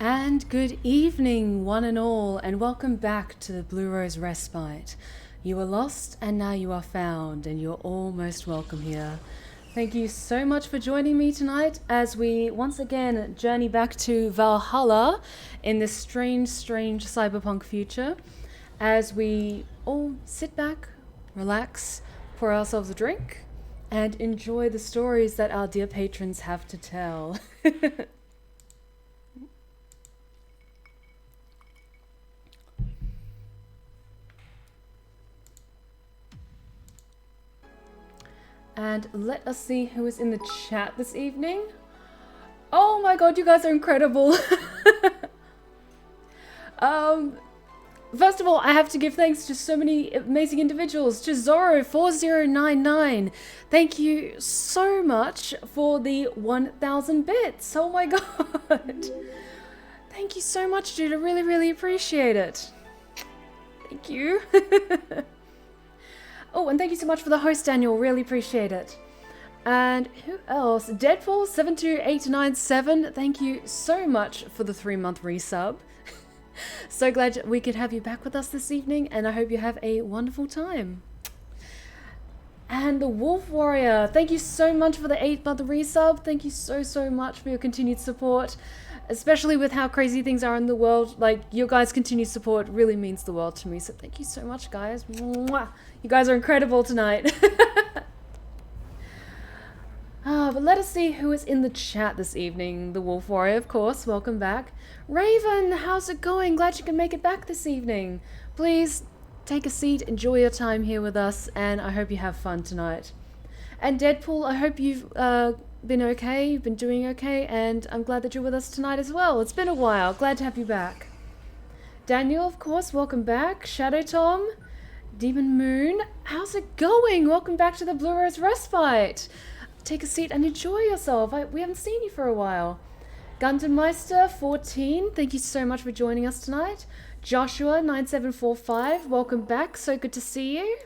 And good evening, one and all, and welcome back to the Blue Rose Respite. You were lost, and now you are found, and you're all most welcome here. Thank you so much for joining me tonight as we once again journey back to Valhalla in this strange cyberpunk future, as we all sit back, relax, pour ourselves a drink, and enjoy the stories that our dear patrons have to tell. And let us see who is in the chat this evening. Oh my god, you guys are incredible. First of all, I have to give thanks to so many amazing individuals. To Zoro4099. Thank you so much for the 1000 bits. Oh my god. Thank you so much, dude. I really appreciate it. Thank you. Oh, and thank you so much for the host, Daniel. Really appreciate it. And who else? Deadpool72897. Thank you so much for the 3-month resub. So glad we could have you back with us this evening, and I hope you have a wonderful time. And the Wolf Warrior. Thank you so much for the 8-month resub. Thank you so much for your continued support. Especially with how crazy things are in the world, like, your guys' continued support really means the world to me, so thank you so much, guys. Mwah. You guys are incredible tonight. But let us see who is in the chat this evening. The Wolf Warrior, of course, welcome back. Raven, how's it going? Glad you can make it back this evening. Please, take a seat, enjoy your time here with us, and I hope you have fun tonight. And Deadpool, I hope you've been okay, you've been doing okay, and I'm glad that you're with us tonight as well. It's been a while, glad to have you back. Daniel, of course, welcome back. Shadow Tom, Demon Moon, how's it going? Welcome back to the Blue Rose Respite. Take a seat and enjoy yourself. We haven't seen you for a while. Gundenmeister14, thank you so much for joining us tonight. Joshua9745, welcome back, so good to see you.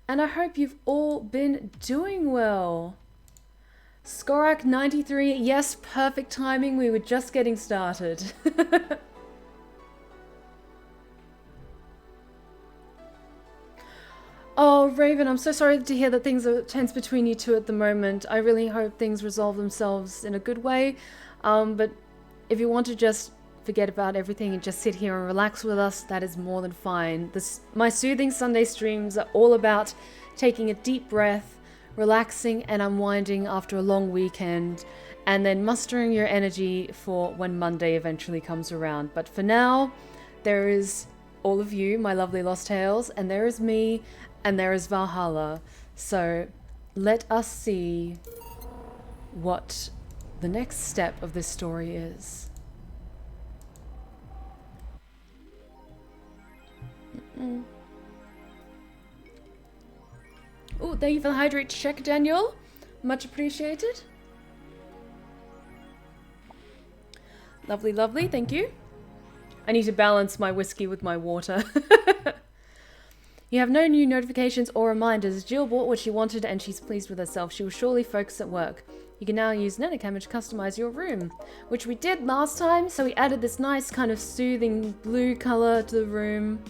And I hope you've all been doing well. Skorak93, yes, perfect timing. We were just getting started. Oh, Raven, I'm so sorry to hear that things are tense between you two at the moment. I really hope things resolve themselves in a good way. But if you want to just forget about everything and just sit here and relax with us, that is more than fine. My soothing Sunday streams are all about taking a deep breath, relaxing and unwinding after a long weekend, and then mustering your energy for when Monday eventually comes around. But for now, there is all of you, my lovely Lost Tales, and there is me, and there is Valhalla. So let us see what the next step of this story is. Oh, thank you for the hydrate check, Daniel. Much appreciated. Lovely, thank you. I need to balance my whiskey with my water. You have no new notifications or reminders. Jill bought what she wanted and she's pleased with herself. She will surely focus at work. You can now use Nanocam to customize your room, which we did last time, so we added this nice kind of soothing blue color to the room.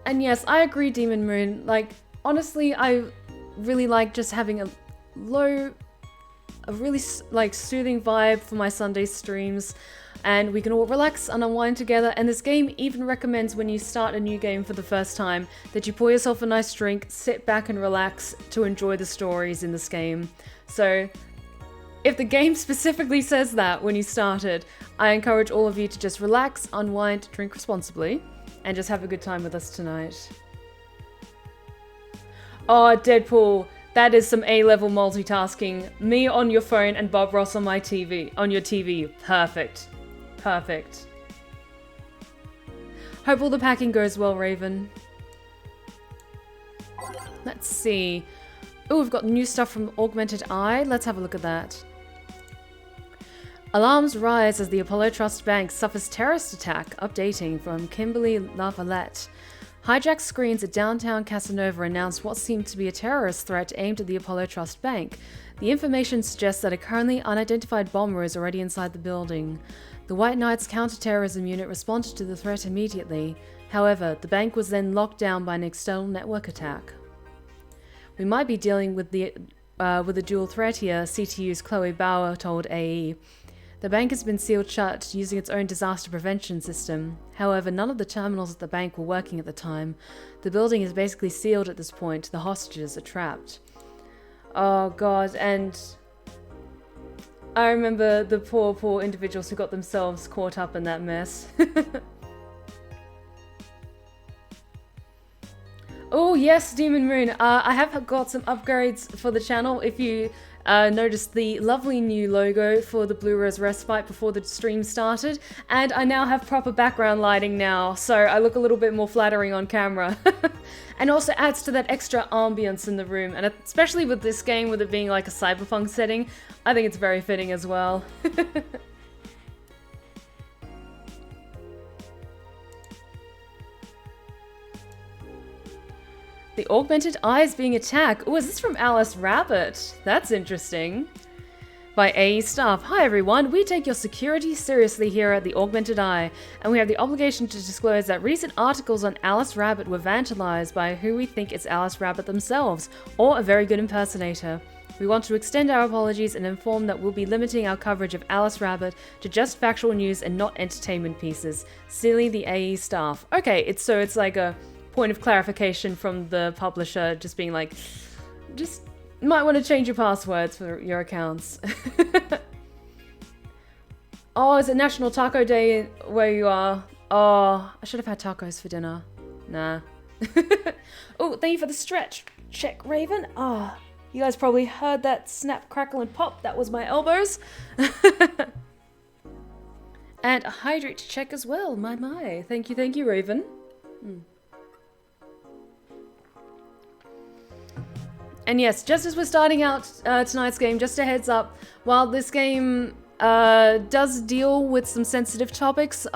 And yes, I agree, Demon Moon. Like, honestly, I really like just having a really like soothing vibe for my Sunday streams, and we can all relax and unwind together. And this game even recommends when you start a new game for the first time that you pour yourself a nice drink, sit back and relax to enjoy the stories in this game. So if the game specifically says that when you started, I encourage all of you to just relax, unwind, drink responsibly, and just have a good time with us tonight. Oh, Deadpool, that is some A-level multitasking. Me on your phone and Bob Ross on my TV, on your TV. Perfect. Perfect. Hope all the packing goes well, Raven. Let's see. Oh, we've got new stuff from Augmented Eye. Let's have a look at that. Alarms rise as the Apollo Trust Bank suffers terrorist attack. Updating from Kimberly Lavalette. Hijacked screens at downtown Casanova announced what seemed to be a terrorist threat aimed at the Apollo Trust Bank. The information suggests that a currently unidentified bomber is already inside the building. The White Knight's counterterrorism unit responded to the threat immediately. However, the bank was then locked down by an external network attack. We might be dealing with a dual threat here, CTU's Chloe Bauer told AE. The bank has been sealed shut using its own disaster prevention system. However, none of the terminals at the bank were working at the time. The building is basically sealed at this point. The hostages are trapped. Oh god, and I remember the poor individuals who got themselves caught up in that mess. Oh yes, Demon Moon. I have got some upgrades for the channel. If you noticed the lovely new logo for the Blue Rose Respite before the stream started, and I now have proper background lighting now, so I look a little bit more flattering on camera. And also adds to that extra ambience in the room, and especially with this game, with it being like a cyberpunk setting, I think it's very fitting as well. The Augmented Eye is being attacked. Oh, is this from Alice Rabbit? That's interesting. By AE staff. Hi everyone, we take your security seriously here at the Augmented Eye, and we have the obligation to disclose that recent articles on Alice Rabbit were vandalized by who we think is Alice Rabbit themselves, or a very good impersonator. We want to extend our apologies and inform that we'll be limiting our coverage of Alice Rabbit to just factual news and not entertainment pieces. Sincerely, the AE staff. Okay, it's like a point of clarification from the publisher, just being like, just might want to change your passwords for your accounts. Oh, is it National Taco Day where you are? Oh, I should have had tacos for dinner. Nah. Oh, thank you for the stretch check, Raven. Ah, oh, you guys probably heard that snap, crackle, and pop. That was my elbows. And a hydrate check as well. My. Thank you, Raven. And yes, just as we're starting out tonight's game, just a heads up, while this game does deal with some sensitive topics,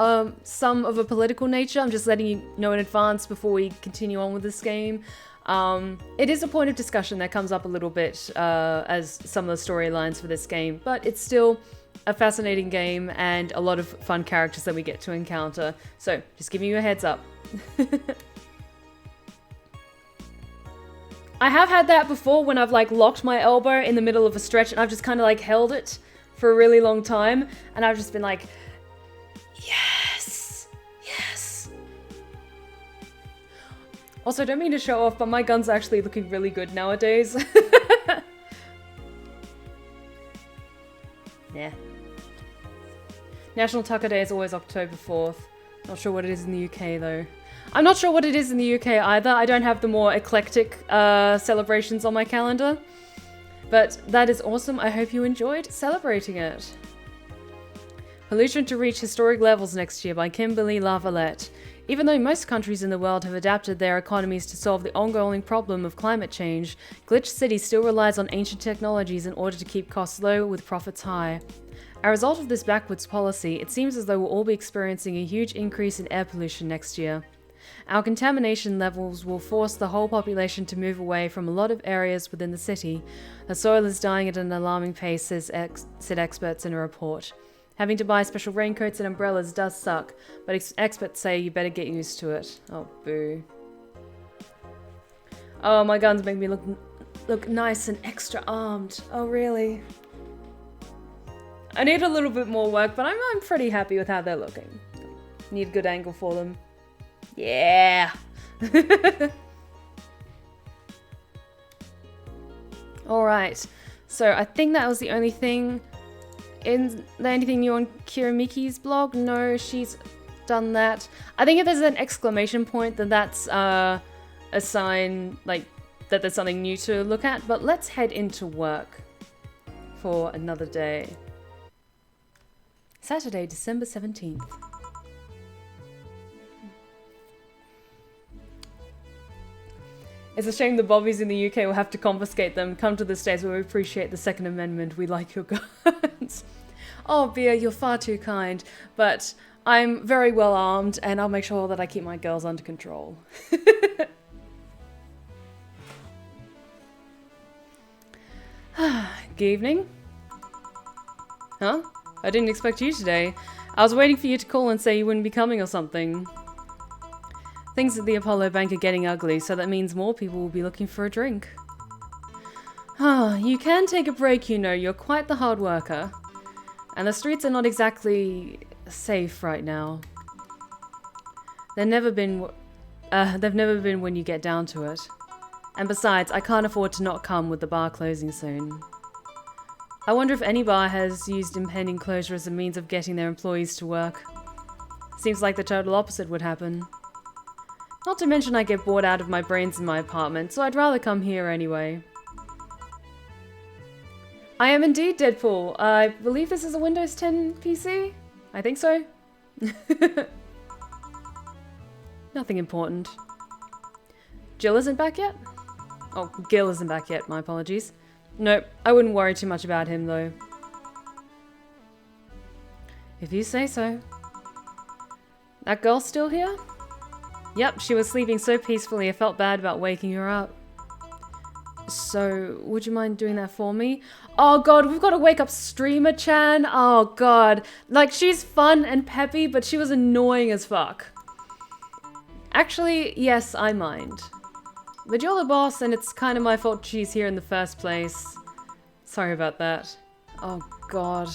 some of a political nature, I'm just letting you know in advance before we continue on with this game. It is a point of discussion that comes up a little bit as some of the storylines for this game, but it's still a fascinating game and a lot of fun characters that we get to encounter. So, just giving you a heads up. I have had that before when I've like locked my elbow in the middle of a stretch and I've just kind of like held it for a really long time and I've just been like, yes. Also, don't mean to show off, but my gun's actually looking really good nowadays. Yeah. National Taco Day is always October 4th. Not sure what it is in the UK though. I'm not sure what it is in the UK either. I don't have the more eclectic celebrations on my calendar. But that is awesome. I hope you enjoyed celebrating it. Pollution to reach historic levels next year by Kimberly Lavalette. Even though most countries in the world have adapted their economies to solve the ongoing problem of climate change, Glitch City still relies on ancient technologies in order to keep costs low with profits high. As a result of this backwards policy, it seems as though we'll all be experiencing a huge increase in air pollution next year. Our contamination levels will force the whole population to move away from a lot of areas within the city. The soil is dying at an alarming pace, said experts in a report. Having to buy special raincoats and umbrellas does suck, but experts say you better get used to it. Oh, boo. Oh, my guns make me look nice and extra armed. Oh, really? I need a little bit more work, but I'm pretty happy with how they're looking. Need a good angle for them. Yeah! Alright, so I think that was the only thing. Is there anything new on Kiramiki's blog? No, she's done that. I think if there's an exclamation point, then that's a sign like that there's something new to look at. But let's head into work for another day. Saturday, December 17th. It's a shame the bobbies in the UK will have to confiscate them. Come to the States where we appreciate the Second Amendment. We like your guns. Oh, Bea, you're far too kind. But I'm very well armed, and I'll make sure that I keep my girls under control. Good evening. Huh? I didn't expect you today. I was waiting for you to call and say you wouldn't be coming or something. Things at the Apollo Bank are getting ugly, so that means more people will be looking for a drink. Ah, you can take a break, you know. You're quite the hard worker. And the streets are not exactly safe right now. They've never been when you get down to it. And besides, I can't afford to not come with the bar closing soon. I wonder if any bar has used impending closure as a means of getting their employees to work. Seems like the total opposite would happen. Not to mention I get bored out of my brains in my apartment, so I'd rather come here anyway. I am indeed Deadpool. I believe this is a Windows 10 PC? I think so. Nothing important. Jill isn't back yet? Oh, Gil isn't back yet, my apologies. Nope, I wouldn't worry too much about him though. If you say so. That girl's still here? Yep, she was sleeping so peacefully I felt bad about waking her up. So, would you mind doing that for me? Oh god, we've got to wake up Streamer-chan. Oh god. Like, she's fun and peppy, but she was annoying as fuck. Actually, yes, I mind. But you're the boss, and it's kind of my fault she's here in the first place. Sorry about that. Oh god.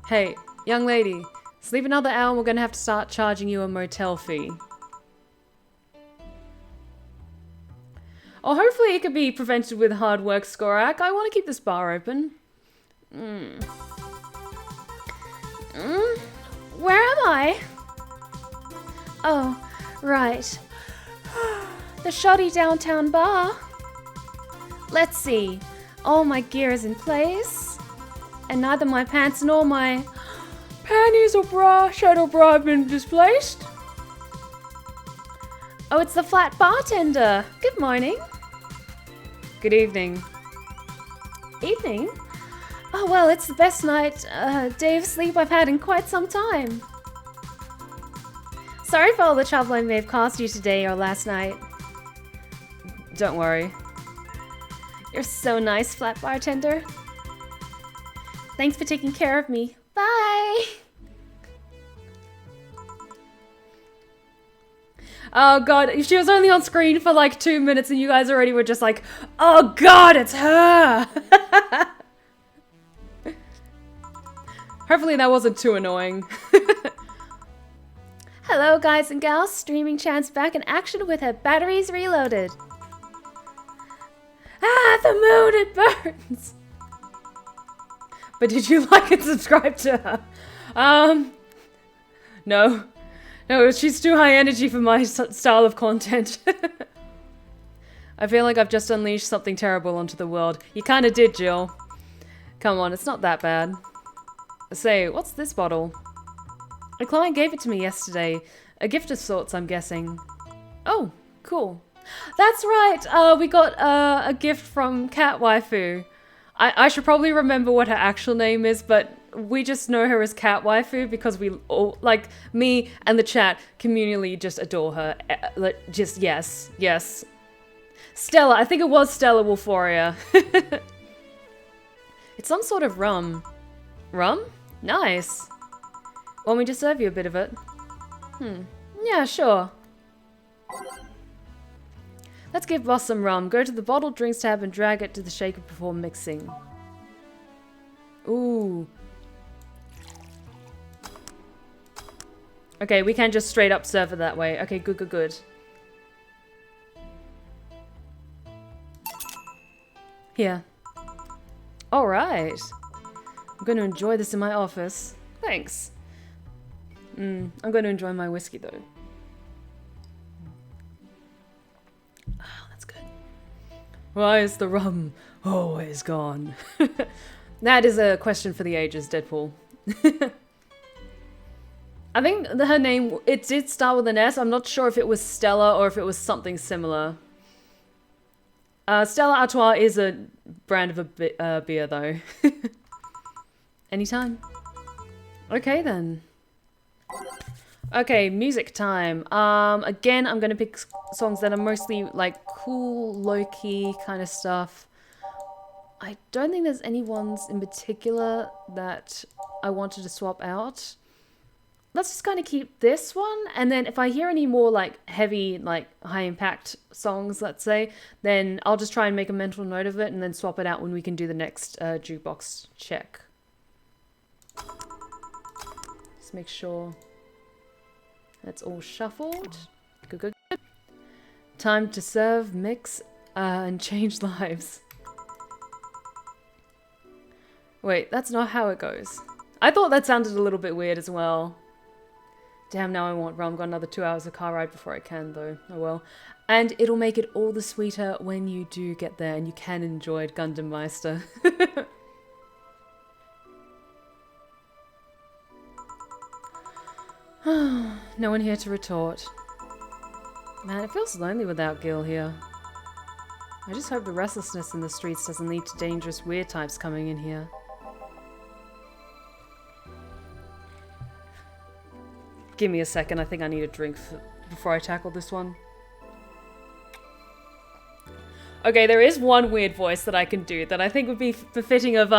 Hey, young lady. Sleep another hour and we're gonna have to start charging you a motel fee. Oh, hopefully it could be prevented with hard work, Skorak. I want to keep this bar open. Where am I? Oh, right. The shoddy downtown bar. Let's see. All my gear is in place. And neither my pants nor my panties or shadow bra have been displaced. Oh, it's the flat bartender. Good morning. Good evening. Evening? Oh, well, it's the best day of sleep I've had in quite some time. Sorry for all the trouble I may have caused you today or last night. Don't worry. You're so nice, flat bartender. Thanks for taking care of me. Bye! Oh god, she was only on screen for like 2 minutes and you guys already were just like, oh god, it's her! Hopefully that wasn't too annoying. Hello guys and gals, Streaming Chan's back in action with her batteries reloaded. Ah, the moon, it burns! But did you like and subscribe to her? No. No, she's too high energy for my style of content. I feel like I've just unleashed something terrible onto the world. You kinda did, Jill. Come on, it's not that bad. Say, what's this bottle? A client gave it to me yesterday. A gift of sorts, I'm guessing. Oh, cool. That's right, we got a gift from Cat Waifu. I should probably remember what her actual name is, but we just know her as Cat Waifu because we all, like, me and the chat communally just adore her. Just, yes, yes. Stella, I think it was Stella Wolforia. It's some sort of rum. Rum? Nice. Want me to serve you a bit of it? Yeah, sure. Let's give boss some rum. Go to the bottled drinks tab and drag it to the shaker before mixing. Ooh. Okay, we can just straight up serve it that way. Okay, good, good, good. Here. Alright. I'm going to enjoy this in my office. Thanks. I'm going to enjoy my whiskey though. Oh, that's good. Why is the rum always gone? That is a question for the ages, Deadpool. I think her name, it did start with an S. I'm not sure if it was Stella or if it was something similar. Stella Artois is a brand of a beer though. Anytime. Okay then. Okay, music time. Again, I'm gonna pick songs that are mostly like cool, low-key kind of stuff. I don't think there's any ones in particular that I wanted to swap out. Let's just kind of keep this one, and then if I hear any more like heavy, like high impact songs, let's say, then I'll just try and make a mental note of it and then swap it out when we can do the next jukebox check. Just make sure that's all shuffled. Good, good, good. Time to serve, mix, and change lives. Wait, that's not how it goes. I thought that sounded a little bit weird as well. Damn, now I want rum. Got another 2 hours of car ride before I can, though. Oh well. And it'll make it all the sweeter when you do get there and you can enjoy it, Gundam Meister. No one here to retort. Man, it feels lonely without Gil here. I just hope the restlessness in the streets doesn't lead to dangerous weird types coming in here. Give me a second, I think I need a drink before I tackle this one. Okay, there is one weird voice that I can do that I think would be befitting of,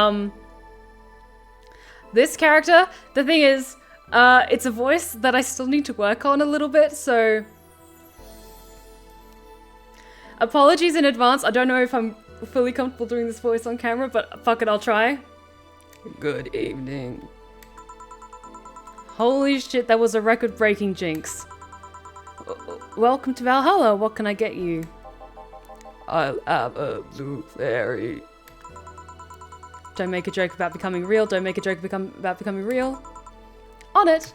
this character. The thing is, it's a voice that I still need to work on a little bit, so... Apologies in advance, I don't know if I'm fully comfortable doing this voice on camera, but fuck it, I'll try. Good evening. Holy shit, that was a record-breaking jinx. Welcome to Valhalla, what can I get you? I'll have a blue fairy. Don't make a joke about becoming real, don't make a joke about becoming real. On it!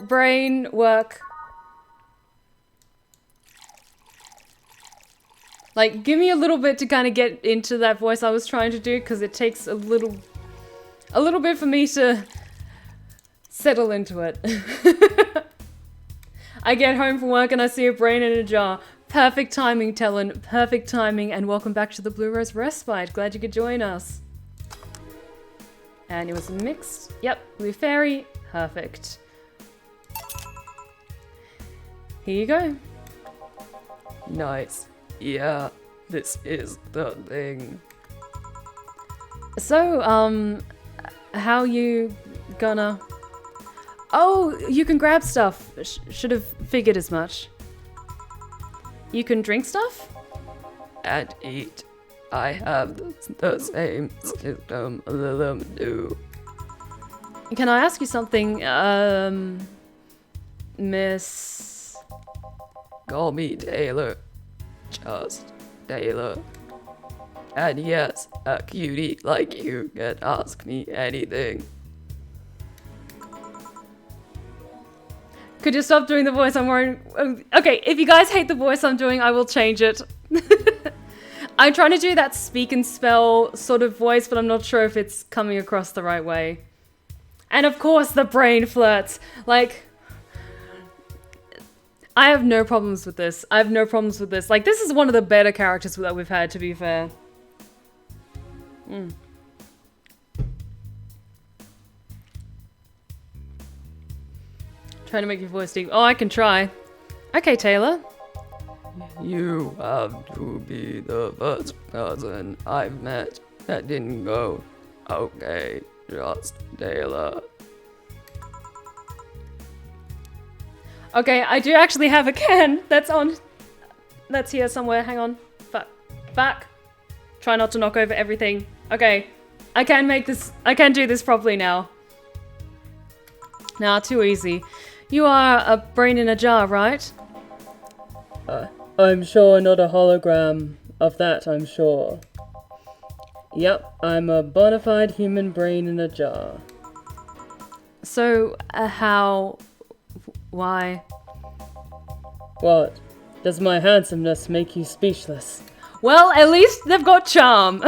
Brain work. Like, give me a little bit to kind of get into that voice I was trying to do, because it takes a little bit for me to settle into it. I get home from work and I see a brain in a jar. Perfect timing, Talon. Perfect timing, and welcome back to the Blue Rose Respite. Glad you could join us. And it was mixed. Yep, blue fairy. Perfect. Here you go. Nice. Yeah, this is the thing. So, how you gonna... Oh, you can grab stuff. Should have figured as much. You can drink stuff? And eat. I have the same system as them do. Can I ask you something, Miss... Call me Taylor. Just Taylor. And yes, a cutie like you can ask me anything. Could you stop doing the voice I'm wearing? Okay, if you guys hate the voice I'm doing, I will change it. I'm trying to do that speak and spell sort of voice, but I'm not sure if it's coming across the right way. And of course the brain flirts. Like... I have no problems with this. I have no problems with this. Like, this is one of the better characters that we've had, to be fair. Trying to make your voice deep. Oh, I can try. Okay, Taylor. You have to be the first person I've met that didn't go, okay, just Taylor. Okay, I do actually have a can. That's on. That's here somewhere. Hang on. Back. Try not to knock over everything. Okay. I can make this. I can do this properly now. Nah, too easy. You are a brain in a jar, right? I'm sure not a hologram of that, I'm sure. Yep, I'm a bona fide human brain in a jar. So, how... why? What? Does my handsomeness make you speechless? Well, at least they've got charm.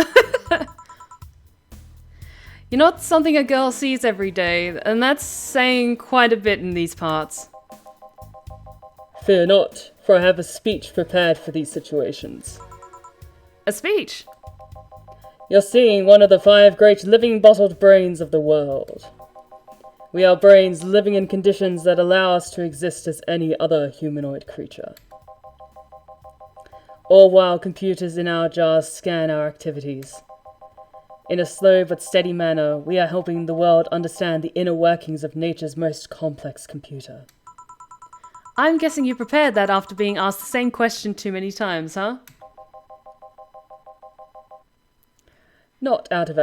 You're not something a girl sees every day, and that's saying quite a bit in these parts. Fear not, for I have a speech prepared for these situations. A speech? You're seeing one of the 5 great living bottled brains of the world. We are brains living in conditions that allow us to exist as any other humanoid creature. All while computers in our jars scan our activities. In a slow but steady manner, we are helping the world understand the inner workings of nature's most complex computer. I'm guessing you prepared that after being asked the same question too many times, huh? Not out of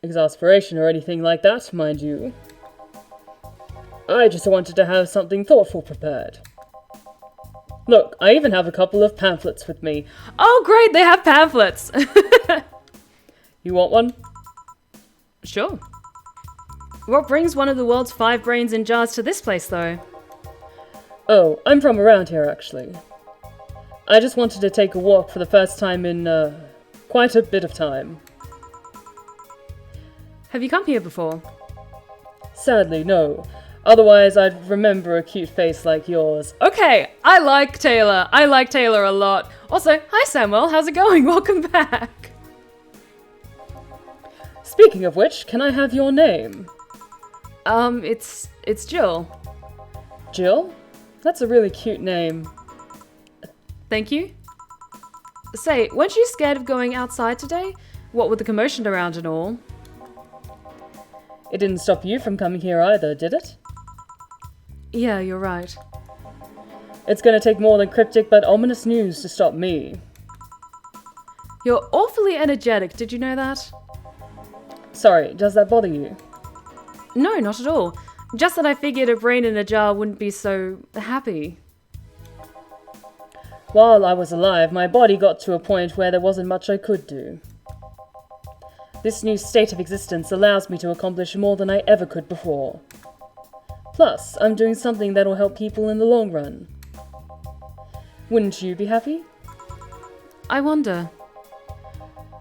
exasperation or anything like that, mind you. I just wanted to have something thoughtful prepared. Look, I even have a couple of pamphlets with me. Oh, great, they have pamphlets. You want one? Sure. What brings one of the world's 5 brains in jars to this place, though? Oh, I'm from around here, actually. I just wanted to take a walk for the first time in, quite a bit of time. Have you come here before? Sadly, no. Otherwise, I'd remember a cute face like yours. Okay, I like Taylor. I like Taylor a lot. Also, hi Samuel, how's it going? Welcome back. Speaking of which, can I have your name? It's Jill. Jill? That's a really cute name. Thank you. Say, weren't you scared of going outside today? What with the commotion around and all? It didn't stop you from coming here either, did it? Yeah, you're right. It's gonna take more than cryptic but ominous news to stop me. You're awfully energetic, did you know that? Sorry, does that bother you? No, not at all. Just that I figured a brain in a jar wouldn't be so happy. While I was alive, my body got to a point where there wasn't much I could do. This new state of existence allows me to accomplish more than I ever could before. Plus, I'm doing something that'll help people in the long run. Wouldn't you be happy? I wonder.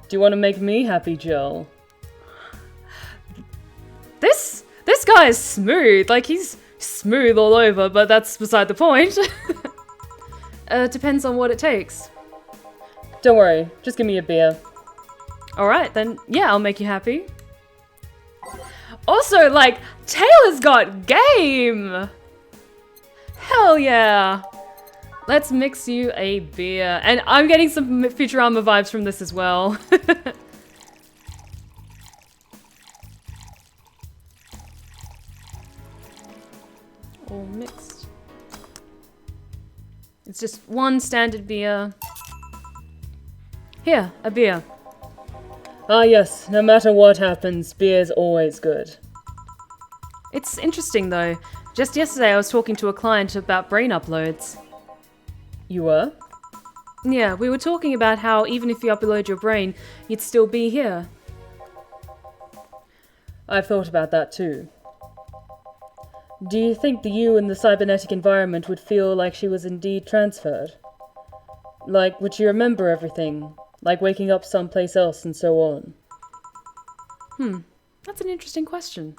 Do you want to make me happy, Jill? This guy is smooth. Like, he's smooth all over, but that's beside the point. Depends on what it takes. Don't worry, just give me a beer. Alright, then, yeah, I'll make you happy. Also, like, Taylor's got game! Hell yeah! Let's mix you a beer. And I'm getting some Futurama vibes from this as well. All mixed. It's just one standard beer. Here, a beer. Ah yes, no matter what happens, beer's always good. It's interesting though. Just yesterday I was talking to a client about brain uploads. You were? Yeah, we were talking about how even if you upload your brain, you'd still be here. I've thought about that too. Do you think the you in the cybernetic environment would feel like she was indeed transferred? Like, would she remember everything? Like waking up someplace else and so on? That's an interesting question.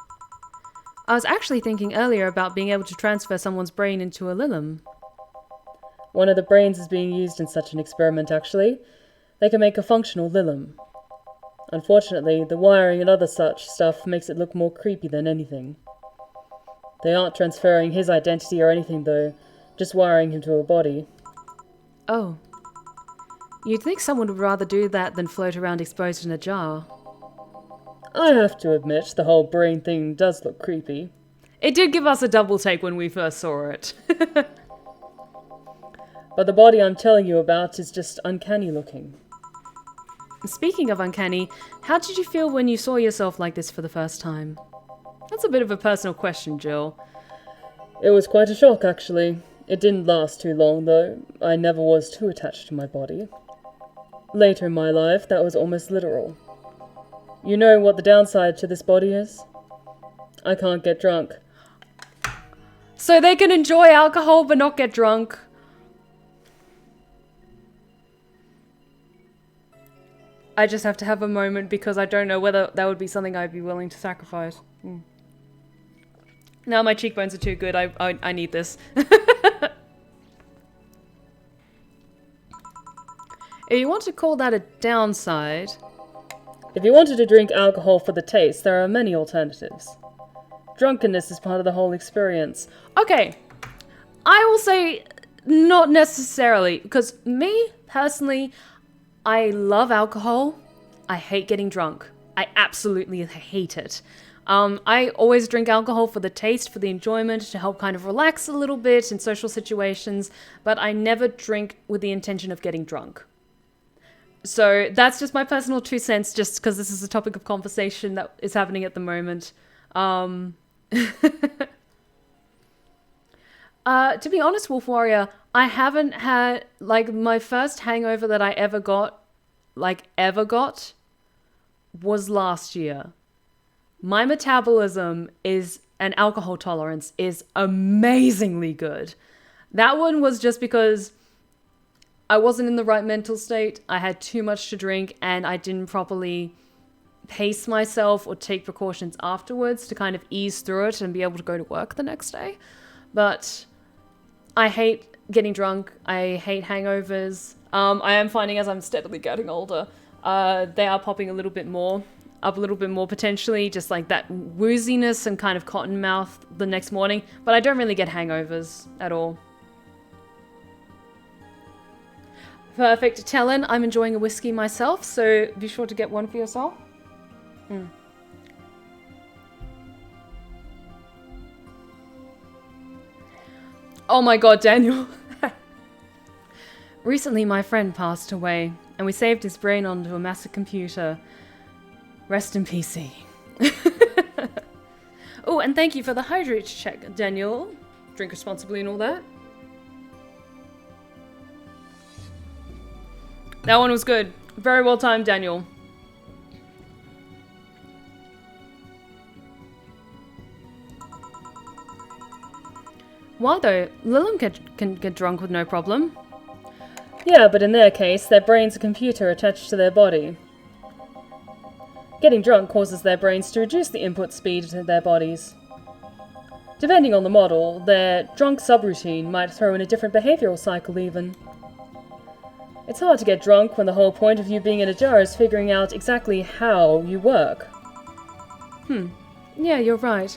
I was actually thinking earlier about being able to transfer someone's brain into a Lilum. One of the brains is being used in such an experiment, actually. They can make a functional Lilum. Unfortunately, the wiring and other such stuff makes it look more creepy than anything. They aren't transferring his identity or anything, though, just wiring him to a body. Oh. You'd think someone would rather do that than float around exposed in a jar. I have to admit, the whole brain thing does look creepy. It did give us a double take when we first saw it. But the body I'm telling you about is just uncanny looking. Speaking of uncanny, how did you feel when you saw yourself like this for the first time? That's a bit of a personal question, Jill. It was quite a shock, actually. It didn't last too long, though. I never was too attached to my body. Later in my life, that was almost literal. You know what the downside to this body is? I can't get drunk. So they can enjoy alcohol but not get drunk. I just have to have a moment because I don't know whether that would be something I'd be willing to sacrifice. Now my cheekbones are too good. I need this. If you want to call that a downside... If you wanted to drink alcohol for the taste, there are many alternatives. Drunkenness is part of the whole experience. Okay, I will say not necessarily, because me, personally, I love alcohol. I hate getting drunk. I absolutely hate it. I always drink alcohol for the taste, for the enjoyment, to help kind of relax a little bit in social situations, but I never drink with the intention of getting drunk. So that's just my personal 2 cents, just because this is a topic of conversation that is happening at the moment. To be honest, Wolf Warrior, I haven't had, like, my first hangover that I ever got, was last year. My metabolism and alcohol tolerance is amazingly good. That one was just because I wasn't in the right mental state, I had too much to drink, and I didn't properly pace myself or take precautions afterwards to kind of ease through it and be able to go to work the next day. But I hate getting drunk. I hate hangovers. I am finding as I'm steadily getting older, they are popping up a little bit more potentially, just like that wooziness and kind of cotton mouth the next morning. But I don't really get hangovers at all. Perfect. Talon, I'm enjoying a whiskey myself, so be sure to get one for yourself. Oh my god, Daniel. Recently, my friend passed away, and we saved his brain onto a massive computer. Rest in PC. Oh, and thank you for the hydrate check, Daniel. Drink responsibly and all that. That one was good. Very well timed, Daniel. Why though? Lilum can get drunk with no problem. Yeah, but in their case, their brain's a computer attached to their body. Getting drunk causes their brains to reduce the input speed to their bodies. Depending on the model, their drunk subroutine might throw in a different behavioral cycle even. It's hard to get drunk when the whole point of you being in a jar is figuring out exactly how you work. Yeah, you're right.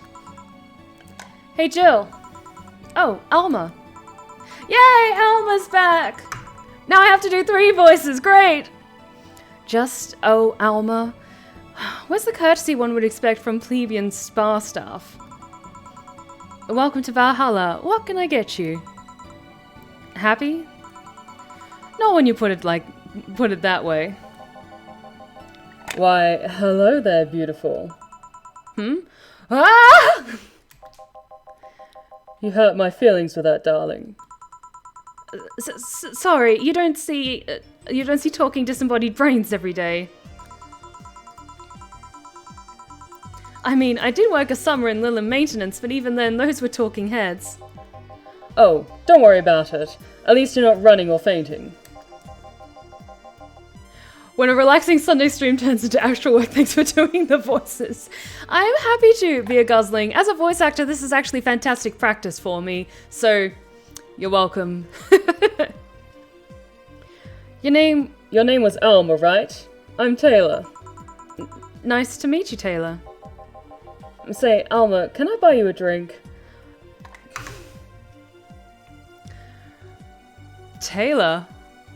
Hey, Jill. Oh, Alma. Yay, Alma's back! Now I have to do 3 voices, great! Just, oh, Alma. Where's the courtesy one would expect from plebeian spa staff? Welcome to Valhalla. What can I get you? Happy? Not when you put it that way. Why, hello there, beautiful. Ah! You hurt my feelings with that, darling. Sorry, you don't see talking disembodied brains every day. I mean, I did work a summer in Lilum maintenance, but even then, those were talking heads. Oh, don't worry about it. At least you're not running or fainting. When a relaxing Sunday stream turns into actual work, thanks for doing the voices. I'm happy to be a guzzling. As a voice actor, this is actually fantastic practice for me, so you're welcome. Your name was Alma, right? I'm Taylor. Nice to meet you, Taylor. Say, Alma, can I buy you a drink? Taylor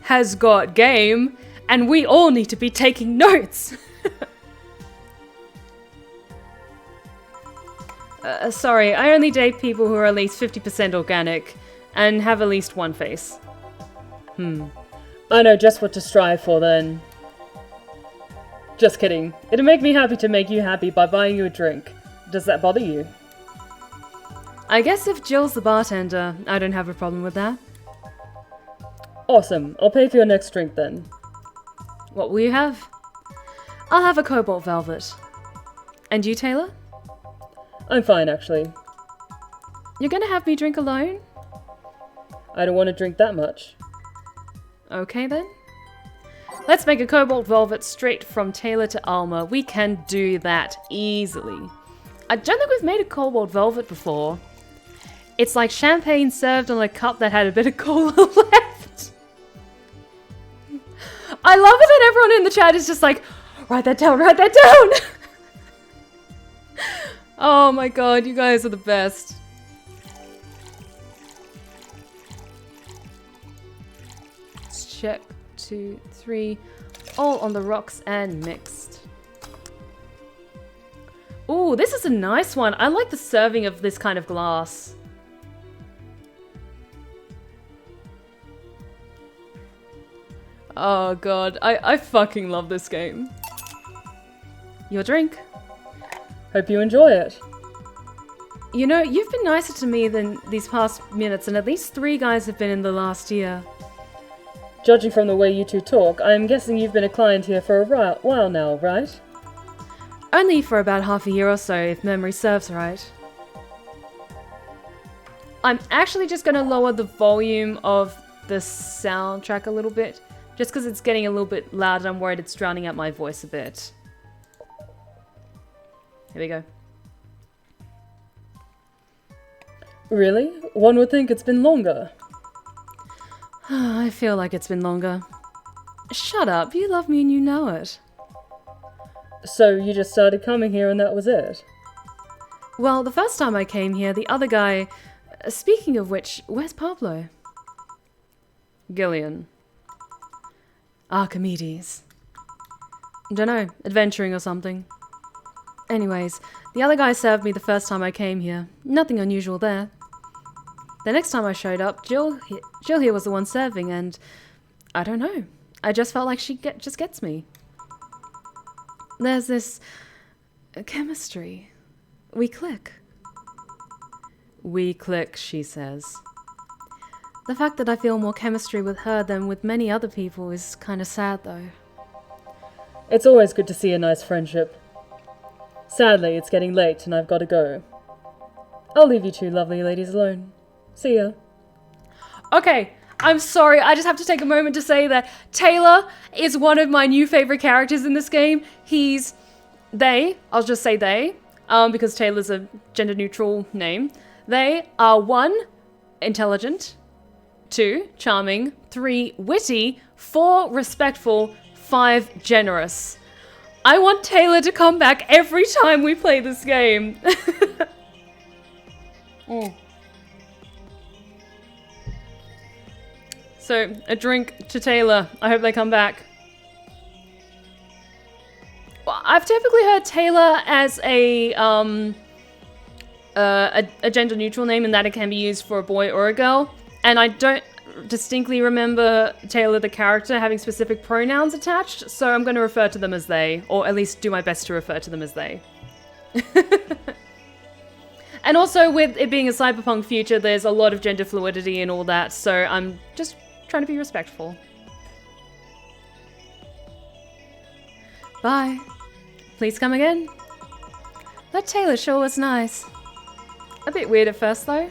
has got game, and we all need to be taking notes. Sorry, I only date people who are at least 50% organic and have at least one face. I know just what to strive for then. Just kidding. It'd make me happy to make you happy by buying you a drink. Does that bother you? I guess if Jill's the bartender, I don't have a problem with that. Awesome. I'll pay for your next drink then. What will you have? I'll have a cobalt velvet. And you, Taylor? I'm fine, actually. You're gonna have me drink alone? I don't want to drink that much. Okay then. Let's make a cobalt velvet straight from Taylor to Alma. We can do that easily. I don't think we've made a cobalt velvet before. It's like champagne served on a cup that had a bit of cola left. I love it that everyone in the chat is just like, write that down, write that down. Oh my god, you guys are the best. Let's check. 2, 3. All on the rocks and mixed. Ooh, this is a nice one. I like the serving of this kind of glass. Oh god, I fucking love this game. Your drink. Hope you enjoy it. You know, you've been nicer to me than these past minutes, and at least 3 guys have been in the last year. Judging from the way you two talk, I'm guessing you've been a client here for a while now, right? Only for about half a year or so, if memory serves right. I'm actually just going to lower the volume of the soundtrack a little bit, just because it's getting a little bit loud and I'm worried it's drowning out my voice a bit. Here we go. Really? One would think it's been longer. I feel like it's been longer. Shut up, you love me and you know it. So you just started coming here and that was it? Well, the first time I came here, the other guy... Speaking of which, where's Pablo? Gillian. Archimedes. Dunno, adventuring or something. Anyways, the other guy served me the first time I came here. Nothing unusual there. The next time I showed up, Jill here was the one serving, and I don't know. I just felt like she just gets me. There's this chemistry. We click. We click, she says. The fact that I feel more chemistry with her than with many other people is kind of sad, though. It's always good to see a nice friendship. Sadly, it's getting late and I've got to go. I'll leave you two lovely ladies alone. See ya. Okay, I'm sorry, I just have to take a moment to say that Taylor is one of my new favorite characters in this game. I'll just say they, because Taylor's a gender-neutral name. They are 1, intelligent, 2, charming, 3, witty, 4, respectful, 5, generous. I want Taylor to come back every time we play this game. So, a drink to Taylor. I hope they come back. Well, I've typically heard Taylor as a gender-neutral name, in that it can be used for a boy or a girl. And I don't distinctly remember Taylor the character having specific pronouns attached, so I'm going to refer to them as they, or at least do my best to refer to them as they. And also, with it being a cyberpunk future, there's a lot of gender fluidity and all that, so I'm just trying to be respectful. Bye. Please come again. That Taylor sure was nice. A bit weird at first, though.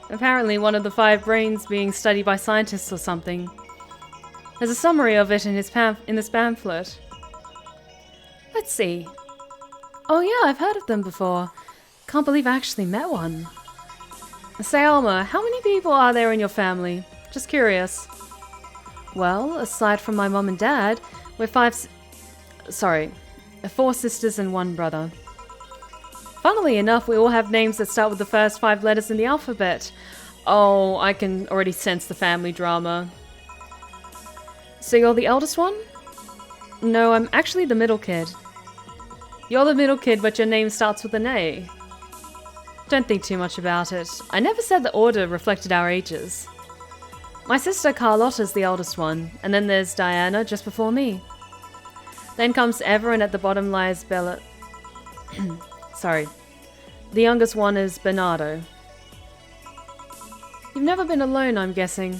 Apparently one of the 5 brains being studied by scientists or something. There's a summary of it in this pamphlet. Let's see. Oh yeah, I've heard of them before. Can't believe I actually met one. Say, Alma, how many people are there in your family? Just curious. Well, aside from my mom and dad, we're 4 sisters and 1 brother. Funnily enough, we all have names that start with the first 5 letters in the alphabet. Oh, I can already sense the family drama. So you're the eldest one? No, I'm actually the middle kid. You're the middle kid, but your name starts with an A. Don't think too much about it. I never said the order reflected our ages. My sister Carlotta's the eldest one, and then there's Diana just before me. Then comes Eva, and at the bottom lies Bella... Sorry. The youngest one is Bernardo. You've never been alone, I'm guessing.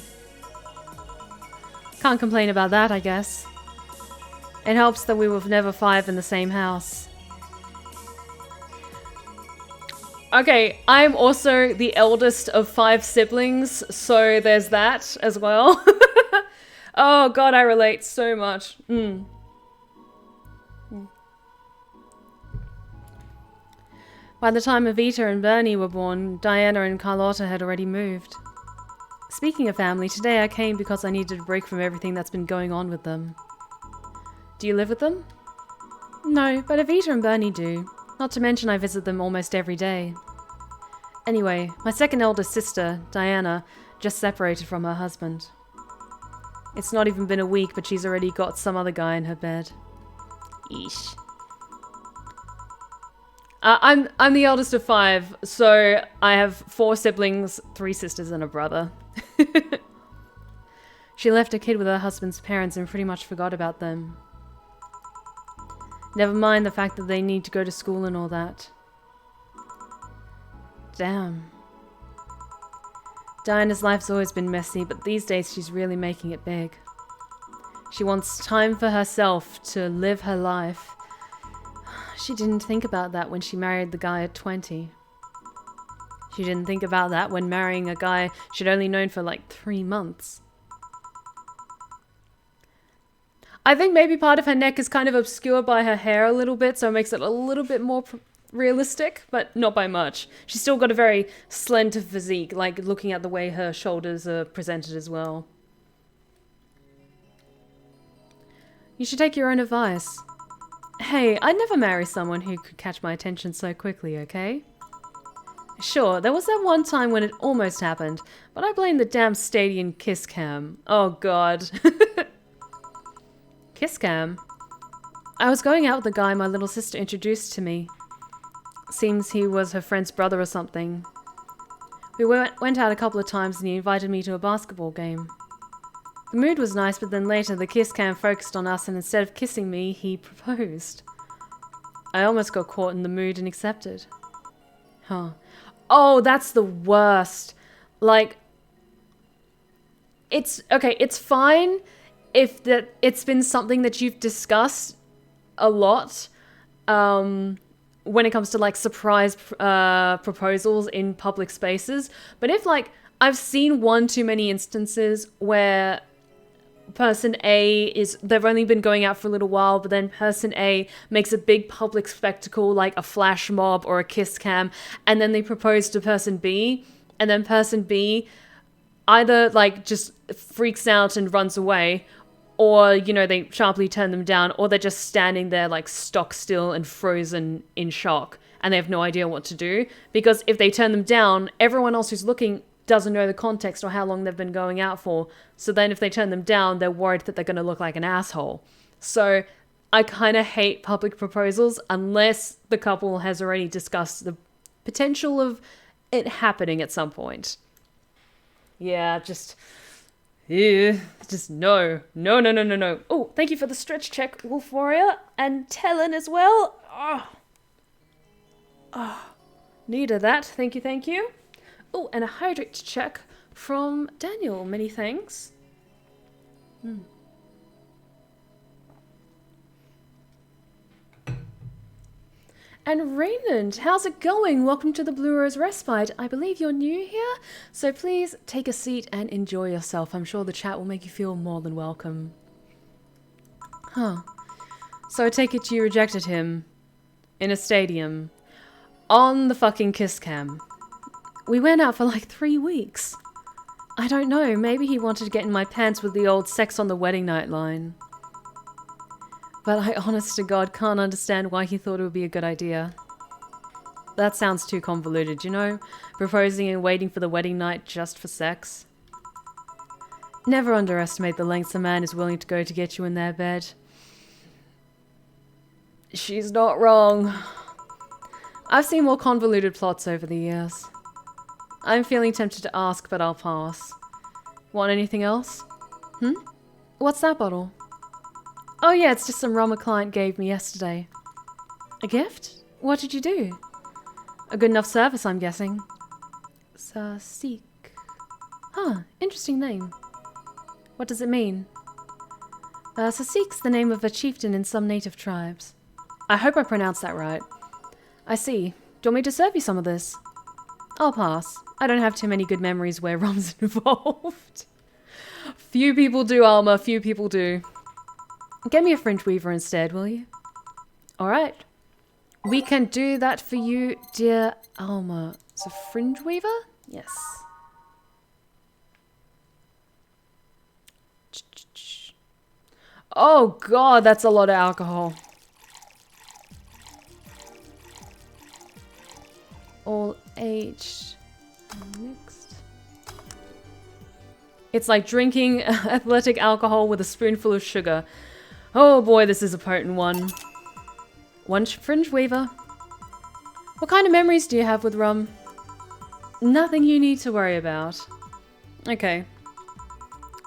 Can't complain about that, I guess. It helps that we were never 5 in the same house. Okay, I'm also the eldest of 5 siblings, so there's that as well. Oh god, I relate so much. By the time Evita and Bernie were born, Diana and Carlotta had already moved. Speaking of family, today I came because I needed a break from everything that's been going on with them. Do you live with them? No, but Evita and Bernie do. Not to mention I visit them almost every day. Anyway, my second eldest sister, Diana, just separated from her husband. It's not even been a week, but she's already got some other guy in her bed. Eesh. I'm the eldest of 5, so I have 4 siblings, 3 sisters and a brother. She left a kid with her husband's parents and pretty much forgot about them. Never mind the fact that they need to go to school and all that. Damn. Diana's life's always been messy, but these days she's really making it big. She wants time for herself to live her life. She didn't think about that when she married the guy at 20. She didn't think about that when marrying a guy she'd only known for like 3 months. I think maybe part of her neck is kind of obscured by her hair a little bit, so it makes it a little bit more realistic, but not by much. She's still got a very slender physique, like looking at the way her shoulders are presented as well. You should take your own advice. Hey, I'd never marry someone who could catch my attention so quickly, okay? Sure, there was that one time when it almost happened, but I blame the damn stadium kiss cam. Oh god. Kiss cam? I was going out with a guy my little sister introduced to me. Seems he was her friend's brother or something. We went out a couple of times and he invited me to a basketball game. The mood was nice, but then later the kiss cam focused on us and instead of kissing me, he proposed. I almost got caught in the mood and accepted. Huh. Oh, that's the worst. Like, it's fine if it's been something that you've discussed a lot, when it comes to like surprise proposals in public spaces. But if like, I've seen one too many instances where person A they've only been going out for a little while, but then person A makes a big public spectacle, like a flash mob or a kiss cam, and then they propose to person B, and then person B either like just freaks out and runs away, or, you know, they sharply turn them down, or they're just standing there like stock still and frozen in shock, and they have no idea what to do. Because if they turn them down, everyone else who's looking doesn't know the context or how long they've been going out for. So then if they turn them down, they're worried that they're going to look like an asshole. So I kind of hate public proposals unless the couple has already discussed the potential of it happening at some point. Yeah, just no. Oh, thank you for the stretch check, Wolf Warrior, and Talon as well. Needed that. Thank you. Oh, and a hydrate check from Daniel. Many thanks. And Raymond, how's it going? Welcome to the Blue Rose Respite. I believe you're new here, so please take a seat and enjoy yourself. I'm sure the chat will make you feel more than welcome. Huh. So I take it you rejected him in a stadium on the fucking kiss cam. We went out for like 3 weeks. I don't know, maybe he wanted to get in my pants with the old sex on the wedding night line. But I honest to God can't understand why he thought it would be a good idea. That sounds too convoluted, you know? Proposing and waiting for the wedding night just for sex. Never underestimate the lengths a man is willing to go to get you in their bed. She's not wrong. I've seen more convoluted plots over the years. I'm feeling tempted to ask, but I'll pass. Want anything else? What's that bottle? Oh yeah, it's just some rum a client gave me yesterday. A gift? What did you do? A good enough service, I'm guessing. Sasik. Huh, interesting name. What does it mean? Sasik's the name of a chieftain in some native tribes. I hope I pronounced that right. I see. Do you want me to serve you some of this? I'll pass. I don't have too many good memories where rum's involved. Few people do, Alma. Few people do. Get me a fringe weaver instead, will you? Alright. We can do that for you, dear Alma. So fringe weaver? Yes. Oh god, that's a lot of alcohol. all aged. Next. It's like drinking athletic alcohol with a spoonful of sugar. Oh boy, this is a potent one. One fringe weaver. What kind of memories do you have with rum? Nothing you need to worry about. Okay.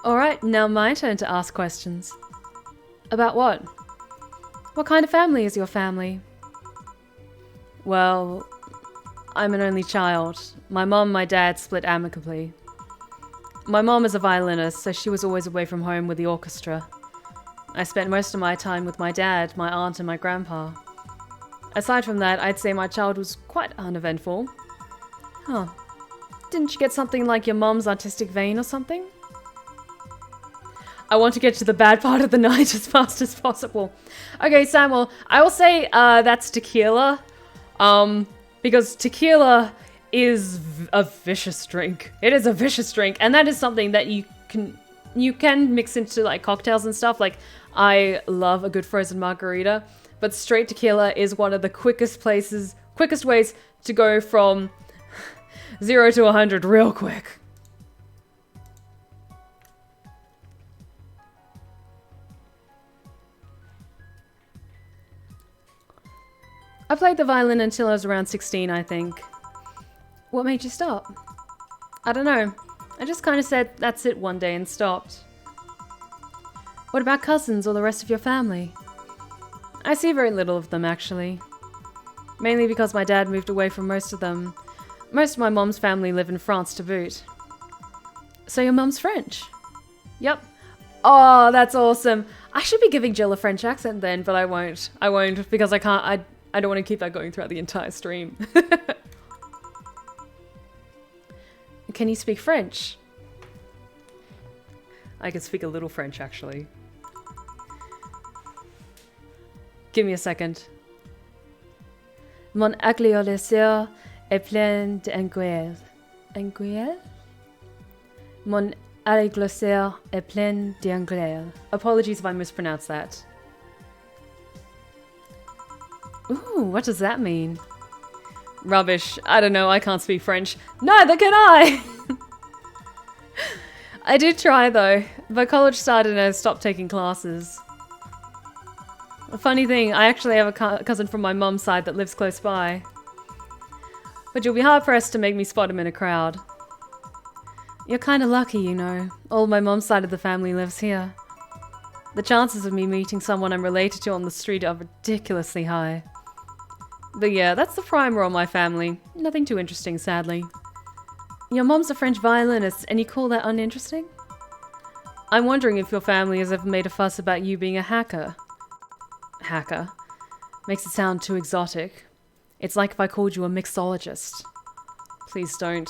Alright, now my turn to ask questions. About what? What kind of family is your family? Well, I'm an only child. My mom and my dad split amicably. My mom is a violinist, so she was always away from home with the orchestra. I spent most of my time with my dad, my aunt, and my grandpa. Aside from that, I'd say my childhood was quite uneventful. Huh. Didn't you get something like your mom's artistic vein or something? I want to get to the bad part of the night as fast as possible. Okay, Samuel, I will say that's tequila. Because tequila is a vicious drink. It is a vicious drink, and that is something that you can mix into like cocktails and stuff. Like, I love a good frozen margarita, but straight tequila is one of the quickest ways to go from 0 to 100 real quick. I played the violin until I was around 16, I think. What made you stop? I don't know. I just kind of said that's it one day and stopped. What about cousins or the rest of your family? I see very little of them, actually. Mainly because my dad moved away from most of them. Most of my mom's family live in France to boot. So your mom's French? Yep. Oh, that's awesome. I should be giving Jill a French accent then, but I won't. I won't because I can't. I don't want to keep that going throughout the entire stream. Can you speak French? I can speak a little French, actually. Give me a second. Mon agglomerateur est plein d'anguilles. Anguilles? Mon agglomerateur est plein d'anguilles. Apologies if I mispronounced that. Ooh, what does that mean? Rubbish. I don't know, I can't speak French. Neither can I! I did try though, but college started and I stopped taking classes. A funny thing, I actually have a cousin from my mum's side that lives close by. But you'll be hard pressed to make me spot him in a crowd. You're kinda lucky, you know. All my mum's side of the family lives here. The chances of me meeting someone I'm related to on the street are ridiculously high. But yeah, that's the primer on my family. Nothing too interesting, sadly. Your mom's a French violinist, and you call that uninteresting? I'm wondering if your family has ever made a fuss about you being a hacker. Hacker? Makes it sound too exotic. It's like if I called you a mixologist. Please don't.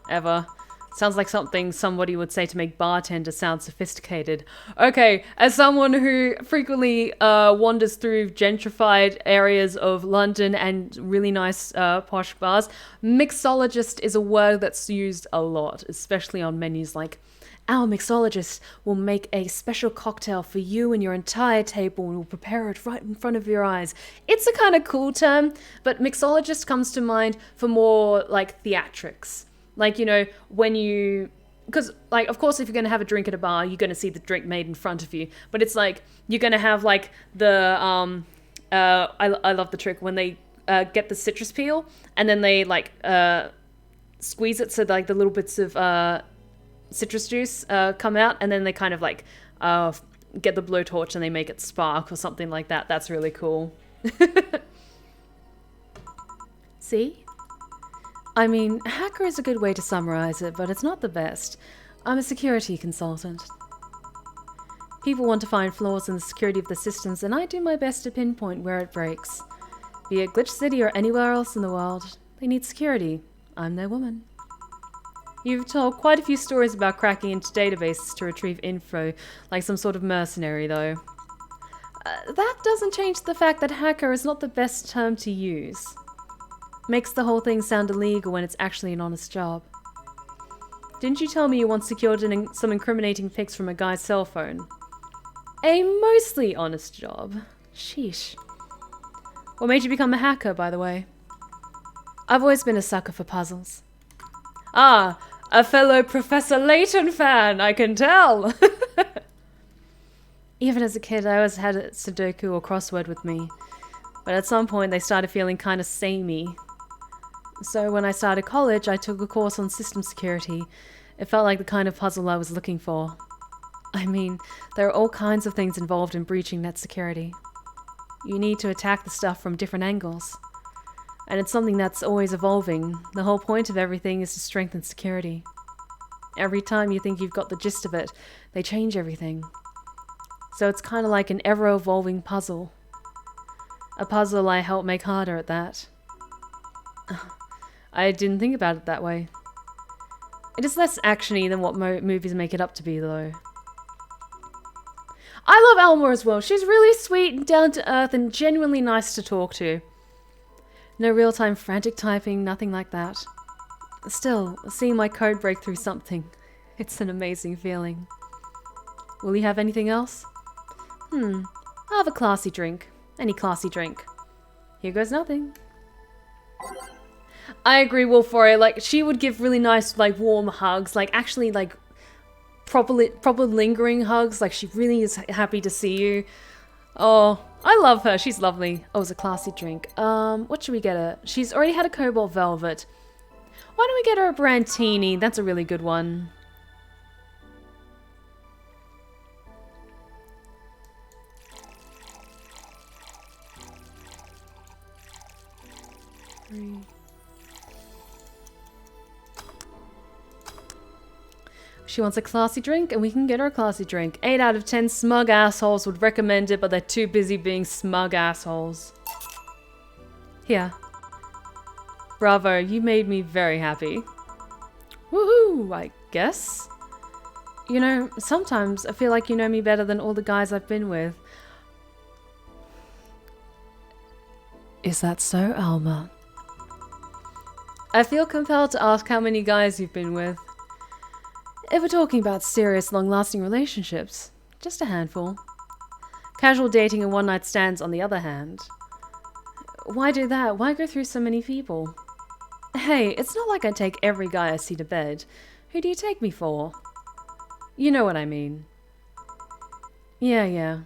Ever. Sounds like something somebody would say to make bartender sound sophisticated. Okay, as someone who frequently wanders through gentrified areas of London and really nice posh bars, mixologist is a word that's used a lot, especially on menus like, our mixologist will make a special cocktail for you and your entire table and will prepare it right in front of your eyes. It's a kind of cool term, but mixologist comes to mind for more like theatrics. Like, you know, when you... Because, like, of course, if you're going to have a drink at a bar, you're going to see the drink made in front of you. But it's like, you're going to have, like, the... I love the trick when they get the citrus peel, and then they, like, squeeze it so, like, the little bits of citrus juice come out, and then they kind of, like, get the blowtorch and they make it spark or something like that. That's really cool. See? I mean, hacker is a good way to summarize it, but it's not the best. I'm a security consultant. People want to find flaws in the security of the systems, and I do my best to pinpoint where it breaks. Be it Glitch City or anywhere else in the world, they need security. I'm their woman. You've told quite a few stories about cracking into databases to retrieve info, like some sort of mercenary, though. That doesn't change the fact that hacker is not the best term to use. Makes the whole thing sound illegal when it's actually an honest job. Didn't you tell me you once secured some incriminating pics from a guy's cell phone? A mostly honest job. Sheesh. What made you become a hacker, by the way? I've always been a sucker for puzzles. Ah, a fellow Professor Layton fan, I can tell. Even as a kid, I always had a Sudoku or crossword with me. But at some point, they started feeling kind of samey. So when I started college, I took a course on system security. It felt like the kind of puzzle I was looking for. I mean, there are all kinds of things involved in breaching net security. You need to attack the stuff from different angles. And it's something that's always evolving. The whole point of everything is to strengthen security. Every time you think you've got the gist of it, they change everything. So it's kind of like an ever-evolving puzzle. A puzzle I help make harder at that. I didn't think about it that way. It is less actiony than what movies make it up to be, though. I love Elma as well. She's really sweet and down to earth and genuinely nice to talk to. No real-time frantic typing, nothing like that. Still, seeing my code break through something, it's an amazing feeling. Will you have anything else? I'll have a classy drink. Any classy drink. Here goes nothing. I agree, Wolforia. Like, she would give really nice, like, warm hugs. Like, actually, like, proper lingering hugs. Like, she really is happy to see you. Oh, I love her. She's lovely. Oh, it's a classy drink. What should we get her? She's already had a Cobalt Velvet. Why don't we get her a Brandtini? That's a really good one. She wants a classy drink, and we can get her a classy drink. 8 out of 10 smug assholes would recommend it, but they're too busy being smug assholes. Here. Bravo, you made me very happy. Woohoo, I guess. You know, sometimes I feel like you know me better than all the guys I've been with. Is that so, Alma? I feel compelled to ask how many guys you've been with. If we're talking about serious, long-lasting relationships, just a handful. Casual dating and one-night stands on the other hand. Why do that? Why go through so many people? Hey, it's not like I take every guy I see to bed. Who do you take me for? You know what I mean. Yeah.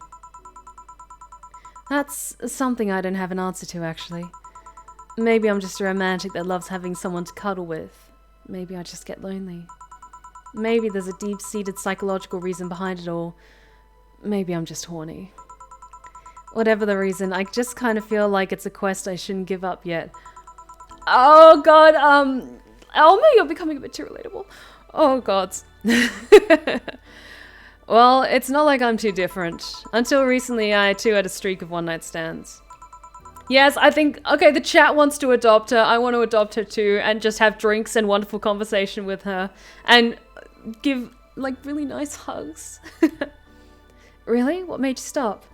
That's something I don't have an answer to, actually. Maybe I'm just a romantic that loves having someone to cuddle with. Maybe I just get lonely. Maybe there's a deep-seated psychological reason behind it all. Maybe I'm just horny. Whatever the reason, I just kind of feel like it's a quest I shouldn't give up yet. Oh god, Elma, you're becoming a bit too relatable. Oh god. Well, it's not like I'm too different. Until recently, I too had a streak of one-night stands. Yes, I think, okay, the chat wants to adopt her. I want to adopt her too, and just have drinks and wonderful conversation with her. And give, like, really nice hugs. Really? What made you stop?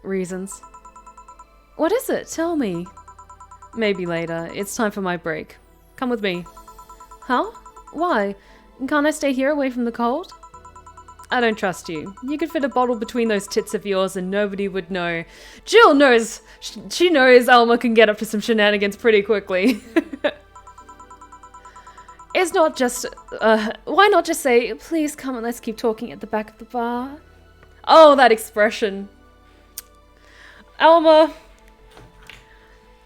Reasons. What is it? Tell me. Maybe later. It's time for my break. Come with me. Huh? Why? Can't I stay here away from the cold? I don't trust you. You could fit a bottle between those tits of yours and nobody would know. Jill knows. She knows Alma can get up to some shenanigans pretty quickly. It's not just... why not just say, please come and let's keep talking at the back of the bar? Oh, that expression. Alma.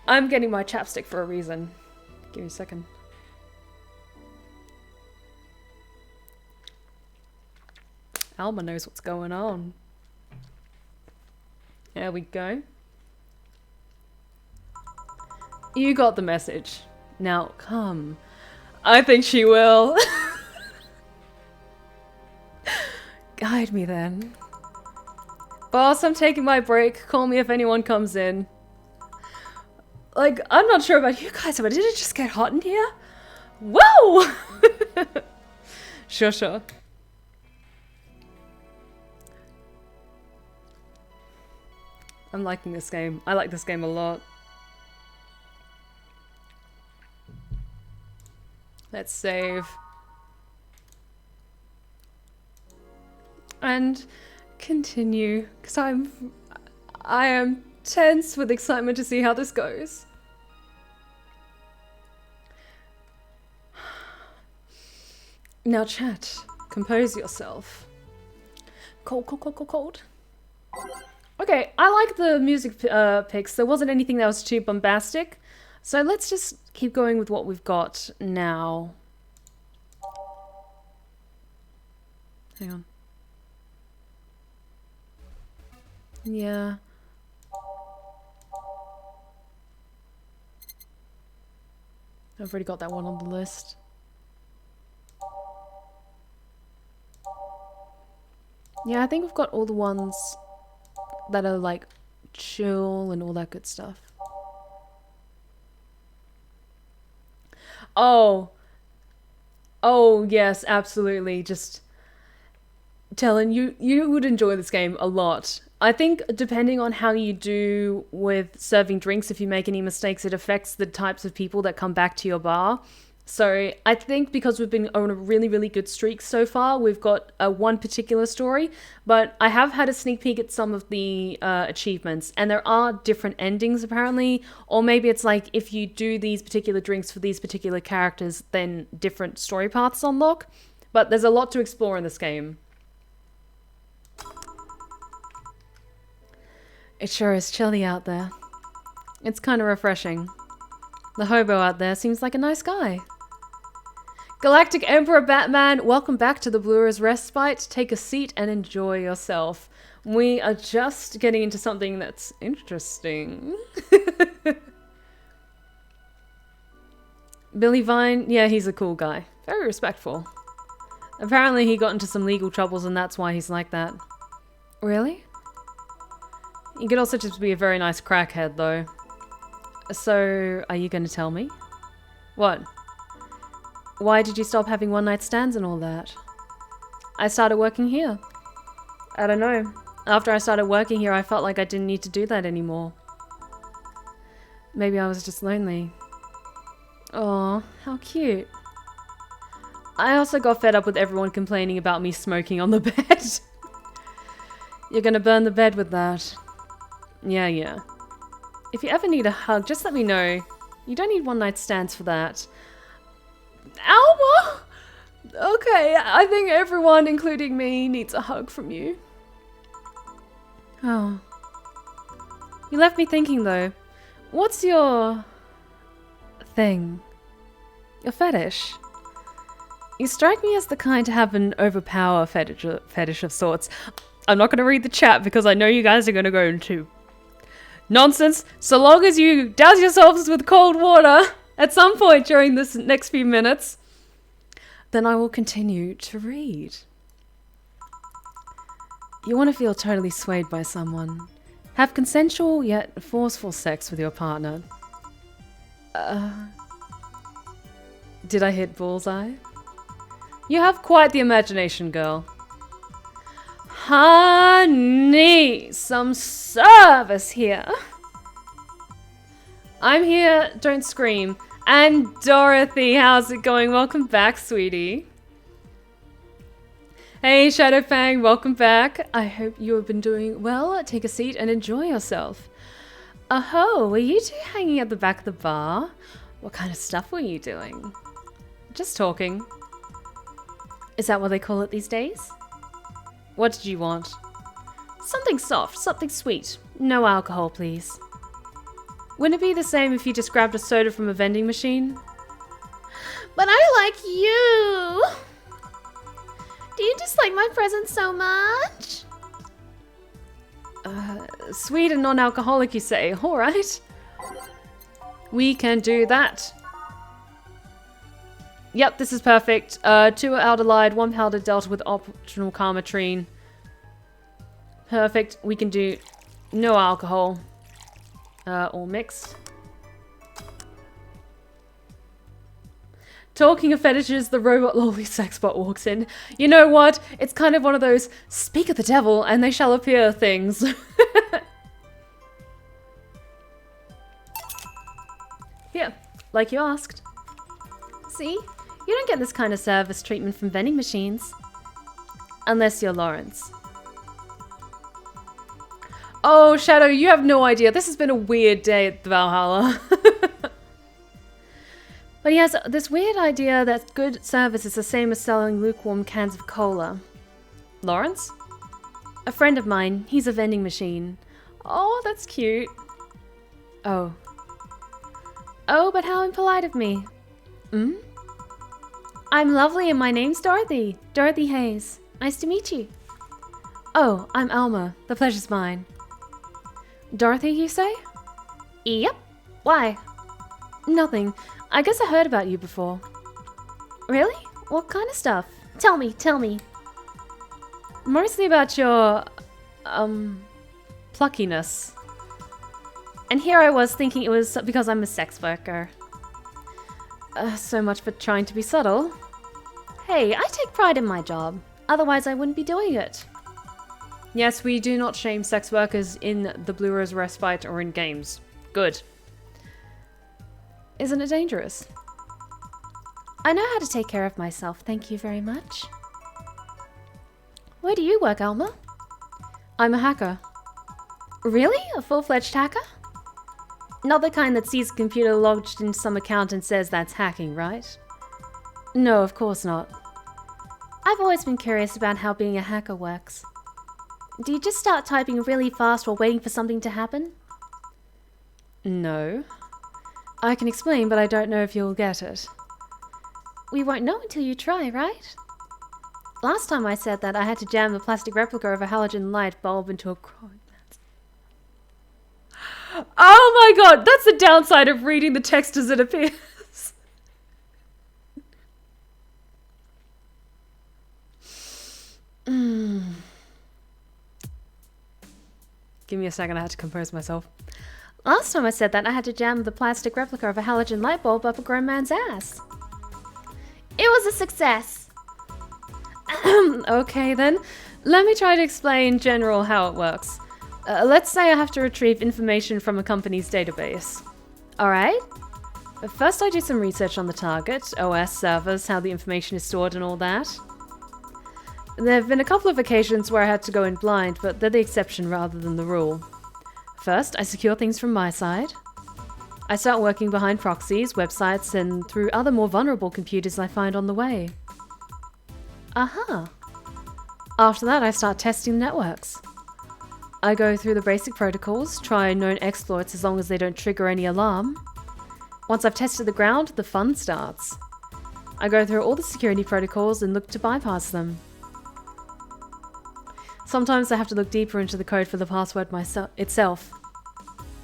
I'm getting my chapstick for a reason. Give me a second. Alma knows what's going on. There we go. You got the message. Now, come. I think she will. Guide me then. Boss, I'm taking my break. Call me if anyone comes in. Like, I'm not sure about you guys, but did it just get hot in here? Whoa! Sure. I'm liking this game. I like this game a lot. Let's save. And continue, because I am tense with excitement to see how this goes. Now, chat, compose yourself. Cold, cold, cold, cold, cold. Okay, I like the music picks. There wasn't anything that was too bombastic. So let's just keep going with what we've got now. Hang on. Yeah. I've already got that one on the list. Yeah, I think we've got all the ones that are like chill and all that good stuff. Oh. Oh, yes, absolutely. Just telling you, you would enjoy this game a lot. I think depending on how you do with serving drinks, if you make any mistakes, it affects the types of people that come back to your bar. So I think because we've been on a really, really good streak so far, we've got one particular story, but I have had a sneak peek at some of the achievements, and there are different endings apparently, or maybe it's like if you do these particular drinks for these particular characters, then different story paths unlock. But there's a lot to explore in this game. It sure is chilly out there. It's kind of refreshing. The hobo out there seems like a nice guy. Galactic Emperor Batman, welcome back to the Blur's Respite. Take a seat and enjoy yourself. We are just getting into something that's interesting. Billy Vine, yeah, he's a cool guy. Very respectful. Apparently he got into some legal troubles and that's why he's like that. Really? He could also just be a very nice crackhead, though. So, are you going to tell me? What? Why did you stop having one-night stands and all that? I started working here. I don't know. After I started working here, I felt like I didn't need to do that anymore. Maybe I was just lonely. Aw, how cute. I also got fed up with everyone complaining about me smoking on the bed. You're gonna burn the bed with that. Yeah. If you ever need a hug, just let me know. You don't need one-night stands for that. Alma! Okay, I think everyone, including me, needs a hug from you. Oh. You left me thinking, though. What's your... thing? Your fetish? You strike me as the kind to have an overpower fetish of sorts. I'm not going to read the chat because I know you guys are going to go into nonsense. So long as you douse yourselves with cold water at some point during this next few minutes, then I will continue to read. You want to feel totally swayed by someone. Have consensual yet forceful sex with your partner. Did I hit bullseye? You have quite the imagination, girl. Honey, some service here. I'm here, don't scream. And Dorothy, how's it going? Welcome back, sweetie. Hey, Shadow Fang, welcome back. I hope you have been doing well. Take a seat and enjoy yourself. Oh, were you two hanging at the back of the bar? What kind of stuff were you doing? Just talking. Is that what they call it these days? What did you want? Something soft, something sweet. No alcohol, please. Wouldn't it be the same if you just grabbed a soda from a vending machine? But I like you! Do you dislike my presence so much? Sweet and non-alcoholic, you say. Alright. We can do that. Yep, this is perfect. 2 aldehyde, 1 powder delta with optional carmatrine. Perfect. We can do no alcohol. All mixed. Talking of fetishes, the robot lolly sexbot walks in. You know what? It's kind of one of those speak of the devil and they shall appear things. Here, like you asked. See? You don't get this kind of service treatment from vending machines. Unless you're Lawrence. Oh, Shadow, you have no idea. This has been a weird day at the Valhalla. But he has this weird idea that good service is the same as selling lukewarm cans of cola. Lawrence? A friend of mine. He's a vending machine. Oh, that's cute. Oh. Oh, but how impolite of me. Hmm? I'm lovely and my name's Dorothy. Dorothy Hayes. Nice to meet you. Oh, I'm Alma. The pleasure's mine. Dorothy, you say? Yep. Why? Nothing. I guess I heard about you before. Really? What kind of stuff? Tell me, tell me. Mostly about your, pluckiness. And here I was thinking it was because I'm a sex worker. So much for trying to be subtle. Hey, I take pride in my job. Otherwise I wouldn't be doing it. Yes, we do not shame sex workers in the Blue Rose Respite or in games. Good. Isn't it dangerous? I know how to take care of myself, thank you very much. Where do you work, Alma? I'm a hacker. Really? A full-fledged hacker? Not the kind that sees a computer logged in some account and says that's hacking, right? No, of course not. I've always been curious about how being a hacker works. Do you just start typing really fast while waiting for something to happen? No. I can explain, but I don't know if you'll get it. We won't know until you try, right? Last time I said that, I had to jam the plastic replica of a halogen light bulb into a growing mat. Oh my god, that's the downside of reading the text as it appears. Give me a second, I had to compose myself. Last time I said that, I had to jam the plastic replica of a halogen light bulb up a grown man's ass. It was a success. Okay then, let me try to explain general how it works. Let's say I have to retrieve information from a company's database. Alright? First I do some research on the target, OS, servers, how the information is stored and all that. There have been a couple of occasions where I had to go in blind, but they're the exception rather than the rule. First, I secure things from my side. I start working behind proxies, websites, and through other more vulnerable computers I find on the way. Aha! After that, I start testing networks. I go through the basic protocols, try known exploits as long as they don't trigger any alarm. Once I've tested the ground, the fun starts. I go through all the security protocols and look to bypass them. Sometimes I have to look deeper into the code for the password itself.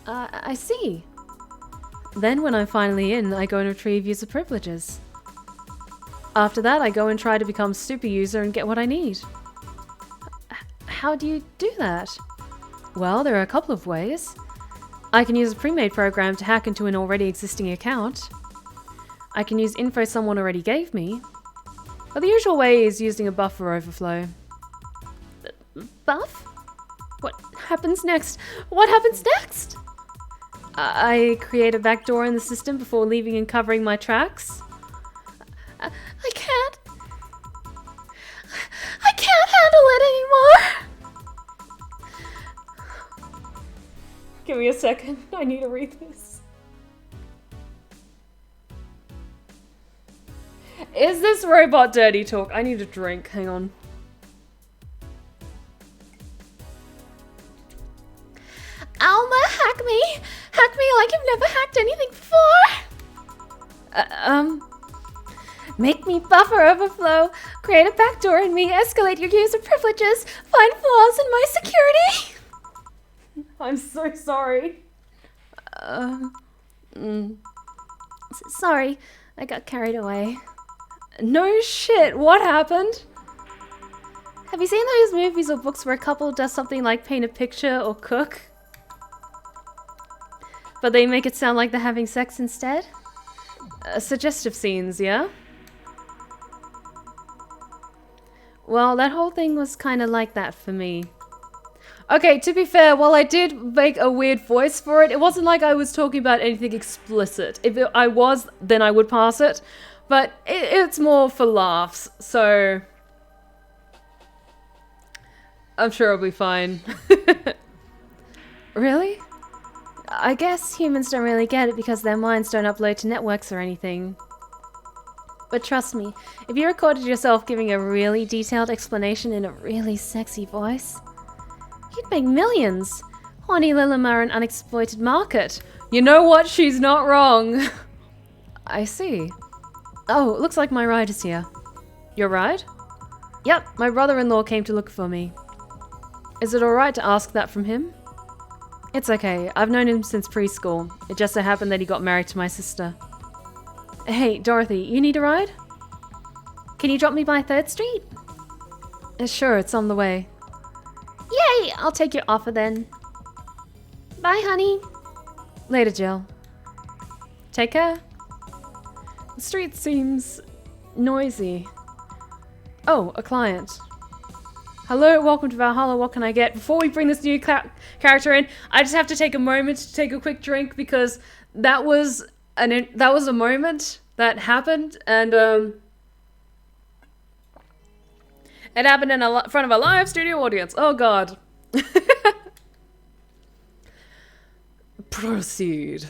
I see. Then when I'm finally in, I go and retrieve user privileges. After that, I go and try to become super user and get what I need. How do you do that? Well, there are a couple of ways. I can use a pre-made program to hack into an already existing account. I can use info someone already gave me. But the usual way is using a buffer overflow. Buff? What happens next? What happens next? I create a backdoor in the system before leaving and covering my tracks. I can't handle it anymore! Give me a second, I need to read this. Is this robot dirty talk? I need a drink, hang on. Alma, hack me! Hack me like you've never hacked anything before! Make me buffer overflow, create a backdoor in me, escalate your user privileges, find flaws in my security! I'm so sorry. Sorry, I got carried away. No shit, what happened? Have you seen those movies or books where a couple does something like paint a picture or cook? But they make it sound like they're having sex instead? Suggestive scenes, yeah? Well, that whole thing was kind of like that for me. Okay, to be fair, while I did make a weird voice for it, it wasn't like I was talking about anything explicit. If I was, then I would pass it. But it's more for laughs, so... I'm sure I'll be fine. Really? I guess humans don't really get it because their minds don't upload to networks or anything. But trust me, if you recorded yourself giving a really detailed explanation in a really sexy voice, you'd make millions. Horny Lilim are an unexploited market. You know what? She's not wrong. I see. Oh, looks like my ride is here. Your ride? Yep, my brother-in-law came to look for me. Is it alright to ask that from him? It's okay. I've known him since preschool. It just so happened that he got married to my sister. Hey, Dorothy, you need a ride? Can you drop me by 3rd Street? Sure, it's on the way. Yay! I'll take your offer then. Bye, honey. Later, Jill. Take care. The street seems noisy. Oh, a client. Hello, welcome to Valhalla. What can I get? Before we bring this new character in, I just have to take a moment to take a quick drink because that was a moment that happened, and it happened in front of a live studio audience. Oh god. Proceed.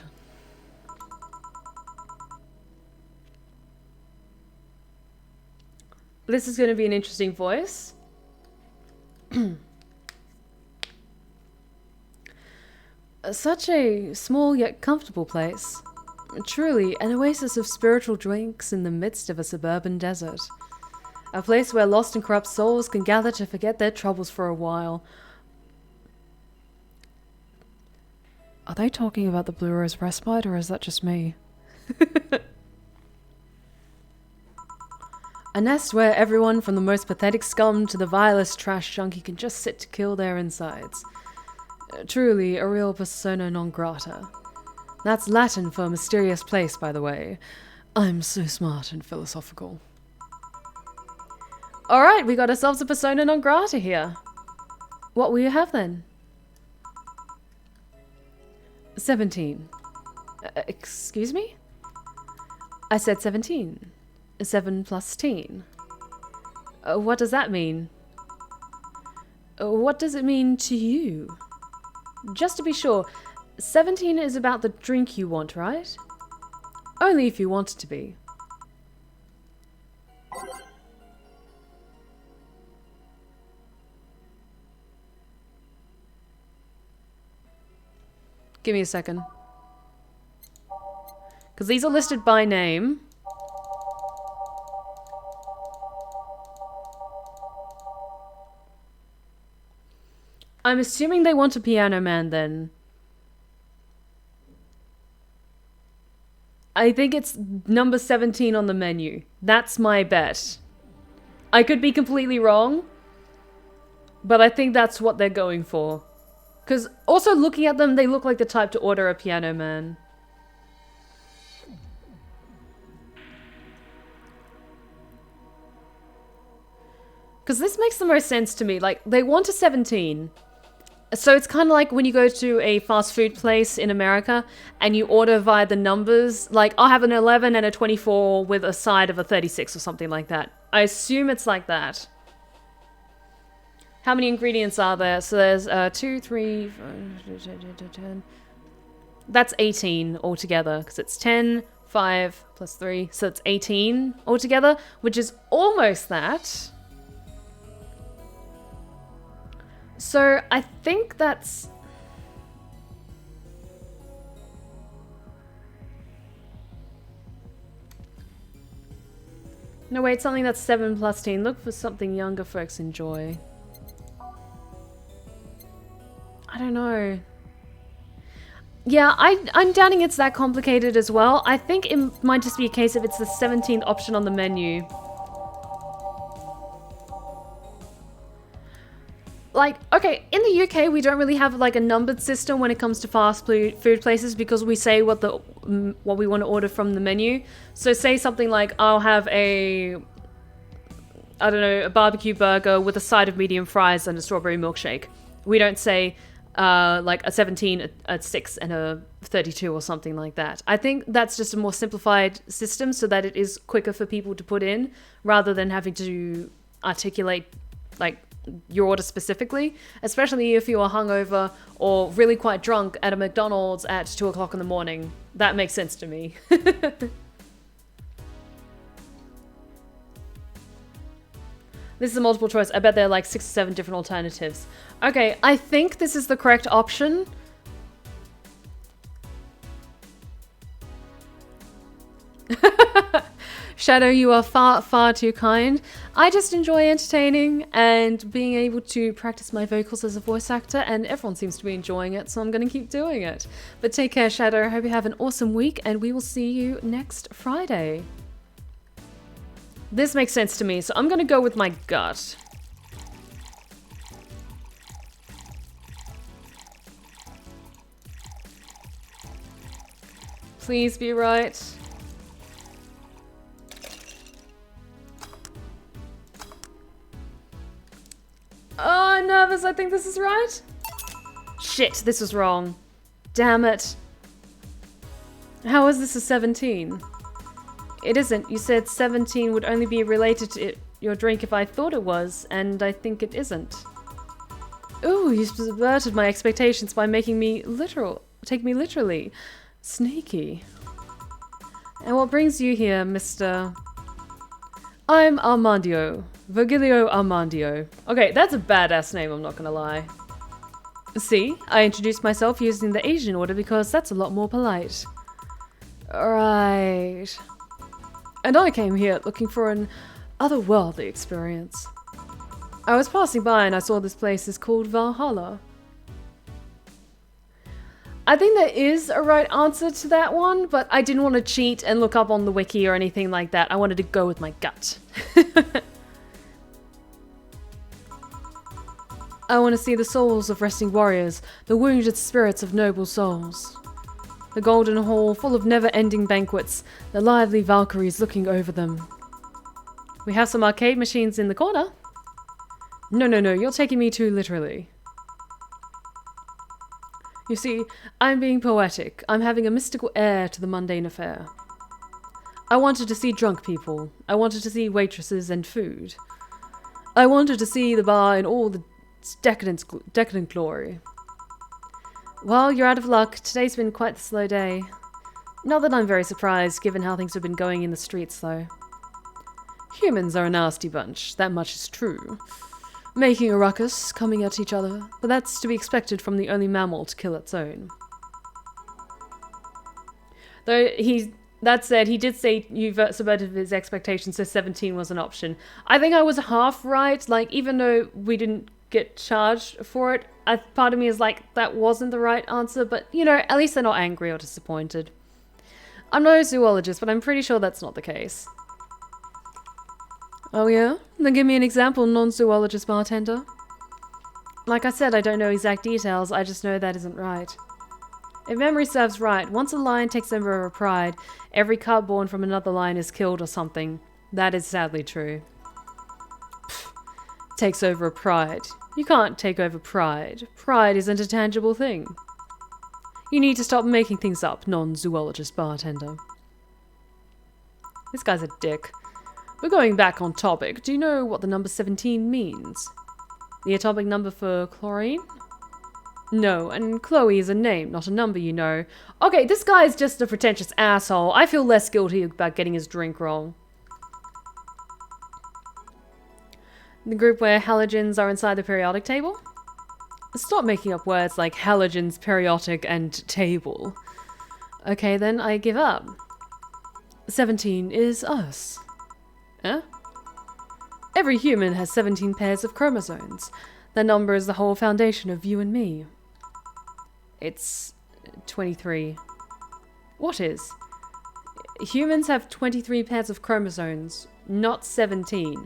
This is going to be an interesting voice. Such a small yet comfortable place. Truly, an oasis of spiritual drinks in the midst of a suburban desert. A place where lost and corrupt souls can gather to forget their troubles for a while. Are they talking about the Blue Rose Respite, or is that just me? A nest where everyone from the most pathetic scum to the vilest trash junkie can just sit to kill their insides. Truly, a real persona non grata. That's Latin for mysterious place, by the way. I'm so smart and philosophical. Alright, we got ourselves a persona non grata here. What will you have then? 17. Excuse me? I said 17. 7 plus teen. What does that mean? What does it mean to you? Just to be sure, 17 is about the drink you want, right? Only if you want it to be. Give me a second. Because these are listed by name. I'm assuming they want a piano man then. I think it's number 17 on the menu. That's my bet. I could be completely wrong, but I think that's what they're going for. Because also looking at them, they look like the type to order a piano man. Because this makes the most sense to me. Like, they want a 17. So it's kind of like when you go to a fast food place in America and you order via the numbers. Like, I'll have an 11 and a 24 with a side of a 36 or something like that. I assume it's like that. How many ingredients are there? So there's 2, 3, 5, 10. That's 18 altogether because it's 10, 5 plus 3. So it's 18 altogether, which is almost that. So I think that's... No, wait, something that's 7 plus teen. Look for something younger folks enjoy. I don't know. Yeah, I'm doubting it's that complicated as well. I think it might just be a case of it's the 17th option on the menu. Like, okay, in the UK, we don't really have, like, a numbered system when it comes to fast food places because we say what we want to order from the menu. So say something like, I'll have a, I don't know, a barbecue burger with a side of medium fries and a strawberry milkshake. We don't say, like, a 17, a 6, and a 32 or something like that. I think that's just a more simplified system so that it is quicker for people to put in rather than having to articulate, like, your order specifically, especially if you are hungover or really quite drunk at a McDonald's at 2 o'clock in the morning. That makes sense to me. This is a multiple choice. I bet there are like 6 or 7 different alternatives. Okay, I think this is the correct option. Shadow, you are far, far too kind. I just enjoy entertaining and being able to practice my vocals as a voice actor, and everyone seems to be enjoying it, so I'm going to keep doing it. But take care, Shadow. I hope you have an awesome week, and we will see you next Friday. This makes sense to me, so I'm going to go with my gut. Please be right. Oh, I'm nervous. I think this is right. Shit, this was wrong. Damn it. How is this a 17? It isn't. You said 17 would only be related to your drink if I thought it was, and I think it isn't. Ooh, you subverted my expectations by making me take me literally. Sneaky. And what brings you here, Mr. I'm Armandio. Virgilio Armandio. Okay, that's a badass name, I'm not gonna lie. See, I introduced myself using the Asian order because that's a lot more polite. Right. And I came here looking for an otherworldly experience. I was passing by and I saw this place is called Valhalla. I think there is a right answer to that one, but I didn't want to cheat and look up on the wiki or anything like that. I wanted to go with my gut. I want to see the souls of resting warriors, the wounded spirits of noble souls. The golden hall full of never-ending banquets, the lively Valkyries looking over them. We have some arcade machines in the corner. No, you're taking me too literally. You see, I'm being poetic. I'm having a mystical air to the mundane affair. I wanted to see drunk people. I wanted to see waitresses and food. I wanted to see the bar in all the decadent glory. Well, you're out of luck. Today's been quite the slow day. Not that I'm very surprised, given how things have been going in the streets, though. Humans are a nasty bunch, that much is true. Making a ruckus, coming at each other, but that's to be expected from the only mammal to kill its own. Though that said, he did say you subverted his expectations, so 17 was an option. I think I was half right, like, even though we didn't get charged for it, part of me is like, that wasn't the right answer, but, you know, at least they're not angry or disappointed. I'm no zoologist, but I'm pretty sure that's not the case. Oh yeah? Then give me an example, non-zoologist bartender. Like I said, I don't know exact details, I just know that isn't right. If memory serves right, once a lion takes over a pride, every cub born from another lion is killed or something. That is sadly true. Pfft, takes over a pride. You can't take over pride. Pride isn't a tangible thing. You need to stop making things up, non-zoologist bartender. This guy's a dick. We're going back on topic. Do you know what the number 17 means? The atomic number for chlorine? No, and Chloe is a name, not a number, you know. Okay, this guy is just a pretentious asshole. I feel less guilty about getting his drink wrong. The group where halogens are inside the periodic table? Stop making up words like halogens, periodic, and table. Okay, then I give up. 17 is us. Huh? Every human has 17 pairs of chromosomes. That number is the whole foundation of you and me. It's 23. What is? Humans have 23 pairs of chromosomes, not 17.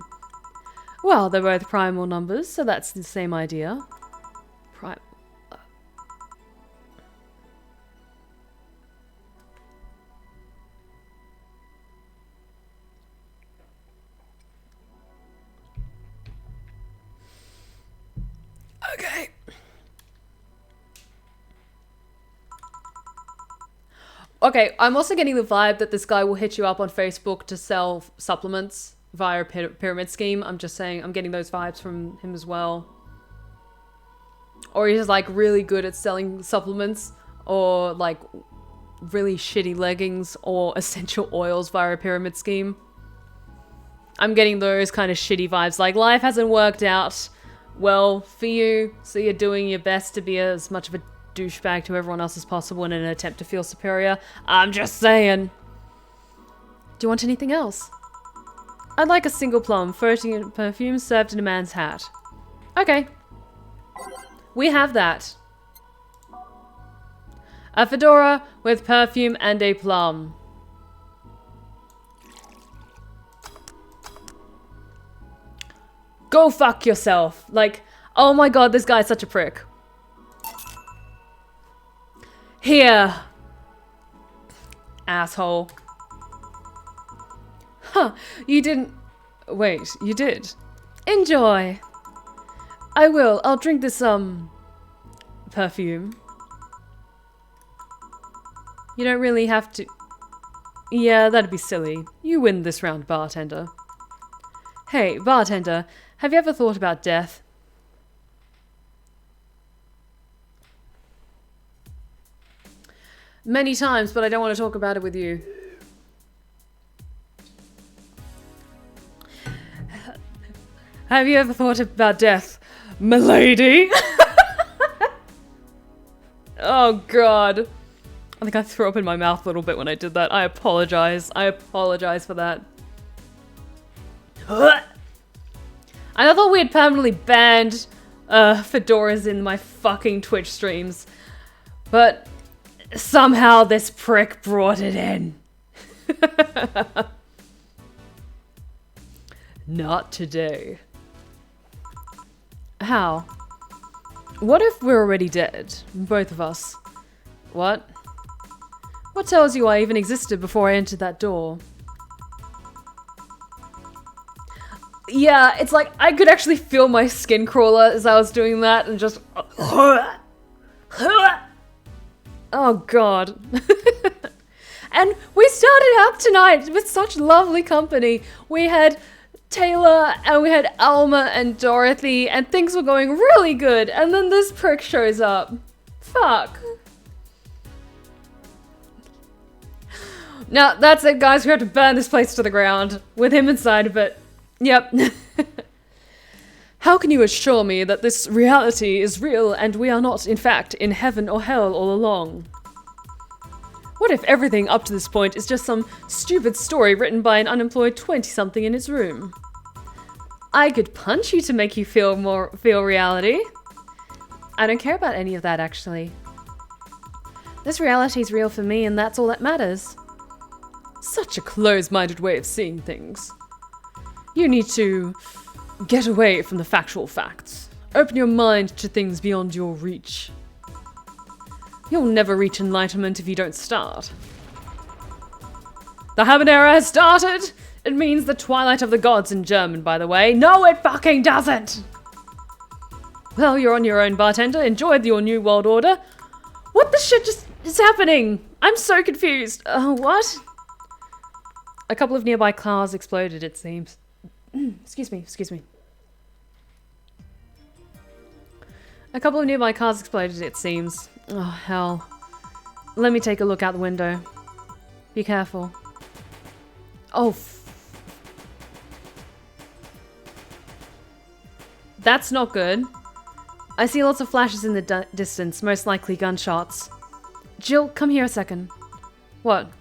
Well, they're both primal numbers, so that's the same idea. Okay. Okay, I'm also getting the vibe that this guy will hit you up on Facebook to sell supplements via a pyramid scheme. I'm just saying, I'm getting those vibes from him as well. Or he's like really good at selling supplements, or like really shitty leggings or essential oils via a pyramid scheme. I'm getting those kind of shitty vibes. Like, life hasn't worked out well for you, so you're doing your best to be as much of a douchebag to everyone else as possible in an attempt to feel superior. I'm just saying. Do you want anything else? I'd like a single plum, floating in perfume served in a man's hat. Okay. We have that. A fedora with perfume and a plum. Go fuck yourself. Like, oh my god, this guy's such a prick. Here. Asshole. Huh, you didn't... Wait, you did. Enjoy. I will. I'll drink this, perfume. You don't really have to... Yeah, that'd be silly. You win this round, bartender. Hey, bartender, have you ever thought about death? Many times, but I don't want to talk about it with you. Have you ever thought about death, milady? Oh god. I think I threw up in my mouth a little bit when I did that. I apologize. I apologize for that. I thought we had permanently banned fedoras in my fucking Twitch streams. But somehow this prick brought it in. Not today. How? What if we're already dead? Both of us. What? What tells you I even existed before I entered that door? Yeah, it's like I could actually feel my skin crawler as I was doing that and just... Oh god. And we started out tonight with such lovely company. We had Taylor and we had Alma and Dorothy and things were going really good. And then this prick shows up. Fuck. Now, that's it guys, we have to burn this place to the ground. With him inside of it. Yep. How can you assure me that this reality is real and we are not, in fact, in heaven or hell all along? What if everything up to this point is just some stupid story written by an unemployed 20-something in his room? I could punch you to make you feel reality. I don't care about any of that, actually. This reality's real for me and that's all that matters. Such a close-minded way of seeing things. You need to get away from the factual facts. Open your mind to things beyond your reach. You'll never reach enlightenment if you don't start. The Habanera has started! It means the twilight of the gods in German, by the way. No, it fucking doesn't! Well, you're on your own, bartender. Enjoy your new world order. What the shit just is happening? I'm so confused. What? A couple of nearby cars exploded, it seems. Excuse me. A couple of nearby cars exploded, it seems. Oh, hell. Let me take a look out the window. Be careful. Oh, that's not good. I see lots of flashes in the distance, most likely gunshots. Jill, come here a second. What?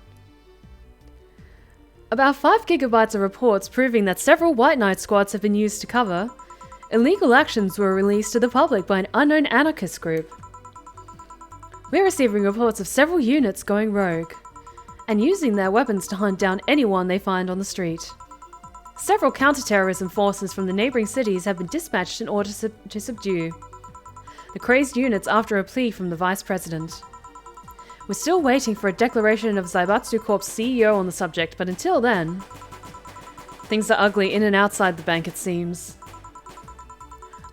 About 5 gigabytes of reports proving that several White Knight squads have been used to cover. Illegal actions were released to the public by an unknown anarchist group. We're receiving reports of several units going rogue and using their weapons to hunt down anyone they find on the street. Several counter-terrorism forces from the neighboring cities have been dispatched in order to subdue the crazed units after a plea from the Vice President. We're still waiting for a declaration of Zaibatsu Corp's CEO on the subject, but until then, things are ugly in and outside the bank, it seems.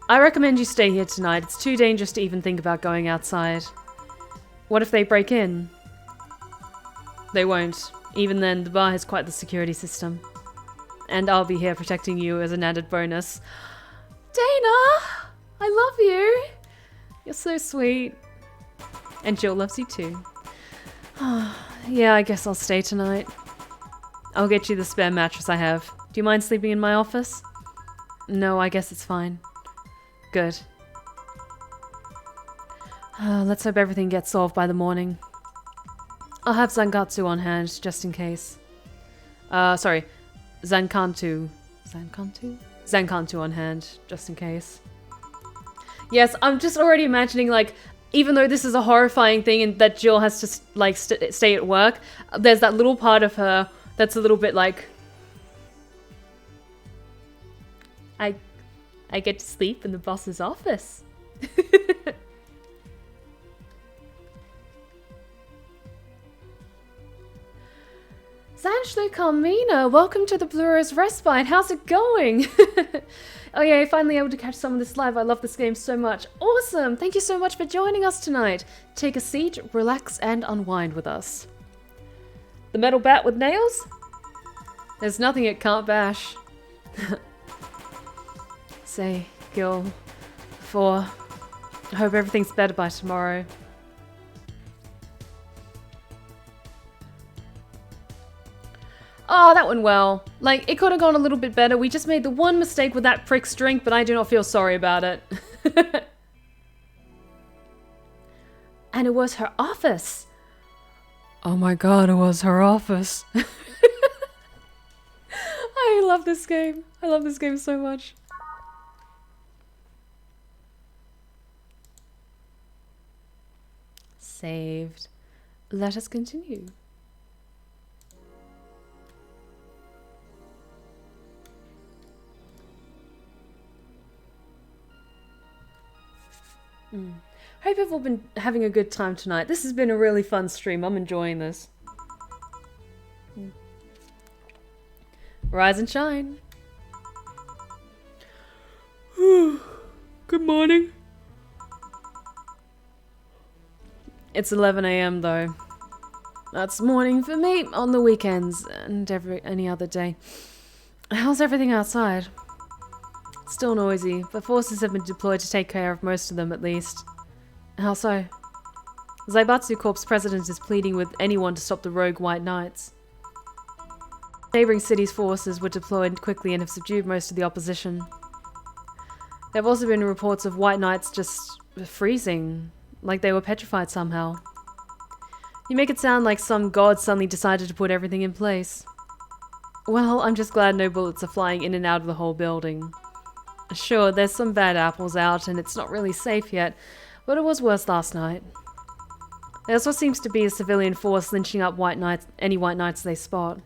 I recommend you stay here tonight. It's too dangerous to even think about going outside. What if they break in? They won't. Even then, the bar has quite the security system. And I'll be here protecting you as an added bonus. Dana! I love you! You're so sweet. And Jill loves you too. Yeah, I guess I'll stay tonight. I'll get you the spare mattress I have. Do you mind sleeping in my office? No, I guess it's fine. Good. Let's hope everything gets solved by the morning. I'll have Zangatsu on hand, just in case. Sorry. Zankantu. Zankantu? Zankantu on hand, just in case. Yes, I'm just already imagining, like, even though this is a horrifying thing and that Jill has to, like, stay at work, there's that little part of her that's a little bit like... I get to sleep in the boss's office. Zanshlu Carmina, welcome to the Blue Rose Respite. How's it going? Oh yeah, finally able to catch some of this live. I love this game so much. Awesome! Thank you so much for joining us tonight. Take a seat, relax, and unwind with us. The metal bat with nails? There's nothing it can't bash. Say, Gil, I hope everything's better by tomorrow. Oh, that went well. Like, it could have gone a little bit better. We just made the one mistake with that prick's drink, but I do not feel sorry about it. And it was her office. Oh my god, it was her office. I love this game. I love this game so much. Saved. Let us continue. Hope you've all been having a good time tonight. This has been a really fun stream. I'm enjoying this. Rise and shine. Good morning. It's 11 AM though. That's morning for me on the weekends and any other day. How's everything outside? Still noisy, but forces have been deployed to take care of most of them at least. How so? Zaibatsu Corp's president is pleading with anyone to stop the rogue White Knights. Neighbouring cities' forces were deployed quickly and have subdued most of the opposition. There have also been reports of White Knights just freezing, like they were petrified somehow. You make it sound like some god suddenly decided to put everything in place. Well, I'm just glad no bullets are flying in and out of the whole building. Sure, there's some bad apples out and it's not really safe yet, but it was worse last night. There's what seems to be a civilian force lynching up any White Knights they spot.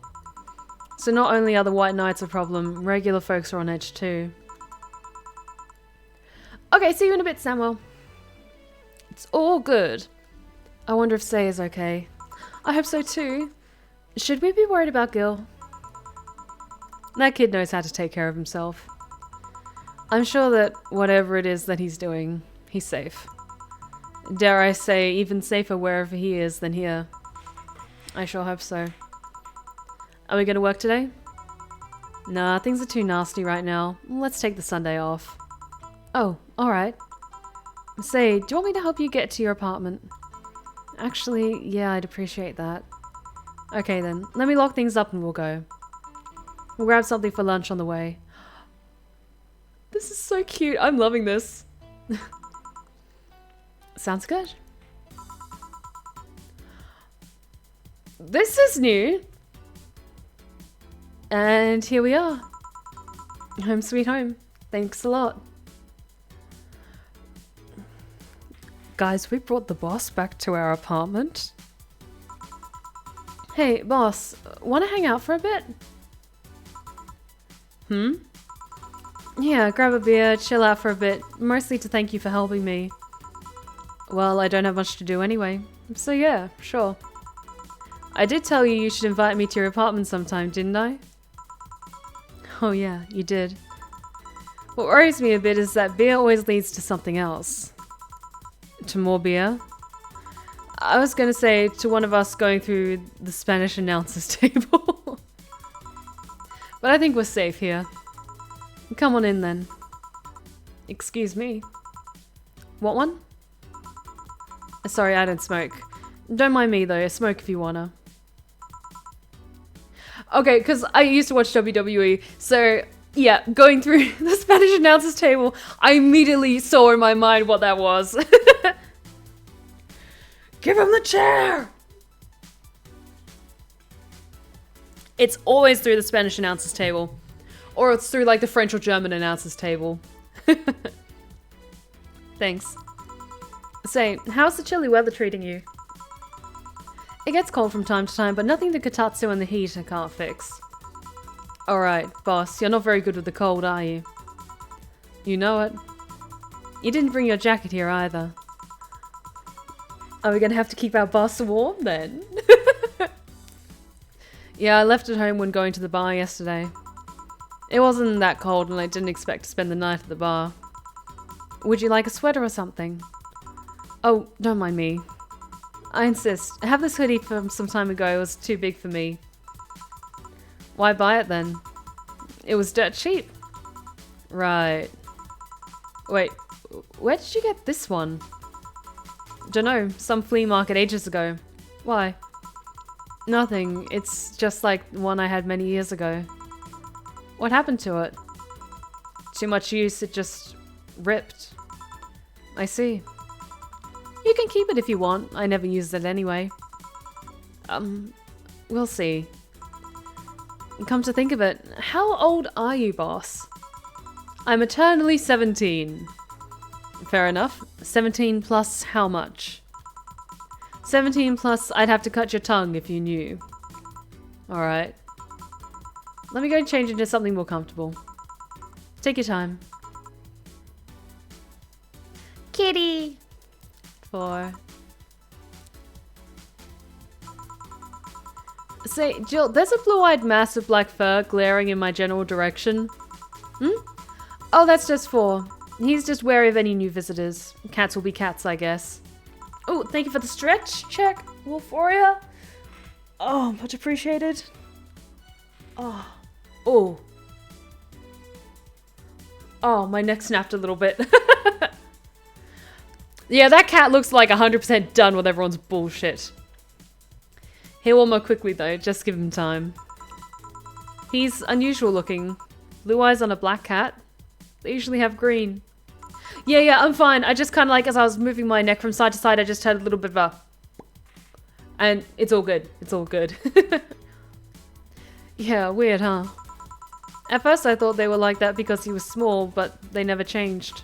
So not only are the White Knights a problem, regular folks are on edge too. Okay, see you in a bit, Samuel. It's all good. I wonder if Say is okay. I hope so too. Should we be worried about Gil? That kid knows how to take care of himself. I'm sure that whatever it is that he's doing, he's safe. Dare I say, even safer wherever he is than here. I sure hope so. Are we going to work today? Nah, things are too nasty right now. Let's take the Sunday off. Oh, alright. Say, do you want me to help you get to your apartment? Actually, yeah, I'd appreciate that. Okay then, let me lock things up and we'll go. We'll grab something for lunch on the way. This is so cute. I'm loving this. Sounds good. This is new. And here we are. Home sweet home. Thanks a lot. Guys, we brought the boss back to our apartment. Hey, boss. Want to hang out for a bit? Yeah, grab a beer, chill out for a bit, mostly to thank you for helping me. Well, I don't have much to do anyway, so yeah, sure. I did tell you should invite me to your apartment sometime, didn't I? Oh yeah, you did. What worries me a bit is that beer always leads to something else. To more beer? I was gonna say, to one of us going through the Spanish announcer's table. But I think we're safe here. Come on in then. Excuse me. What one? Sorry, I don't smoke. Don't mind me though, smoke if you wanna. Okay, because I used to watch WWE, so yeah, going through the Spanish announcers table, I immediately saw in my mind what that was. Give him the chair! It's always through the Spanish announcers table. Or it's through like the French or German announcers table. Thanks. Say, how's the chilly weather treating you? It gets cold from time to time, but nothing the Kotatsu and the heat I can't fix. Alright, boss, you're not very good with the cold, are you? You know it. You didn't bring your jacket here either. Are we gonna have to keep our boss warm then? Yeah, I left it home when going to the bar yesterday. It wasn't that cold and I didn't expect to spend the night at the bar. Would you like a sweater or something? Oh, don't mind me. I insist. I have this hoodie from some time ago. It was too big for me. Why buy it then? It was dirt cheap. Right. Wait, where did you get this one? Dunno, some flea market ages ago. Why? Nothing. It's just like one I had many years ago. What happened to it? Too much use, it just ripped. I see. You can keep it if you want. I never used it anyway. We'll see. Come to think of it, how old are you, boss? I'm eternally 17. Fair enough. 17 plus how much? 17 plus I'd have to cut your tongue if you knew. Alright. Let me go change into something more comfortable. Take your time. Kitty! 4. Say, Jill, there's a blue-eyed mass of black fur glaring in my general direction. Oh, that's just 4. He's just wary of any new visitors. Cats will be cats, I guess. Oh, thank you for the stretch check, Wolforia. Oh, much appreciated. Oh. Oh. Oh, my neck snapped a little bit. Yeah, that cat looks like 100% done with everyone's bullshit. He'll warm up quickly though, just give him time. He's unusual looking. Blue eyes on a black cat. They usually have green. Yeah, I'm fine. I just kind of like, as I was moving my neck from side to side, I just had a little bit of a... And it's all good. It's all good. Yeah, weird, huh? At first I thought they were like that because he was small, but they never changed.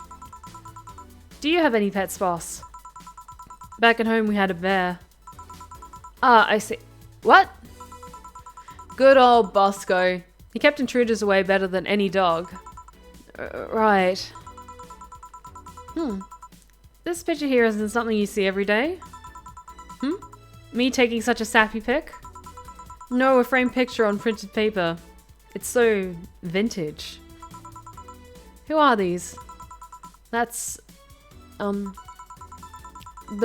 Do you have any pets, boss? Back at home we had a bear. Ah, I see. What? Good old Bosco. He kept intruders away better than any dog. Right. This picture here isn't something you see every day. Me taking such a sappy pic? No, a framed picture on printed paper. It's so vintage. Who are these? That's... The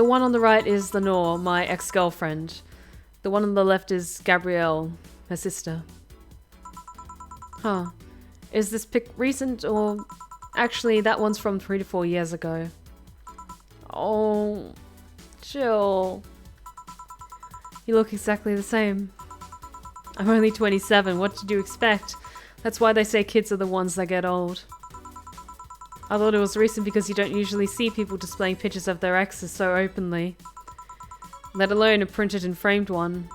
one on the right is Lenore, my ex-girlfriend. The one on the left is Gabrielle, her sister. Huh. Is this pic recent or... Actually, that one's from 3 to 4 years ago. Oh... Chill. You look exactly the same. I'm only 27, what did you expect? That's why they say kids are the ones that get old. I thought it was recent because you don't usually see people displaying pictures of their exes so openly. Let alone a printed and framed one.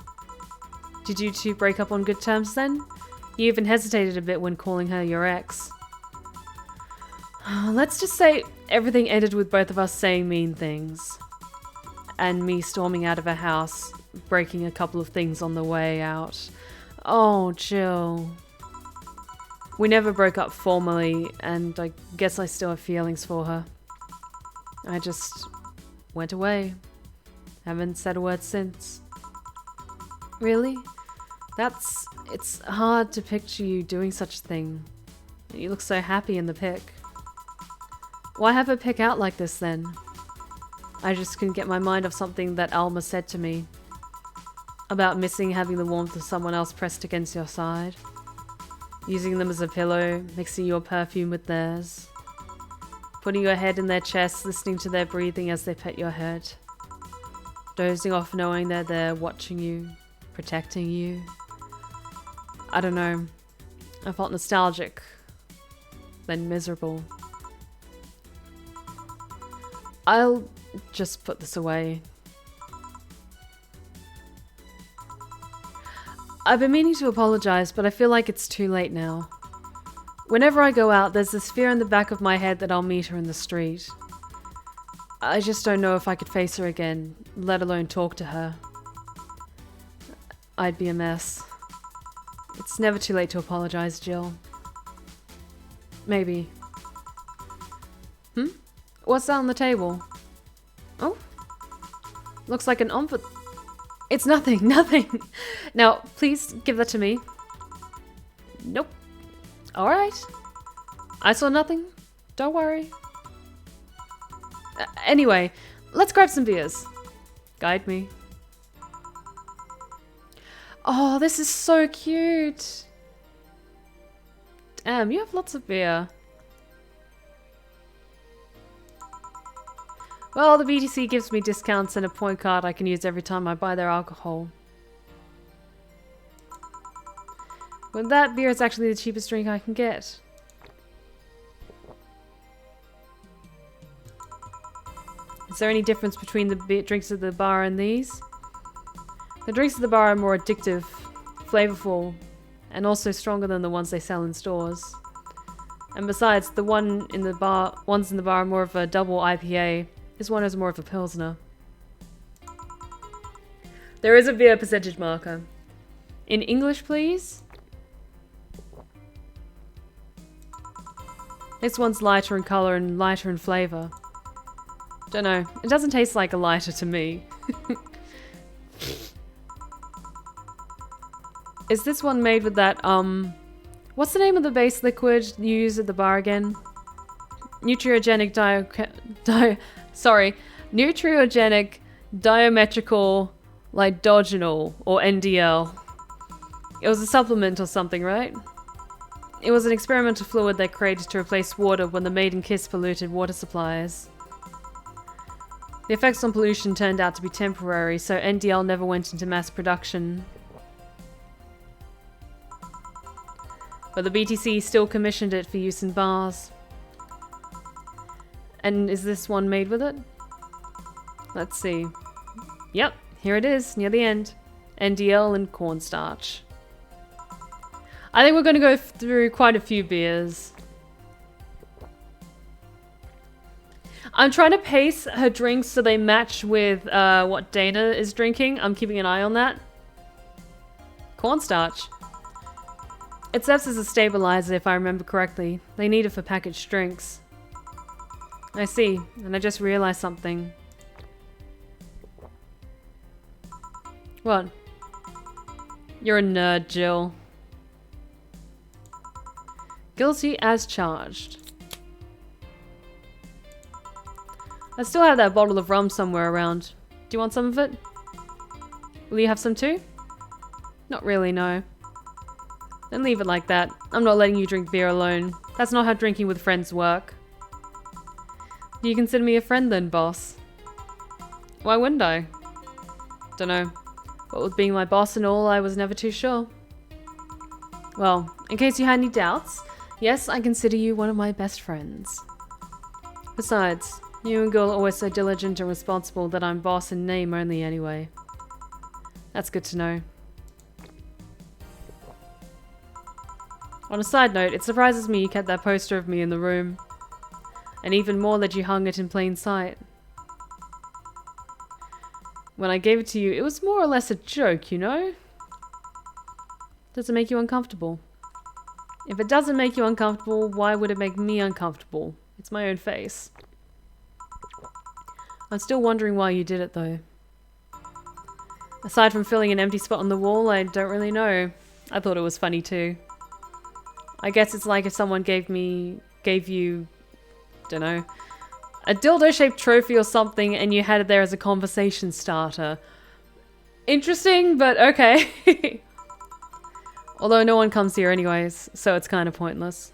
Did you two break up on good terms then? You even hesitated a bit when calling her your ex. Let's just say everything ended with both of us saying mean things. And me storming out of her house, breaking a couple of things on the way out. Oh, Jill. We never broke up formally, and I guess I still have feelings for her. I just went away. Haven't said a word since. Really? It's hard to picture you doing such a thing. You look so happy in the pic. Why have her pic out like this then? I just couldn't get my mind off something that Alma said to me. About missing having the warmth of someone else pressed against your side. Using them as a pillow, mixing your perfume with theirs. Putting your head in their chest, listening to their breathing as they pet your head. Dozing off knowing they're there watching you, protecting you. I don't know. I felt nostalgic, then miserable. I'll just put this away. I've been meaning to apologize, but I feel like it's too late now. Whenever I go out, there's this fear in the back of my head that I'll meet her in the street. I just don't know if I could face her again, let alone talk to her. I'd be a mess. It's never too late to apologize, Jill. Maybe. What's that on the table? Oh. Looks like an envelope. It's nothing, nothing. Now, please give that to me. Nope. Alright. I saw nothing. Don't worry. Anyway, let's grab some beers. Guide me. Oh, this is so cute. Damn, you have lots of beer. Well, the BTC gives me discounts and a point card I can use every time I buy their alcohol. Well, that beer is actually the cheapest drink I can get. Is there any difference between the drinks at the bar and these? The drinks at the bar are more addictive, flavorful, and also stronger than the ones they sell in stores. And besides, the ones in the bar are more of a double IPA. This one is more of a Pilsner. There is a beer percentage marker. In English, please? This one's lighter in color and lighter in flavor. Don't know. It doesn't taste like a lighter to me. Is this one made with that, what's the name of the base liquid you use at the bar again? Nutriogenic Nutriogenic Diametrical Lidogenol, or NDL. It was a supplement or something, right? It was an experimental fluid they created to replace water when the maiden kiss polluted water supplies. The effects on pollution turned out to be temporary, so NDL never went into mass production. But the BTC still commissioned it for use in bars. And is this one made with it? Let's see. Yep, here it is, near the end. NDL and cornstarch. I think we're going to go through quite a few beers. I'm trying to pace her drinks so they match with what Dana is drinking. I'm keeping an eye on that. Cornstarch. It serves as a stabilizer, if I remember correctly. They need it for packaged drinks. I see, and I just realized something. What? You're a nerd, Jill. Guilty as charged. I still have that bottle of rum somewhere around. Do you want some of it? Will you have some too? Not really, no. Then leave it like that. I'm not letting you drink beer alone. That's not how drinking with friends work. Do you consider me a friend then, boss? Why wouldn't I? Dunno. What with being my boss and all, I was never too sure. Well, in case you had any doubts, yes, I consider you one of my best friends. Besides, you and Gil are always so diligent and responsible that I'm boss in name only anyway. That's good to know. On a side note, it surprises me you kept that poster of me in the room. And even more that you hung it in plain sight. When I gave it to you, it was more or less a joke, you know? Does it make you uncomfortable? If it doesn't make you uncomfortable, why would it make me uncomfortable? It's my own face. I'm still wondering why you did it, though. Aside from filling an empty spot on the wall, I don't really know. I thought it was funny, too. I guess it's like if someone gave you, dunno, a dildo-shaped trophy or something and you had it there as a conversation starter. Interesting, but okay. Although no one comes here anyways, so it's kind of pointless.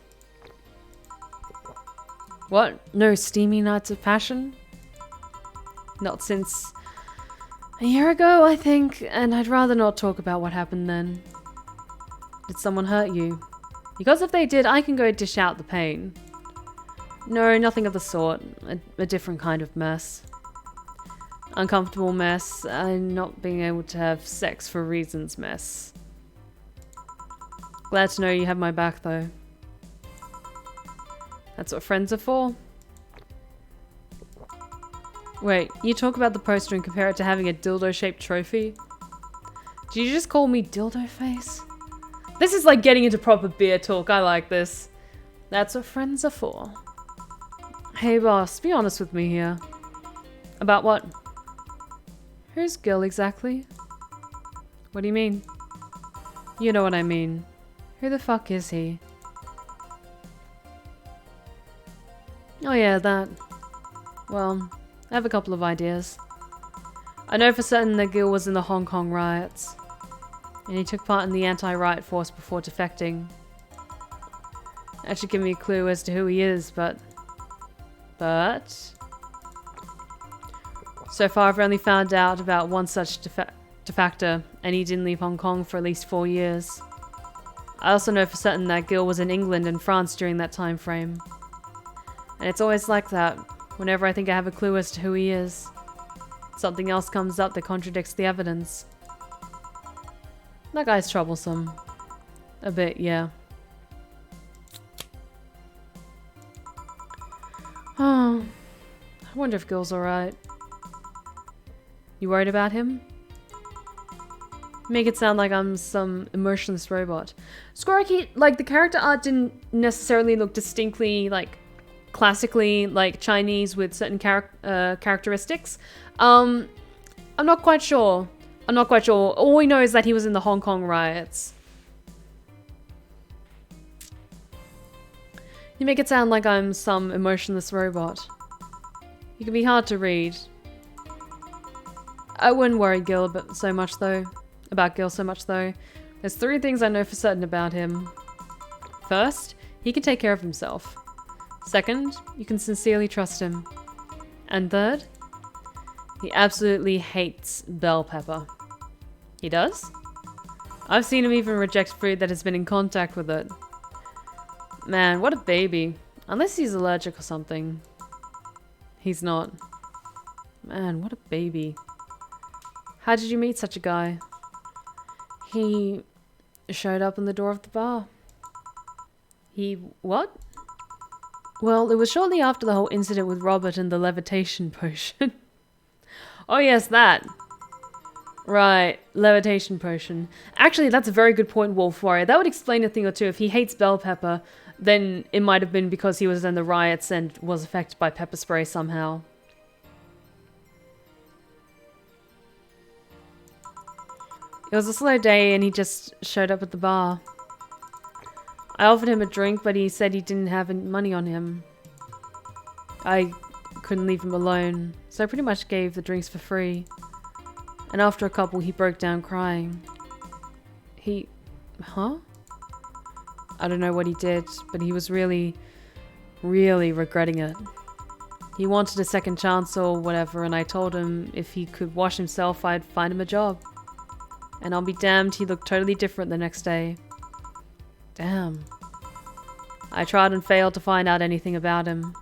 What? No steamy nights of passion? Not since a year ago, I think, and I'd rather not talk about what happened then. Did someone hurt you? Because if they did, I can go dish out the pain. No, nothing of the sort. A different kind of mess. Uncomfortable mess, and not being able to have sex for reasons mess. Glad to know you have my back, though. That's what friends are for? Wait, you talk about the poster and compare it to having a dildo-shaped trophy? Did you just call me dildo face? This is like getting into proper beer talk. I like this. That's what friends are for. Hey boss, be honest with me here. About what? Who's Gil exactly? What do you mean? You know what I mean. Who the fuck is he? Oh yeah, that. Well, I have a couple of ideas. I know for certain that Gil was in the Hong Kong riots. And he took part in the anti-riot force before defecting. That should give me a clue as to who he is, but... So far I've only found out about one such defector, and he didn't leave Hong Kong for at least 4 years. I also know for certain that Gil was in England and France during that time frame. And it's always like that. Whenever I think I have a clue as to who he is, something else comes up that contradicts the evidence. That guy's troublesome. A bit, yeah. Oh, I wonder if Gil's alright. You worried about him? Make it sound like I'm some emotionless robot. Squirky, like, the character art didn't necessarily look distinctly, like, classically, like, Chinese with certain characteristics. I'm not quite sure. All we know is that he was in the Hong Kong riots. You make it sound like I'm some emotionless robot. You can be hard to read. I wouldn't worry about Gil so much though. There's 3 things I know for certain about him. First, he can take care of himself. Second, you can sincerely trust him. And third, he absolutely hates bell pepper. He does? I've seen him even reject food that has been in contact with it. Man, what a baby. Unless he's allergic or something. He's not. Man, what a baby. How did you meet such a guy? He showed up in the door of the bar. He what? Well, it was shortly after the whole incident with Robert and the levitation potion. Oh yes, that. Right, levitation potion. Actually, that's a very good point, Wolf Warrior. That would explain a thing or two. If he hates bell pepper, then it might have been because he was in the riots and was affected by pepper spray somehow. It was a slow day and he just showed up at the bar. I offered him a drink, but he said he didn't have any money on him. I couldn't leave him alone, so I pretty much gave the drinks for free. And after a couple, he broke down crying. Huh? I don't know what he did, but he was really, really regretting it. He wanted a second chance or whatever, and I told him if he could wash himself, I'd find him a job. And I'll be damned, he looked totally different the next day. Damn. I tried and failed to find out anything about him.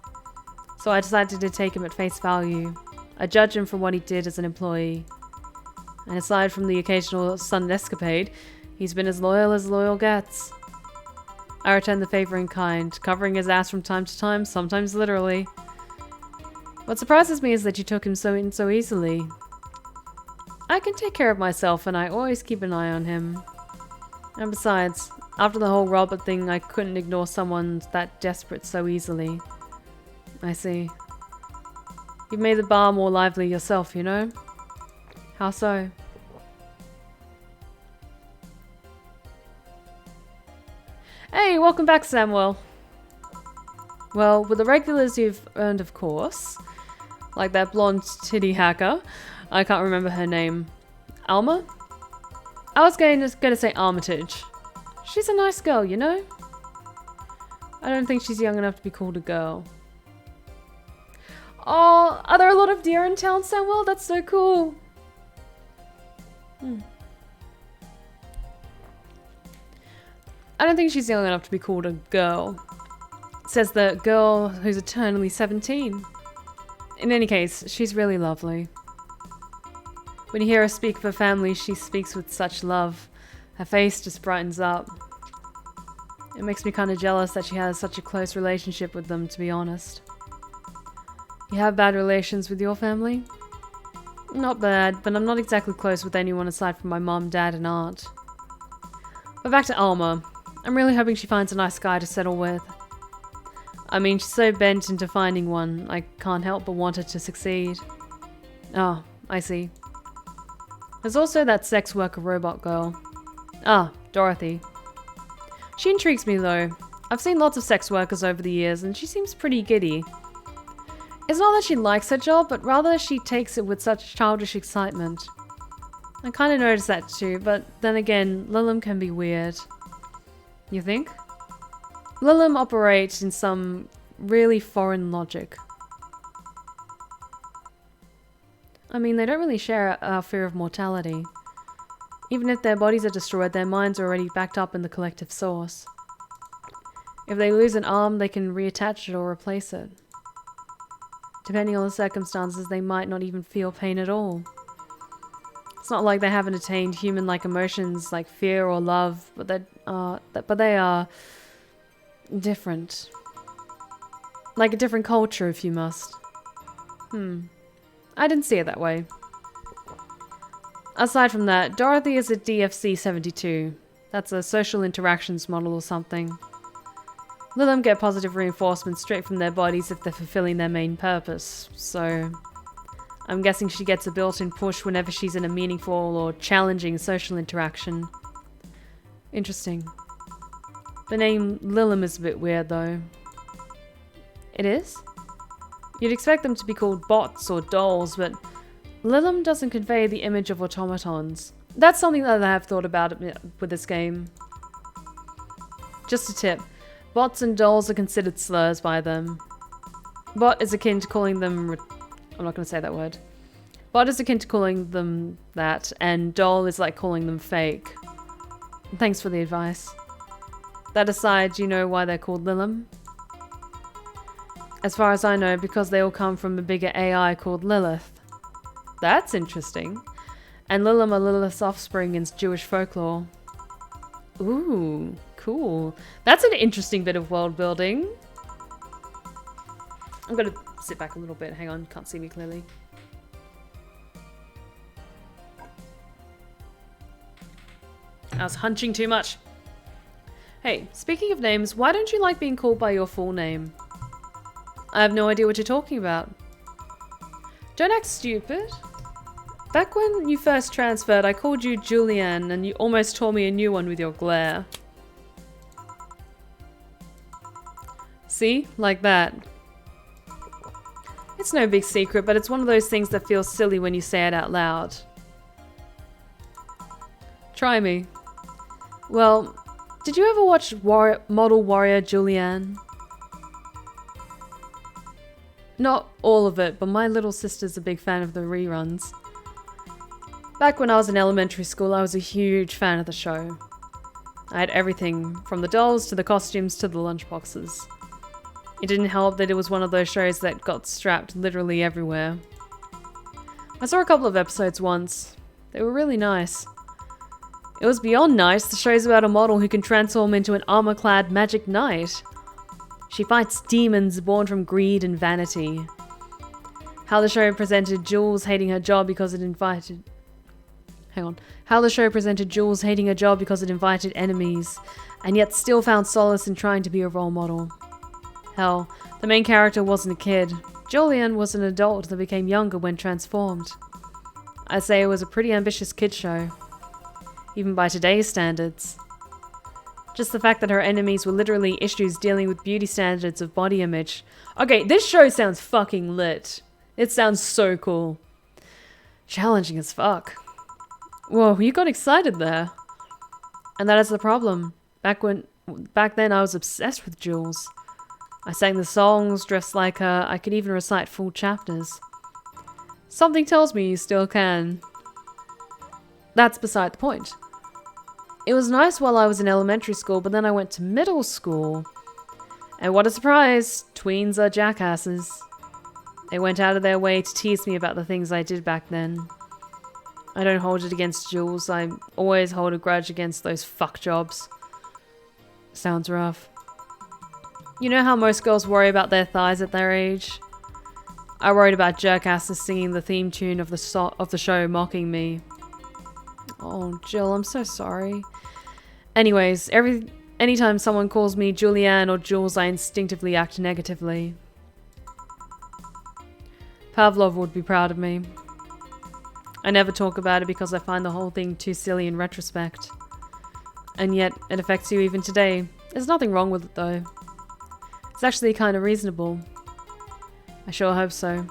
So I decided to take him at face value. I judge him from what he did as an employee. And aside from the occasional sudden escapade, he's been as loyal gets. I return the favor in kind, covering his ass from time to time, sometimes literally. What surprises me is that you took him in so easily. I can take care of myself, and I always keep an eye on him. And besides, after the whole Robert thing, I couldn't ignore someone that desperate so easily. I see. You've made the bar more lively yourself, you know? How so? Hey, welcome back, Samuel. Well, with the regulars you've earned, of course. Like that blonde titty hacker. I can't remember her name. Alma? I was going to say Armitage. She's a nice girl, you know? I don't think she's young enough to be called a girl. Oh, are there a lot of deer in town, Samuel? That's so cool. I don't think she's young enough to be called a girl. Says the girl who's eternally 17. In any case, she's really lovely. When you hear her speak of her family, she speaks with such love. Her face just brightens up. It makes me kind of jealous that she has such a close relationship with them, to be honest. You have bad relations with your family? Not bad, but I'm not exactly close with anyone aside from my mom, dad, and aunt. But back to Alma. I'm really hoping she finds a nice guy to settle with. I mean, she's so bent into finding one, I can't help but want her to succeed. Oh, I see. There's also that sex worker robot girl. Ah, Dorothy. She intrigues me though. I've seen lots of sex workers over the years and she seems pretty giddy. It's not that she likes her job, but rather she takes it with such childish excitement. I kind of noticed that too, but then again, Lilim can be weird. You think? Lilim operates in some really foreign logic. I mean, they don't really share our fear of mortality. Even if their bodies are destroyed, their minds are already backed up in the collective source. If they lose an arm, they can reattach it or replace it. Depending on the circumstances, they might not even feel pain at all. It's not like they haven't attained human-like emotions like fear or love, but they are different. Like a different culture, if you must. I didn't see it that way. Aside from that, Dorothy is a DFC 72. That's a social interactions model or something. Lilim get positive reinforcement straight from their bodies if they're fulfilling their main purpose, so I'm guessing she gets a built-in push whenever she's in a meaningful or challenging social interaction. Interesting. The name Lilim is a bit weird though. It is? You'd expect them to be called bots or dolls, but Lilim doesn't convey the image of automatons. That's something that I have thought about with this game. Just a tip. Bots and dolls are considered slurs by them. Bot is akin to calling them... I'm not going to say that word. Bot is akin to calling them that, and doll is like calling them fake. Thanks for the advice. That aside, do you know why they're called Lilim? As far as I know, because they all come from a bigger AI called Lilith. That's interesting. And Lilim are Lilith's offspring in Jewish folklore. Ooh, cool. That's an interesting bit of world building. I'm gonna sit back a little bit. Hang on, can't see me clearly. I was hunching too much. Hey, speaking of names, why don't you like being called by your full name? I have no idea what you're talking about. Don't act stupid. Back when you first transferred, I called you Julianne, and you almost tore me a new one with your glare. See? Like that. It's no big secret, but it's one of those things that feels silly when you say it out loud. Try me. Well, did you ever watch Model Warrior Julianne? Not all of it, but my little sister's a big fan of the reruns. Back when I was in elementary school, I was a huge fan of the show. I had everything, from the dolls to the costumes to the lunchboxes. It didn't help that it was one of those shows that got strapped literally everywhere. I saw a couple of episodes once. They were really nice. It was beyond nice. The show's about a model who can transform into an armor-clad magic knight. She fights demons born from greed and vanity. How the show presented Jules hating her job because it invited... How the show presented Jules hating her job because it invited enemies, and yet still found solace in trying to be a role model. Hell, the main character wasn't a kid. Julian was an adult that became younger when transformed. I'd say it was a pretty ambitious kid show. Even by today's standards. Just the fact that her enemies were literally issues dealing with beauty standards of body image. Okay, this show sounds fucking lit. It sounds so cool. Challenging as fuck. Whoa, you got excited there. And that is the problem. Back then I was obsessed with Jules. I sang the songs, dressed like her, I could even recite full chapters. Something tells me you still can. That's beside the point. It was nice while I was in elementary school, but then I went to middle school. And what a surprise! Tweens are jackasses. They went out of their way to tease me about the things I did back then. I don't hold it against Jules. I always hold a grudge against those fuck jobs. Sounds rough. You know how most girls worry about their thighs at their age? I worried about jerkasses singing the theme tune of the show mocking me. Oh, Jill, I'm so sorry. Anyways, anytime someone calls me Julianne or Jules, I instinctively act negatively. Pavlov would be proud of me. I never talk about it because I find the whole thing too silly in retrospect. And yet, it affects you even today. There's nothing wrong with it though. It's actually kind of reasonable. I sure hope so.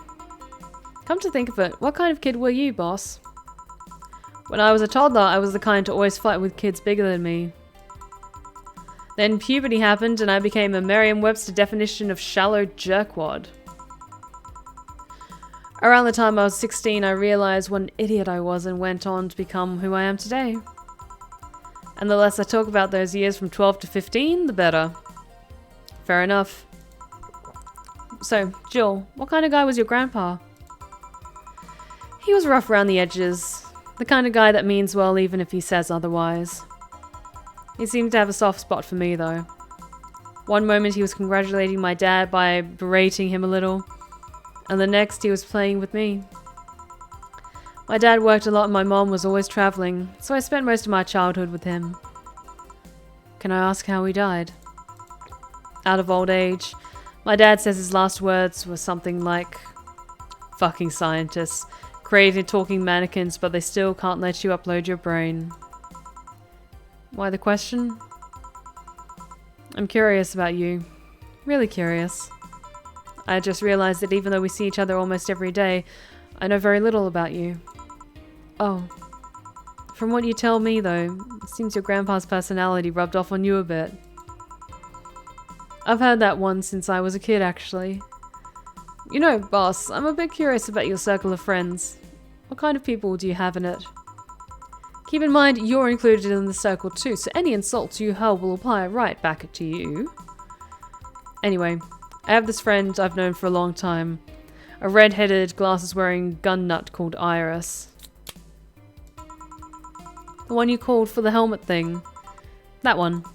Come to think of it, what kind of kid were you, boss? When I was a toddler, I was the kind to always fight with kids bigger than me. Then puberty happened and I became a Merriam-Webster definition of shallow jerkwad. Around the time I was 16, I realized what an idiot I was and went on to become who I am today. And the less I talk about those years from 12 to 15, the better. Fair enough. So, Jill, what kind of guy was your grandpa? He was rough around the edges. The kind of guy that means well even if he says otherwise. He seemed to have a soft spot for me though. One moment he was congratulating my dad by berating him a little. And the next he was playing with me. My dad worked a lot and my mom was always traveling, so I spent most of my childhood with him. Can I ask how he died? Out of old age. My dad says his last words were something like, "Fucking scientists. Created talking mannequins, but they still can't let you upload your brain." Why the question? I'm curious about you. Really curious. I just realized that even though we see each other almost every day, I know very little about you. Oh. From what you tell me, though, it seems your grandpa's personality rubbed off on you a bit. I've heard that one since I was a kid, actually. You know, boss, I'm a bit curious about your circle of friends. What kind of people do you have in it? Keep in mind, you're included in the circle too, so any insults you hurl will apply right back to you. Anyway, I have this friend I've known for a long time. A red-headed, glasses-wearing gun nut called Iris. The one you called for the helmet thing. That one.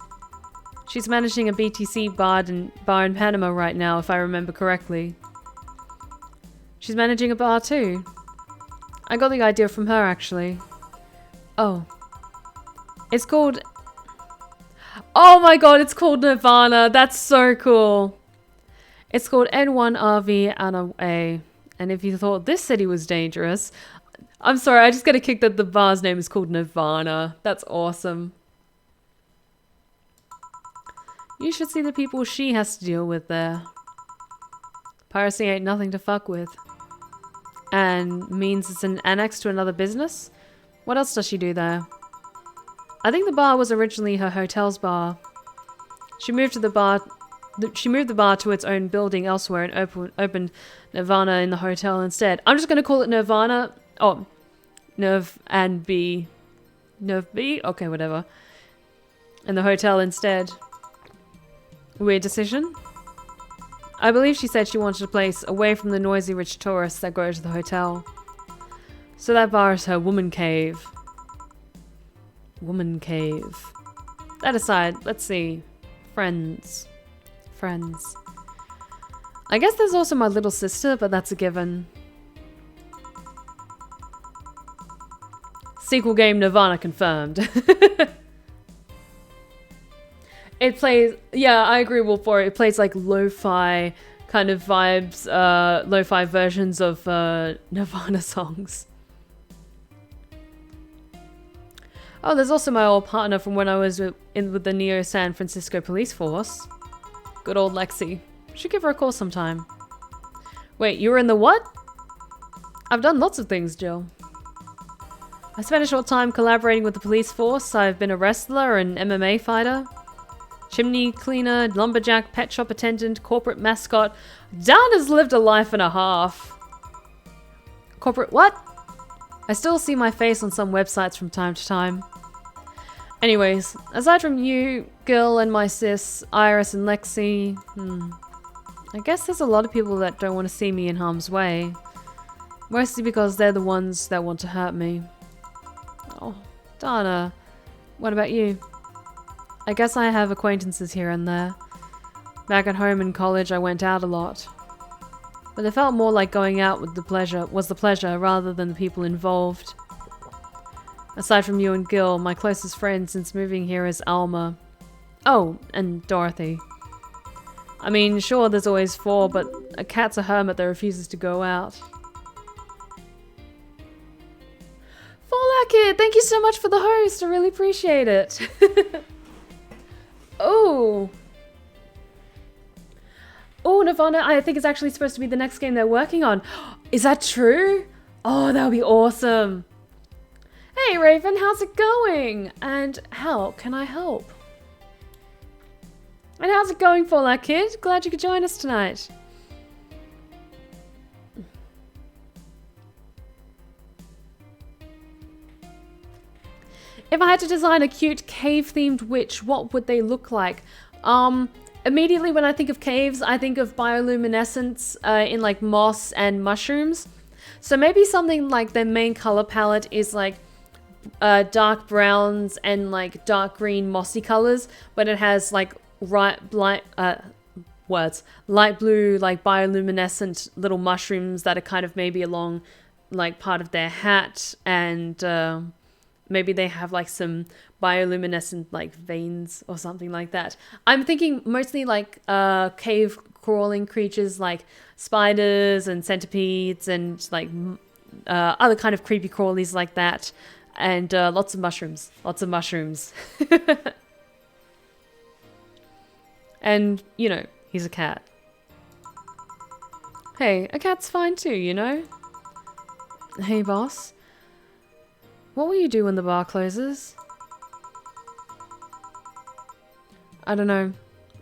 She's managing a BTC bar in Panama right now, if I remember correctly. She's managing a bar too. I got the idea from her, actually. Oh. It's called... Oh my god, it's called Nirvana. That's so cool. It's called N1RV and A. And if you thought this city was dangerous... I'm sorry, I just got a kick that the bar's name is called Nirvana. That's awesome. You should see the people she has to deal with there. Piracy ain't nothing to fuck with. And means it's an annex to another business? What else does she do there? I think the bar was originally her hotel's bar. She moved the bar to its own building elsewhere and opened Nirvana in the hotel instead. I'm just going to call it Nirvana. Oh, Nerve and B. Nerve B? Okay, whatever. In the hotel instead. Weird decision? I believe she said she wanted a place away from the noisy rich tourists that go to the hotel. So that bar is her woman cave. Woman cave. That aside, let's see. Friends. I guess there's also my little sister, but that's a given. Sequel game Nirvana confirmed. It plays, yeah, I agree, Wolf, for it. It plays like lo-fi kind of vibes, lo-fi versions of Nirvana songs. Oh, there's also my old partner from when I was with the Neo San Francisco police force. Good old Lexi. Should give her a call sometime. Wait, you were in the what? I've done lots of things, Jill. I spent a short time collaborating with the police force. I've been a wrestler, an MMA fighter, chimney cleaner, lumberjack, pet shop attendant, corporate mascot. Dan has lived a life and a half. Corporate what? I still see my face on some websites from time to time. Anyways, aside from you, Gil, and my sis, Iris and Lexi, I guess there's a lot of people that don't want to see me in harm's way. Mostly because they're the ones that want to hurt me. Oh, Dana. What about you? I guess I have acquaintances here and there. Back at home in college, I went out a lot. But it felt more like going out with the pleasure rather than the people involved. Aside from you and Gil, my closest friend since moving here is Alma. Oh, and Dorothy. I mean, sure, there's always 4, but a cat's a hermit that refuses to go out. Fallout Kid, thank you so much for the host. I really appreciate it. Oh. Oh, Nirvana, I think it's actually supposed to be the next game they're working on. Is that true? Oh, that would be awesome. Hey Raven, how's it going? And how can I help? And how's it going, Fallout Kid? Glad you could join us tonight. If I had to design a cute cave-themed witch, what would they look like? Immediately when I think of caves, I think of bioluminescence in like moss and mushrooms. So maybe something like their main color palette is like dark browns and like dark green mossy colors, but it has like light blue like bioluminescent little mushrooms that are kind of maybe along like part of their hat, and maybe they have like some bioluminescent like veins or something like that. I'm thinking mostly like cave crawling creatures like spiders and centipedes and like other kind of creepy crawlies like that. And lots of mushrooms. Lots of mushrooms. And, you know, he's a cat. Hey, a cat's fine too, you know? Hey, boss. What will you do when the bar closes? I don't know.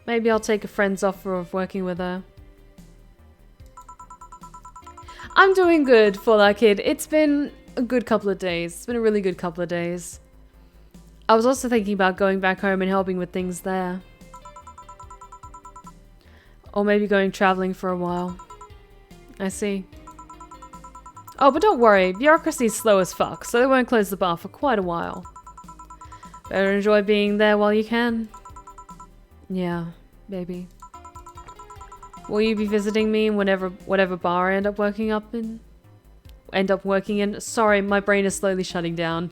Maybe I'll take a friend's offer of working with her. I'm doing good, Fallout Kid. It's been a good couple of days. It's been a really good couple of days. I was also thinking about going back home and helping with things there. Or maybe going traveling for a while. I see. Oh, but don't worry. Bureaucracy's slow as fuck, so they won't close the bar for quite a while. Better enjoy being there while you can. Yeah, maybe. Will you be visiting me in whatever bar I end up working in? Sorry, my brain is slowly shutting down.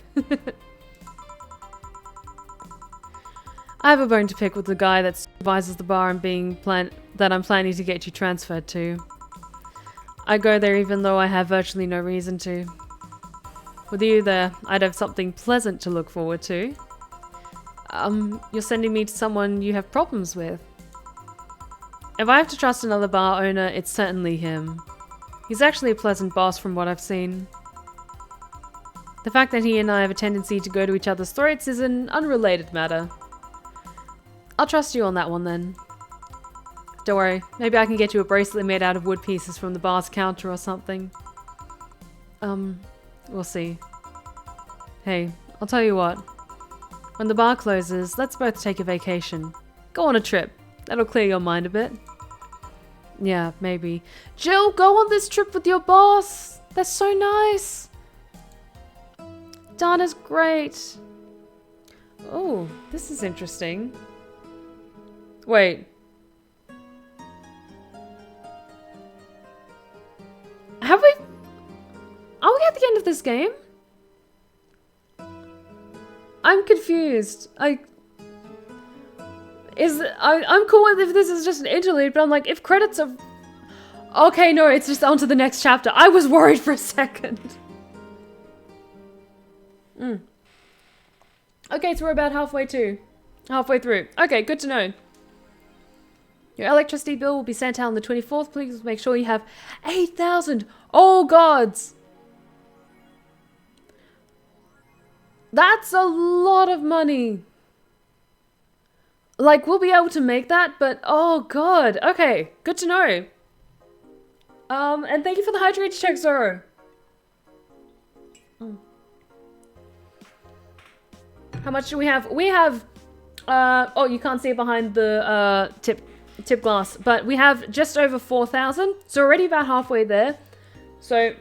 I have a bone to pick with the guy that supervises the bar that I'm planning to get you transferred to. I go there even though I have virtually no reason to. With you there, I'd have something pleasant to look forward to. You're sending me to someone you have problems with. If I have to trust another bar owner, it's certainly him. He's actually a pleasant boss from what I've seen. The fact that he and I have a tendency to go to each other's throats is an unrelated matter. I'll trust you on that one then. Don't worry, maybe I can get you a bracelet made out of wood pieces from the bar's counter or something. We'll see. Hey, I'll tell you what. When the bar closes, let's both take a vacation. Go on a trip. That'll clear your mind a bit. Yeah, maybe. Jill, go on this trip with your boss! That's so nice! Dana's great. Oh, this is interesting. Wait. Are we at the end of this game? I'm confused. I'm cool with if this is just an interlude, but I'm like, if credits are... Okay, no, it's just on to the next chapter. I was worried for a second. Okay, so we're about halfway through. Okay, good to know. Your electricity bill will be sent out on the 24th. Please make sure you have 8,000. Oh, gods. That's a lot of money. Like, we'll be able to make that, but oh, God. Okay, good to know. And thank you for the hydration check, Zoro. How much do we have? We have, oh, you can't see it behind the tip glass, but we have just over 4,000. So already about halfway there. So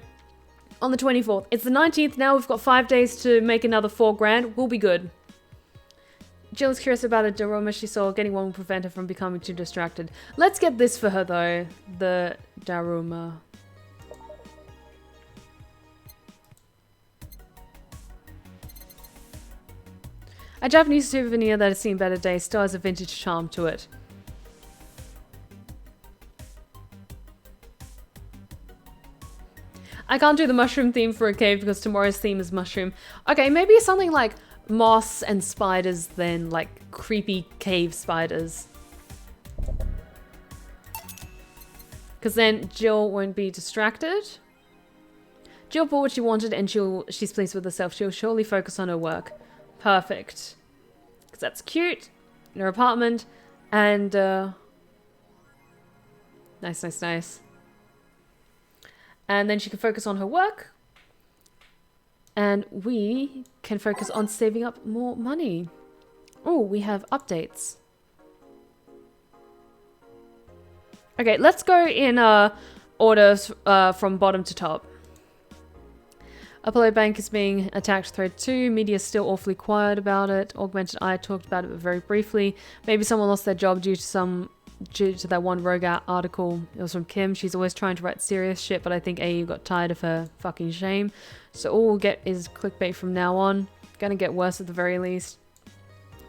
on the 24th. It's the 19th now. We've got 5 days to make another 4 grand. We'll be good. Jill is curious about a Daruma she saw. Getting one will prevent her from becoming too distracted. Let's get this for her, though. The Daruma. A Japanese souvenir that has seen better days still has a vintage charm to it. I can't do the mushroom theme for a cave because tomorrow's theme is mushroom. Okay, maybe something like moss and spiders then, like creepy cave spiders. Because then Jill won't be distracted. Jill bought what she wanted and she's pleased with herself. She'll surely focus on her work. Perfect. Because that's cute. In her apartment. And, nice. And then she can focus on her work. And we can focus on saving up more money. Oh, we have updates. Okay, let's go in order from bottom to top. Apollo Bank is being attacked, thread 2. Media's still awfully quiet about it. Augmented Eye talked about it but very briefly. Maybe someone lost their job due to that one rogue article. It was from Kim. She's always trying to write serious shit, but I think AU got tired of her fucking shame. So all we'll get is clickbait from now on. Gonna get worse at the very least.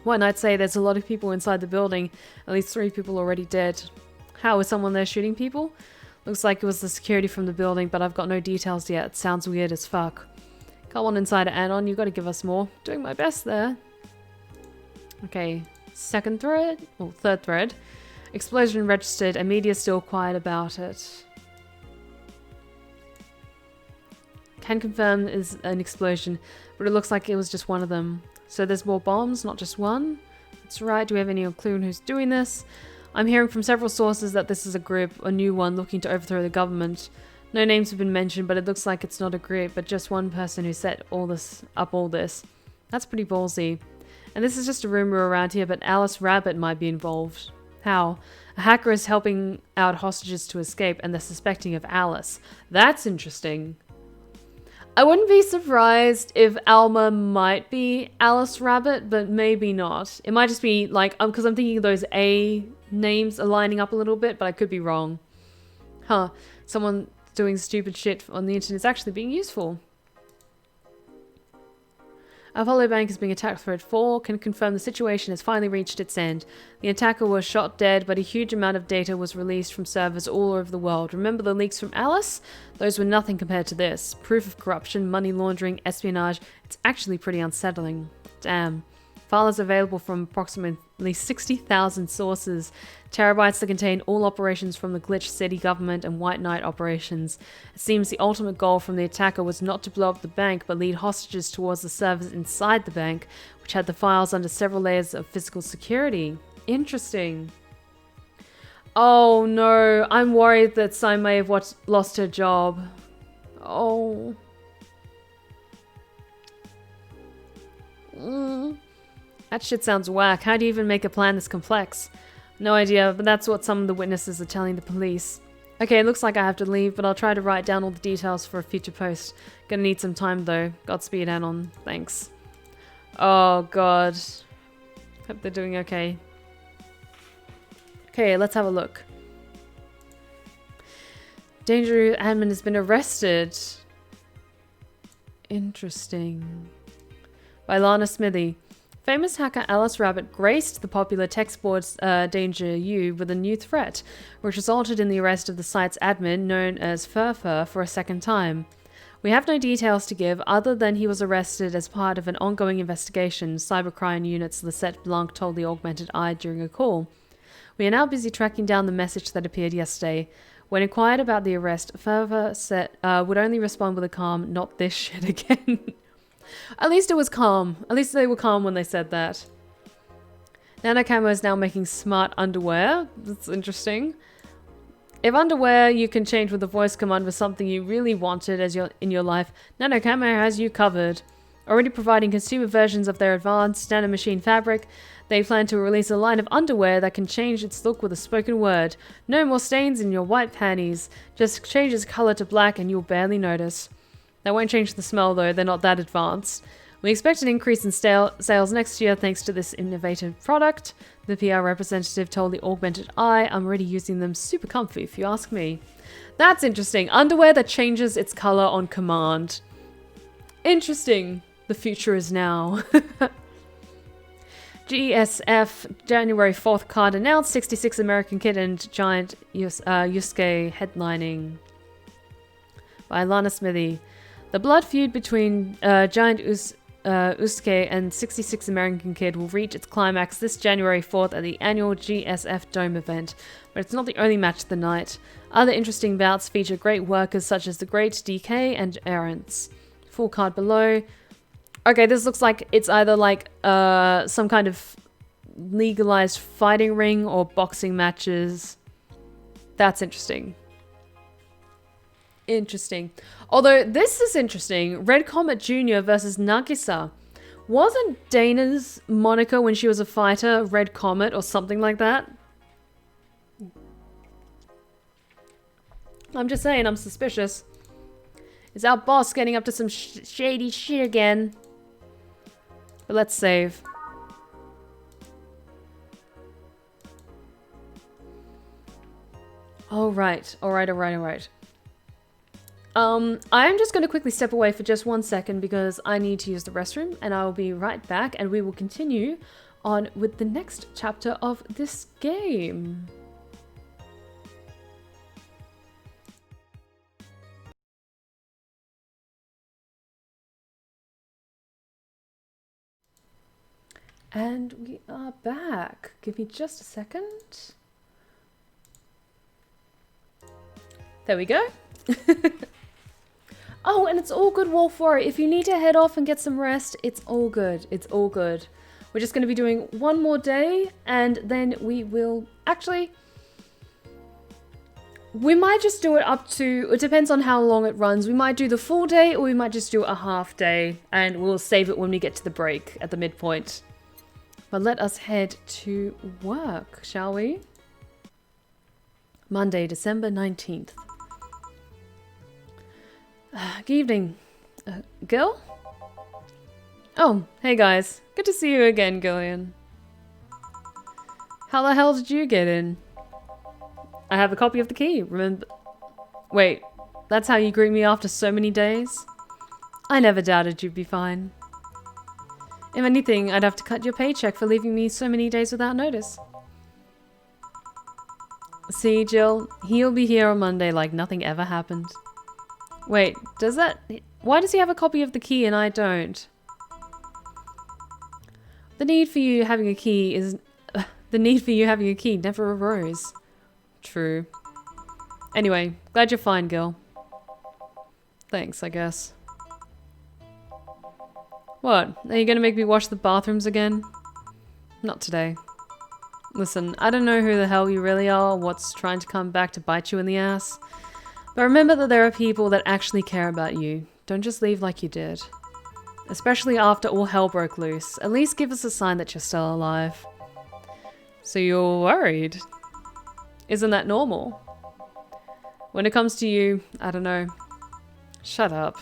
One, I'd say there's a lot of people inside the building. At least 3 people already dead. How is someone there shooting people? Looks like it was the security from the building, but I've got no details yet. It sounds weird as fuck. Got one inside Anon. You gotta give us more. Doing my best there. Okay, second thread. Or third thread. Explosion registered and media still quiet about it. Can confirm is an explosion, but it looks like it was just one of them. So there's more bombs, not just one. That's right. Do we have any clue on who's doing this? I'm hearing from several sources that this is a group, a new one, looking to overthrow the government. No names have been mentioned, but it looks like it's not a group, but just one person who set all this. That's pretty ballsy. And this is just a rumor around here, but Alice Rabbit might be involved. How? A hacker is helping out hostages to escape, and they're suspecting of Alice. That's interesting. I wouldn't be surprised if Alma might be Alice Rabbit, but maybe not. It might just be like, because I'm thinking those A names are lining up a little bit, but I could be wrong. Huh. Someone doing stupid shit on the internet is actually being useful. Apollo Bank is being attacked. Thread 4 can confirm the situation has finally reached its end. The attacker was shot dead, but a huge amount of data was released from servers all over the world. Remember the leaks from Alice? Those were nothing compared to this. Proof of corruption, money laundering, espionage. It's actually pretty unsettling. Damn. Files available from approximately 60,000 sources. Terabytes that contain all operations from the Glitch City government and White Knight operations. It seems the ultimate goal from the attacker was not to blow up the bank, but lead hostages towards the servers inside the bank, which had the files under several layers of physical security. Interesting. Oh no, I'm worried that Sai may have lost her job. Oh. That shit sounds whack. How do you even make a plan this complex? No idea, but that's what some of the witnesses are telling the police. Okay, it looks like I have to leave, but I'll try to write down all the details for a future post. Gonna need some time though. Godspeed, Anon. Thanks. Oh god. Hope they're doing okay. Okay, let's have a look. Danger admin has been arrested. Interesting. By Lana Smithy. Famous hacker Alice Rabbit graced the popular text board Danger U with a new threat, which resulted in the arrest of the site's admin, known as Furfur, for a second time. We have no details to give other than he was arrested as part of an ongoing investigation, cybercrime units Lisette Blanc told the Augmented Eye during a call. We are now busy tracking down the message that appeared yesterday. When inquired about the arrest, Furfur said would only respond with a calm, "Not this shit again." At least it was calm. At least they were calm when they said that. NanoCamo is now making smart underwear. That's interesting. If underwear you can change with the voice command was something you really wanted in your life, NanoCamo has you covered. Already providing consumer versions of their advanced nanomachine fabric, they plan to release a line of underwear that can change its look with a spoken word. No more stains in your white panties. Just change its color to black and you'll barely notice. That won't change the smell though, they're not that advanced. We expect an increase in sales next year thanks to this innovative product. The PR representative told the Augmented Eye, I'm already using them, super comfy if you ask me. That's interesting. Underwear that changes its color on command. Interesting. The future is now. GSF January 4th card announced 66 American Kid and Giant Yusuke headlining by Lana Smithy. The blood feud between Giant Yusuke and 66 American Kid will reach its climax this January 4th at the annual GSF Dome event, but it's not the only match of the night. Other interesting bouts feature great workers such as the Great DK and Errants. Full card below. Okay, this looks like it's either like some kind of legalized fighting ring or boxing matches. That's interesting. Interesting. Although this is interesting. Red Comet Jr. versus Nagisa. Wasn't Dana's moniker when she was a fighter Red Comet or something like that? I'm just saying, I'm suspicious. Is our boss getting up to some shady shit again? But let's save. Alright. I'm just going to quickly step away for just 1 second because I need to use the restroom, and I will be right back and we will continue on with the next chapter of this game. And we are back. Give me just a second. There we go. Oh, and it's all good, Wolf Warrior. If you need to head off and get some rest, it's all good. It's all good. We're just going to be doing one more day, and then we will... Actually, we might just do it up to... It depends on how long it runs. We might do the full day, or we might just do a half day, and we'll save it when we get to the break at the midpoint. But let us head to work, shall we? Monday, December 19th. Good evening. Gil? Oh, hey guys. Good to see you again, Gillian. How the hell did you get in? I have a copy of the key, remember? Wait, that's how you greet me after so many days? I never doubted you'd be fine. If anything, I'd have to cut your paycheck for leaving me so many days without notice. See, Jill, he'll be here on Monday like nothing ever happened. Wait, does that... Why does he have a copy of the key and I don't? The need for you having a key is... the need for you having a key never arose. True. Anyway, glad you're fine, Gil. Thanks, I guess. What? Are you gonna make me wash the bathrooms again? Not today. Listen, I don't know who the hell you really are or what's trying to come back to bite you in the ass. But remember that there are people that actually care about you. Don't just leave like you did. Especially after all hell broke loose. At least give us a sign that you're still alive. So you're worried? Isn't that normal? When it comes to you, I don't know. Shut up.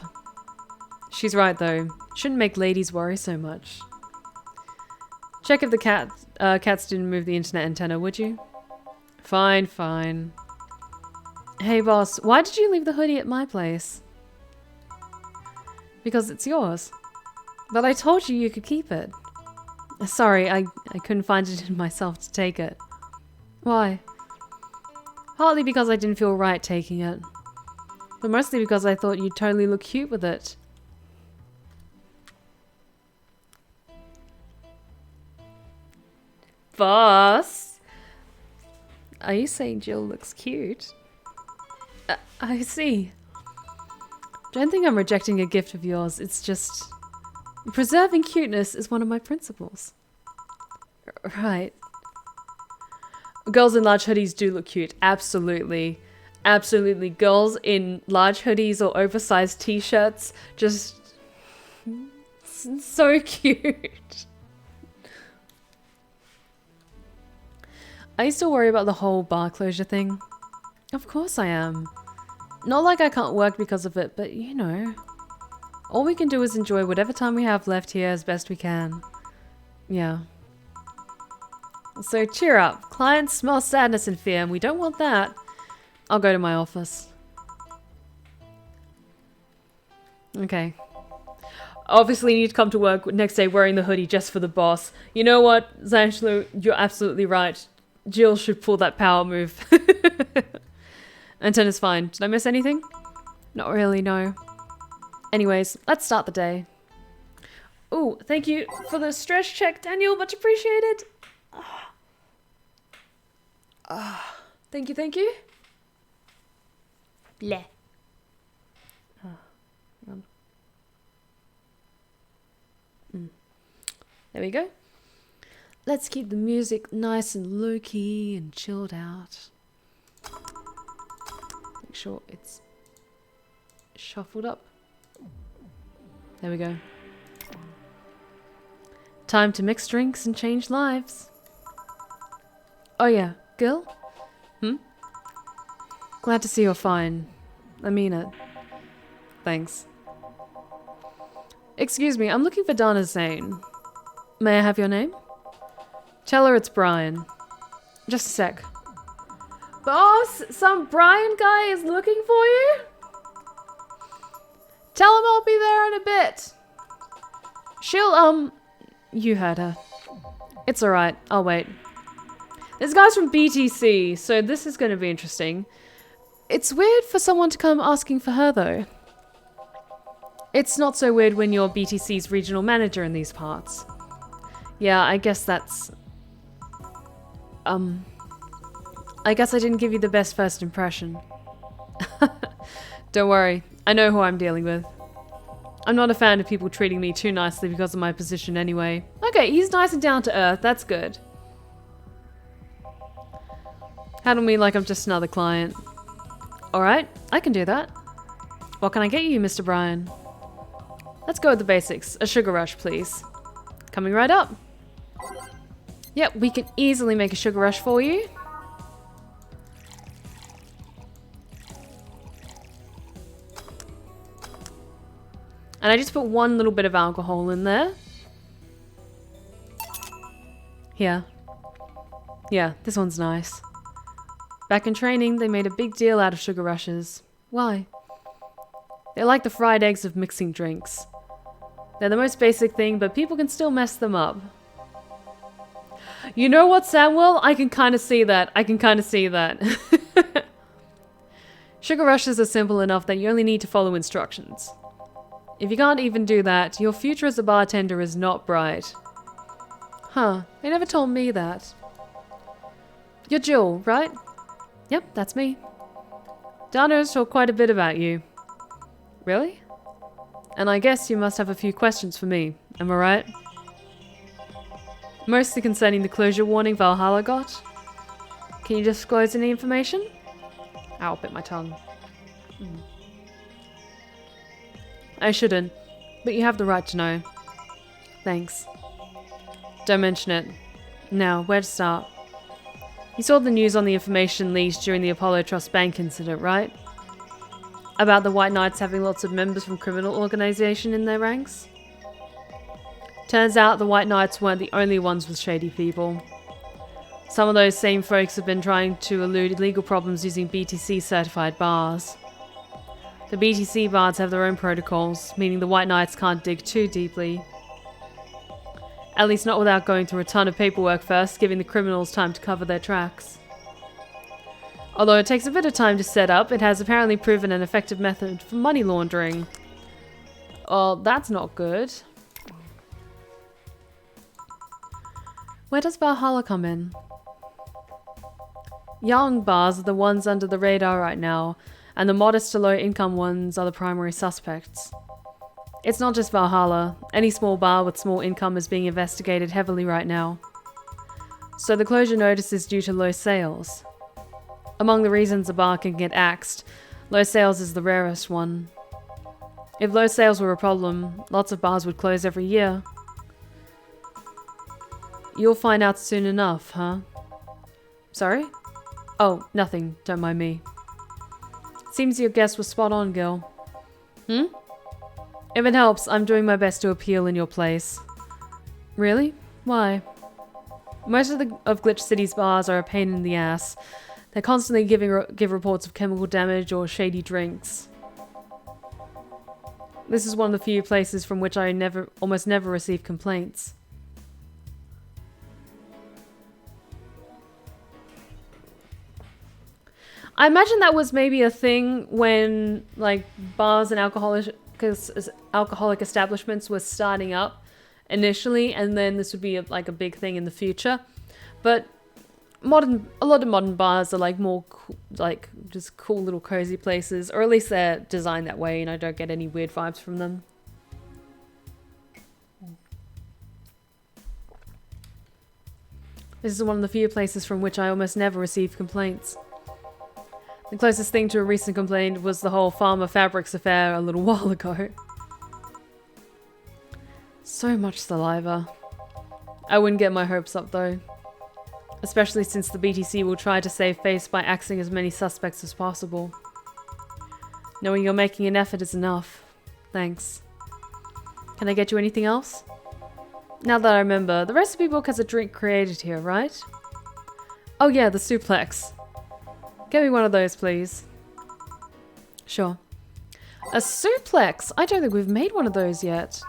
She's right though. Shouldn't make ladies worry so much. Check if the cats didn't move the internet antenna, would you? Fine, fine. Hey boss, why did you leave the hoodie at my place? Because it's yours. But I told you you could keep it. Sorry, I couldn't find it in myself to take it. Why? Partly because I didn't feel right taking it. But mostly because I thought you'd totally look cute with it. Boss! Are you saying Jill looks cute? I see. Don't think I'm rejecting a gift of yours. It's just... Preserving cuteness is one of my principles. Right. Girls in large hoodies do look cute. Absolutely. Absolutely. Girls in large hoodies or oversized t-shirts just... It's so cute. Are you still worried about the whole bar closure thing? Of course I am. Not like I can't work because of it, but you know. All we can do is enjoy whatever time we have left here as best we can. Yeah. So cheer up. Clients smell sadness and fear, and we don't want that. I'll go to my office. Okay. Obviously, you need to come to work next day wearing the hoodie just for the boss. You know what, Zanchlo, you're absolutely right. Jill should pull that power move. Antenna's fine. Did I miss anything? Not really, no. Anyways, let's start the day. Ooh, thank you for the stress check, Daniel. Much appreciated. Thank you, thank you. Bleh. There we go. Let's keep the music nice and low-key and chilled out. Make sure it's shuffled up. There we go. Time to mix drinks and change lives. Oh yeah, Gil? Glad to see you're fine. I mean it. Thanks. Excuse me, I'm looking for Donna Zane. May I have your name? Tell her it's Brian. Just a sec. Boss, some Brian guy is looking for you? Tell him I'll be there in a bit. She'll, you heard her. It's alright, I'll wait. This guy's from BTC, so this is going to be interesting. It's weird for someone to come asking for her, though. It's not so weird when you're BTC's regional manager in these parts. Yeah, I guess that's... I guess I didn't give you the best first impression. Don't worry, I know who I'm dealing with. I'm not a fan of people treating me too nicely because of my position anyway. Okay, he's nice and down to earth, that's good. Handle me like I'm just another client. Alright, I can do that. What can I get you, Mr. Brian? Let's go with the basics. A sugar rush, please. Coming right up. Yep, we can easily make a sugar rush for you. And I just put one little bit of alcohol in there. Here. Yeah, this one's nice. Back in training, they made a big deal out of sugar rushes. Why? They're like the fried eggs of mixing drinks. They're the most basic thing, but people can still mess them up. You know what, Samuel? I can kind of see that. I can kind of see that. Sugar rushes are simple enough that you only need to follow instructions. If you can't even do that, your future as a bartender is not bright. Huh, they never told me that. You're Jill, right? Yep, that's me. Dana's told quite a bit about you. Really? And I guess you must have a few questions for me, am I right? Mostly concerning the closure warning Valhalla got. Can you disclose any information? Ow, bit my tongue. I shouldn't, but you have the right to know. Thanks. Don't mention it. Now, where to start? You saw the news on the information leaked during the Apollo Trust Bank incident, right? About the White Knights having lots of members from criminal organization in their ranks? Turns out the White Knights weren't the only ones with shady people. Some of those same folks have been trying to elude legal problems using BTC certified bars. The BTC bars have their own protocols, meaning the White Knights can't dig too deeply. At least not without going through a ton of paperwork first, giving the criminals time to cover their tracks. Although it takes a bit of time to set up, it has apparently proven an effective method for money laundering. Well, that's not good. Where does Valhalla come in? Young bars are the ones under the radar right now, and the modest to low income ones are the primary suspects. It's not just Valhalla. Any small bar with small income is being investigated heavily right now. So the closure notice is due to low sales. Among the reasons a bar can get axed, low sales is the rarest one. If low sales were a problem, lots of bars would close every year. You'll find out soon enough, huh? Sorry? Oh, nothing. Don't mind me. Seems your guess was spot on, Gil. Hmm? If it helps, I'm doing my best to appeal in your place. Really? Why? Most of Glitch City's bars are a pain in the ass. They're constantly give reports of chemical damage or shady drinks. This is one of the few places from which I almost never receive complaints. I imagine that was maybe a thing when, like, bars and alcoholic establishments were starting up initially, and then this would be like a big thing in the future. But a lot of modern bars are like more just cool little cozy places, or at least they're designed that way, and I don't get any weird vibes from them. This is one of the few places from which I almost never receive complaints. The closest thing to a recent complaint was the whole Farmer Fabrics affair a little while ago. So much saliva. I wouldn't get my hopes up though. Especially since the BTC will try to save face by axing as many suspects as possible. Knowing you're making an effort is enough. Thanks. Can I get you anything else? Now that I remember, the recipe book has a drink created here, right? Oh yeah, the suplex. Get me one of those, please. Sure. A suplex? I don't think we've made one of those yet.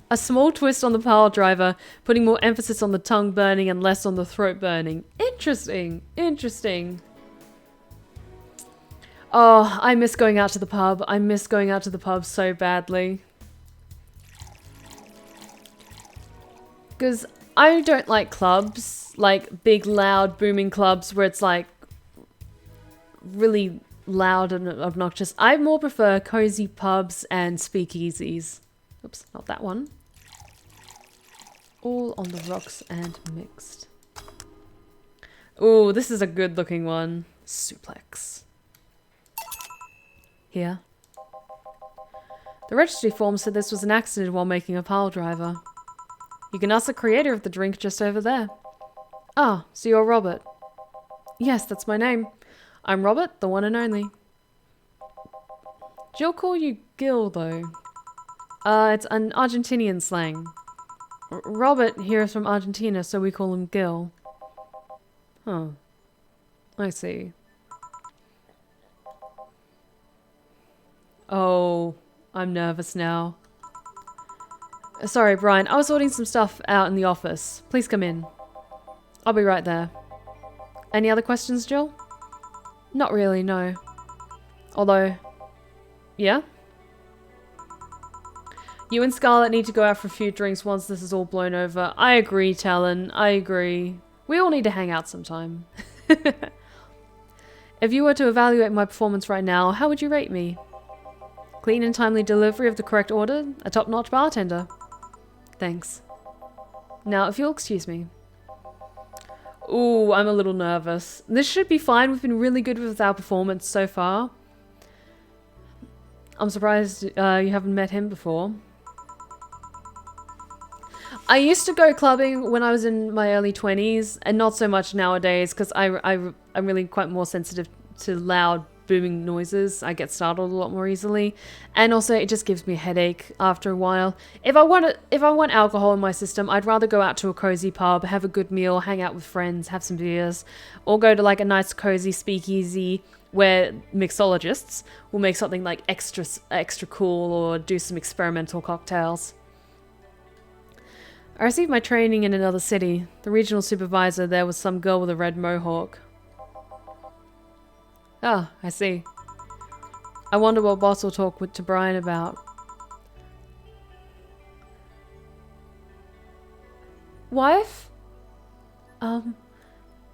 A small twist on the pile driver, putting more emphasis on the tongue burning and less on the throat burning. Interesting. Interesting. Oh, I miss going out to the pub. I miss going out to the pub so badly. Because I don't like clubs, like big, loud, booming clubs where it's like really loud and obnoxious. I more prefer cozy pubs and speakeasies. Oops, not that one. All on the rocks and mixed. Ooh, this is a good looking one. Suplex. Here. The registry form said this was an accident while making a pile driver. You can ask the creator of the drink just over there. Ah, so you're Robert. Yes, that's my name. I'm Robert, the one and only. Jill call you Gil, though? It's an Argentinian slang. Robert here is from Argentina, so we call him Gil. Huh. I see. Oh, I'm nervous now. Sorry, Brian. I was sorting some stuff out in the office. Please come in. I'll be right there. Any other questions, Jill? Not really, no. Although... Yeah? You and Scarlett need to go out for a few drinks once this is all blown over. I agree, Talon. I agree. We all need to hang out sometime. If you were to evaluate my performance right now, how would you rate me? Clean and timely delivery of the correct order. A top-notch bartender. Thanks. Now, if you'll excuse me. Ooh, I'm a little nervous. This should be fine. We've been really good with our performance so far. I'm surprised you haven't met him before. I used to go clubbing when I was in my early 20s, and not so much nowadays, because I'm really quite more sensitive to loud, booming noises. I get startled a lot more easily, and also it just gives me a headache after a while. If I want alcohol in my system, I'd rather go out to a cozy pub, have a good meal, hang out with friends, have some beers, or go to like a nice cozy speakeasy where mixologists will make something like extra cool or do some experimental cocktails. I received my training in another city. The regional supervisor there was some girl with a red mohawk. Ah, I see. I wonder what boss will talk to Brian about. Wife?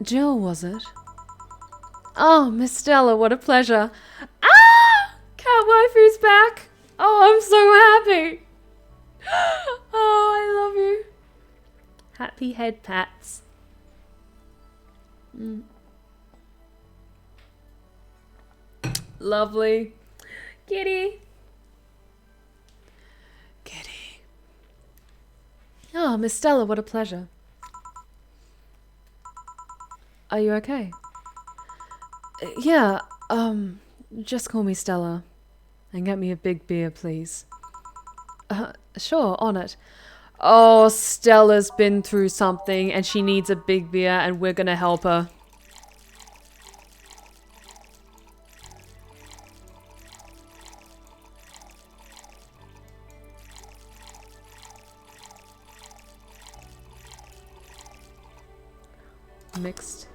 Jill, was it? Oh, Miss Stella, what a pleasure. Ah! Cat waifu's back! Oh, I'm so happy! Oh, I love you. Happy head pats. Lovely. Kitty. Kitty. Oh, Miss Stella, what a pleasure. Are you okay? Yeah, just call me Stella. And get me a big beer, please. Sure, on it. Oh, Stella's been through something and she needs a big beer and we're gonna help her. Mixed.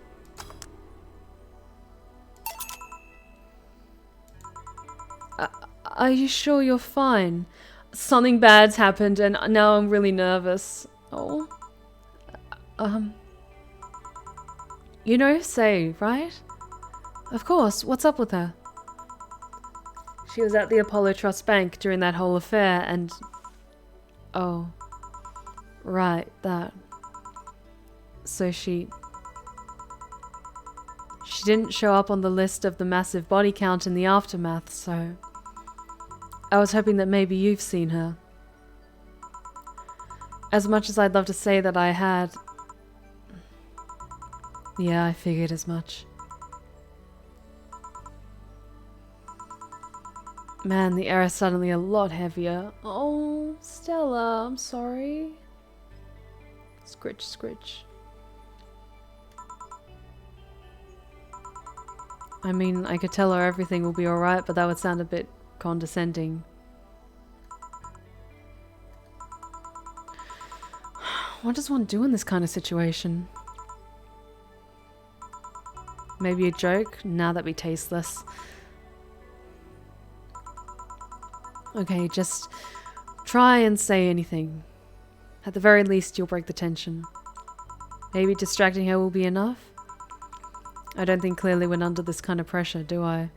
Are you sure you're fine? Something bad's happened and now I'm really nervous. Oh. You know Say, right? Of course, what's up with her? She was at the Apollo Trust Bank during that whole affair and... Oh. Right, that. So she didn't show up on the list of the massive body count in the aftermath, so... I was hoping that maybe you've seen her. As much as I'd love to say that I had... Yeah, I figured as much. Man, the air is suddenly a lot heavier. Oh, Stella, I'm sorry. Scritch, scritch. I mean, I could tell her everything will be alright, but that would sound a bit condescending. What does one do in this kind of situation? Maybe a joke? Now that'd be tasteless. Okay, just try and say anything. At the very least, you'll break the tension. Maybe distracting her will be enough? I don't think clearly went under this kind of pressure, do I?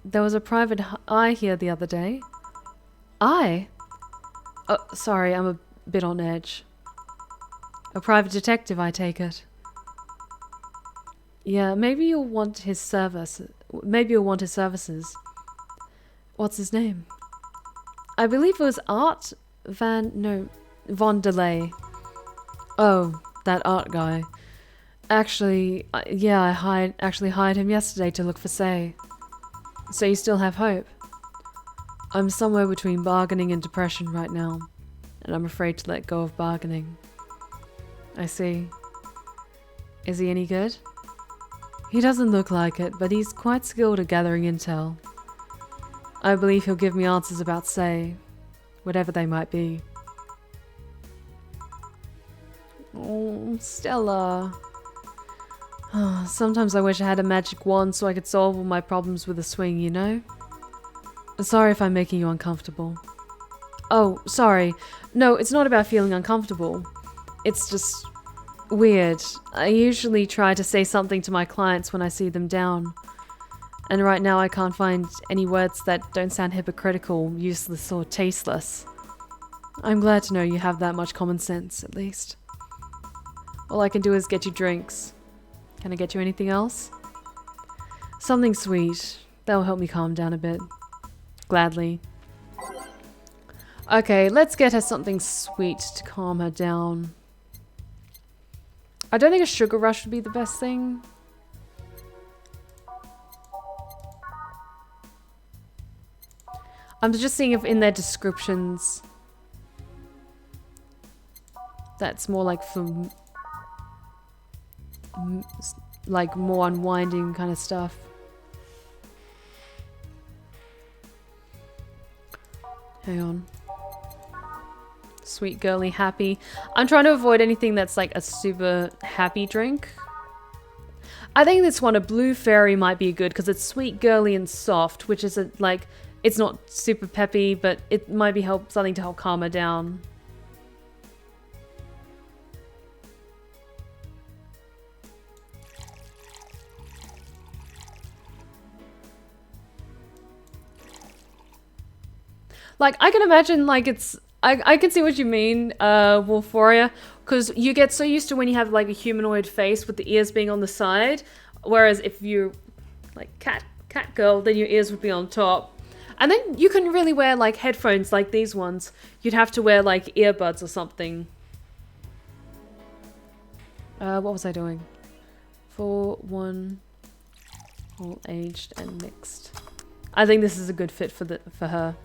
There was a private eye here the other day. Eye? Oh, sorry, I'm a bit on edge. A private detective, I take it. Yeah, maybe you'll want his service. Maybe you'll want his services. What's his name? I believe it was Von Delay. Oh, that art guy. Actually, yeah, I actually hired him yesterday to look for Say. So you still have hope? I'm somewhere between bargaining and depression right now, and I'm afraid to let go of bargaining. I see. Is he any good? He doesn't look like it, but he's quite skilled at gathering intel. I believe he'll give me answers about Say, whatever they might be. Oh, Stella. Sometimes I wish I had a magic wand so I could solve all my problems with a swing, you know? Sorry if I'm making you uncomfortable. Oh, sorry. No, it's not about feeling uncomfortable. It's just weird. I usually try to say something to my clients when I see them down. And right now I can't find any words that don't sound hypocritical, useless, or tasteless. I'm glad to know you have that much common sense, at least. All I can do is get you drinks. Can I get you anything else? Something sweet. That'll help me calm down a bit. Gladly. Okay, let's get her something sweet to calm her down. I don't think a sugar rush would be the best thing. I'm just seeing if in their descriptions that's more like for like more unwinding kind of stuff. Hang on. Sweet, girly, happy. I'm trying to avoid anything that's like a super happy drink. I think this one, a blue fairy, might be good because it's sweet, girly, and soft, which is like, it's not super peppy, but it might be something to help calm her down. Like, I can imagine, like, it's... I can see what you mean, Wolforia, because you get so used to when you have, like, a humanoid face with the ears being on the side, whereas if you... Like, cat cat girl, then your ears would be on top. And then you couldn't really wear like headphones like these ones. You'd have to wear like earbuds or something. What was I doing? 4, 1, all aged and mixed. I think this is a good fit for her.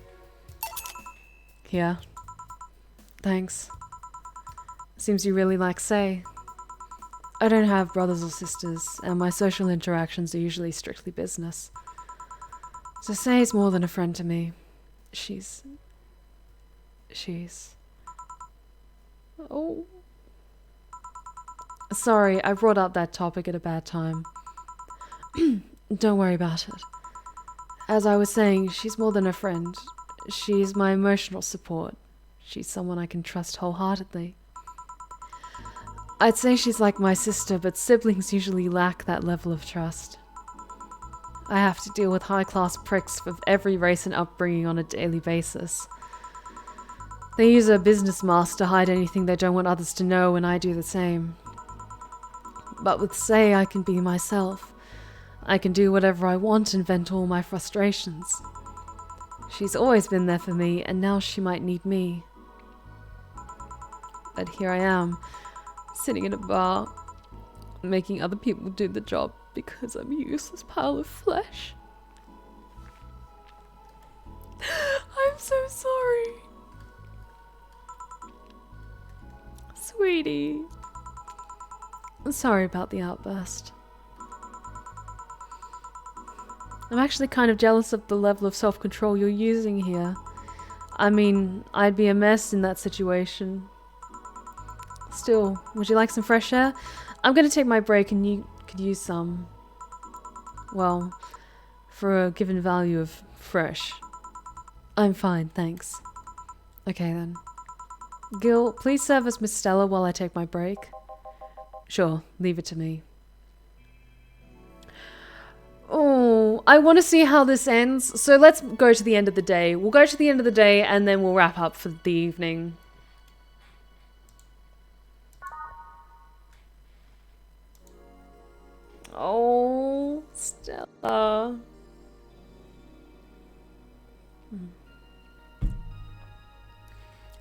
Yeah. Thanks. Seems you really like Say. I don't have brothers or sisters, and my social interactions are usually strictly business. So Say's more than a friend to me. She's... Oh... Sorry, I brought up that topic at a bad time. Don't worry about it. As I was saying, she's more than a friend. She's my emotional support. She's someone I can trust wholeheartedly. I'd say she's like my sister, but siblings usually lack that level of trust. I have to deal with high-class pricks of every race and upbringing on a daily basis. They use a business mask to hide anything they don't want others to know, and I do the same. But with Say, I can be myself. I can do whatever I want and vent all my frustrations. She's always been there for me, and now she might need me. But here I am, sitting in a bar, making other people do the job because I'm a useless pile of flesh. I'm so sorry. Sweetie. Sorry about the outburst. I'm actually kind of jealous of the level of self-control you're using here. I mean, I'd be a mess in that situation. Still, would you like some fresh air? I'm gonna take my break and you could use some. Well, for a given value of fresh. I'm fine, thanks. Okay then. Gil, please serve as Miss Stella while I take my break. Sure, leave it to me. Oh, I want to see how this ends. So let's go to the end of the day. We'll go to the end of the day and then we'll wrap up for the evening. Oh, Stella.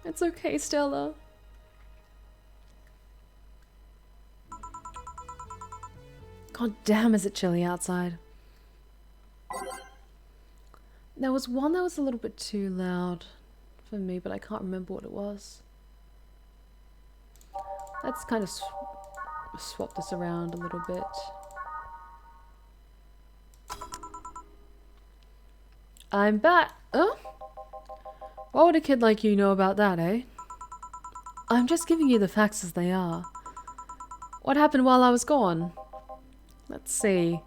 It's okay, Stella. God damn, is it chilly outside. There was one that was a little bit too loud for me, but I can't remember what it was. Let's kind of swap this around a little bit. I'm back. Oh? What would a kid like you know about that, eh? I'm just giving you the facts as they are. What happened while I was gone? Let's see.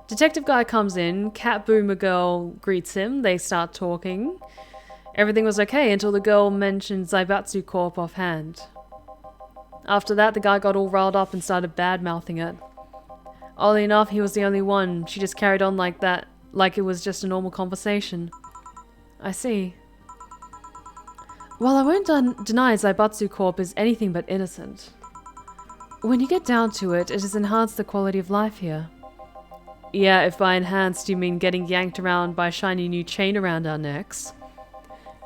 Detective guy comes in, cat boomer girl greets him, they start talking. Everything was okay until the girl mentioned Zaibatsu Corp offhand. After that, the guy got all riled up and started bad-mouthing it. Oddly enough, he was the only one. She just carried on like that, like it was just a normal conversation. I see. While I won't deny Zaibatsu Corp is anything but innocent, when you get down to it, it has enhanced the quality of life here. Yeah, if by enhanced you mean getting yanked around by a shiny new chain around our necks.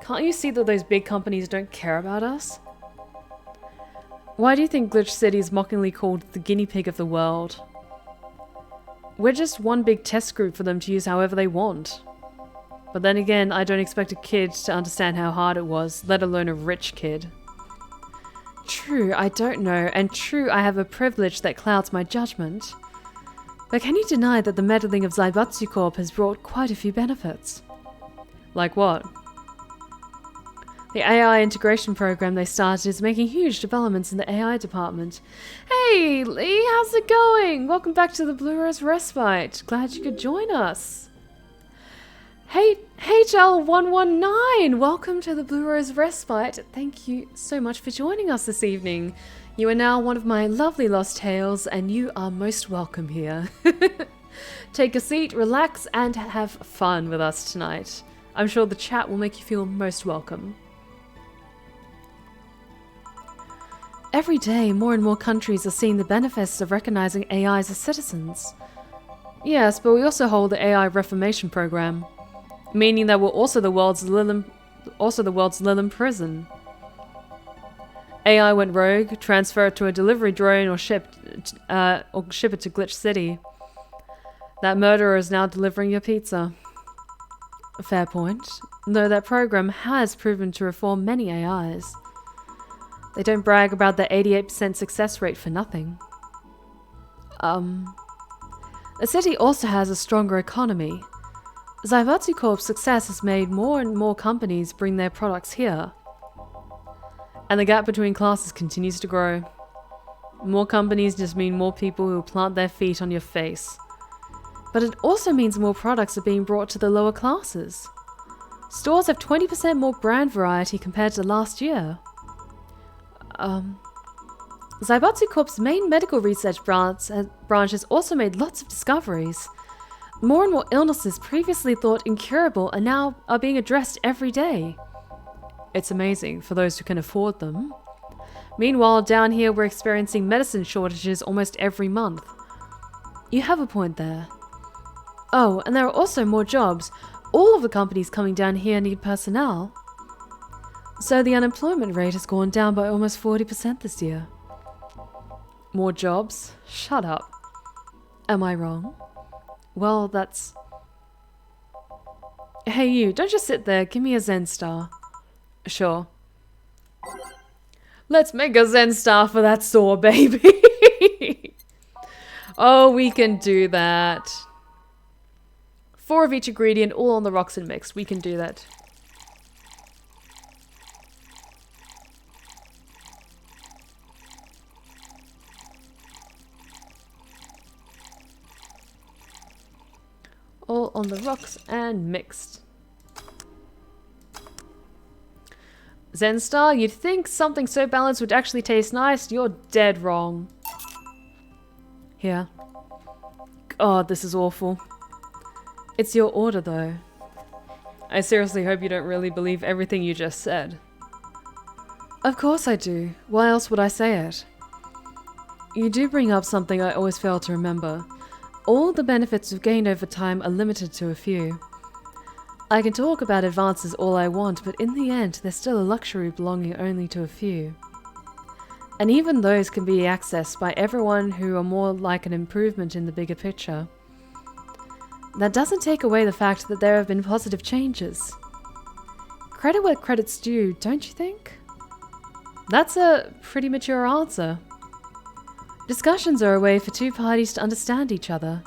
Can't you see that those big companies don't care about us? Why do you think Glitch City is mockingly called the guinea pig of the world? We're just one big test group for them to use however they want. But then again, I don't expect a kid to understand how hard it was, let alone a rich kid. True, I don't know, and true, I have a privilege that clouds my judgment. But can you deny that the meddling of Zaibatsu Corp has brought quite a few benefits? Like what? The AI integration program they started is making huge developments in the AI department. Hey, Lee, how's it going? Welcome back to the Blue Rose Respite. Glad you could join us. Hey, HL119, welcome to the Blue Rose Respite. Thank you so much for joining us this evening. You are now one of my lovely lost tales, and you are most welcome here. Take a seat, relax, and have fun with us tonight. I'm sure the chat will make you feel most welcome. Every day, more and more countries are seeing the benefits of recognizing AIs as citizens. Yes, but we also hold the AI reformation program, meaning that we're also the world's Lilum prison. AI went rogue, transfer it to a delivery drone, or ship it to Glitch City. That murderer is now delivering your pizza. Fair point. Though that program has proven to reform many AIs. They don't brag about their 88% success rate for nothing. The city also has a stronger economy. Zaibatsu Corp's success has made more and more companies bring their products here. And the gap between classes continues to grow. More companies just mean more people who will plant their feet on your face. But it also means more products are being brought to the lower classes. Stores have 20% more brand variety compared to last year. Zaibatsu Corp's main medical research branch has also made lots of discoveries. More and more illnesses previously thought incurable are being addressed every day. It's amazing for those who can afford them. Meanwhile, down here we're experiencing medicine shortages almost every month. You have a point there. Oh, and there are also more jobs. All of the companies coming down here need personnel. So the unemployment rate has gone down by almost 40% this year. More jobs? Shut up. Am I wrong? Well, that's... Hey you, don't just sit there, give me a Zen Star. Sure. Let's make a Zen Star for that saw, baby! Oh, we can do that. 4 of each ingredient, all on the rocks and mixed. We can do that. All on the rocks and mixed. Zenstar, you'd think something so balanced would actually taste nice. You're dead wrong. Here. God, this is awful. It's your order, though. I seriously hope you don't really believe everything you just said. Of course I do. Why else would I say it? You do bring up something I always fail to remember. All the benefits we've gained over time are limited to a few. I can talk about advances all I want, but in the end, they're still a luxury belonging only to a few. And even those can be accessed by everyone who are more like an improvement in the bigger picture. That doesn't take away the fact that there have been positive changes. Credit where credit's due, don't you think? That's a pretty mature answer. Discussions are a way for two parties to understand each other.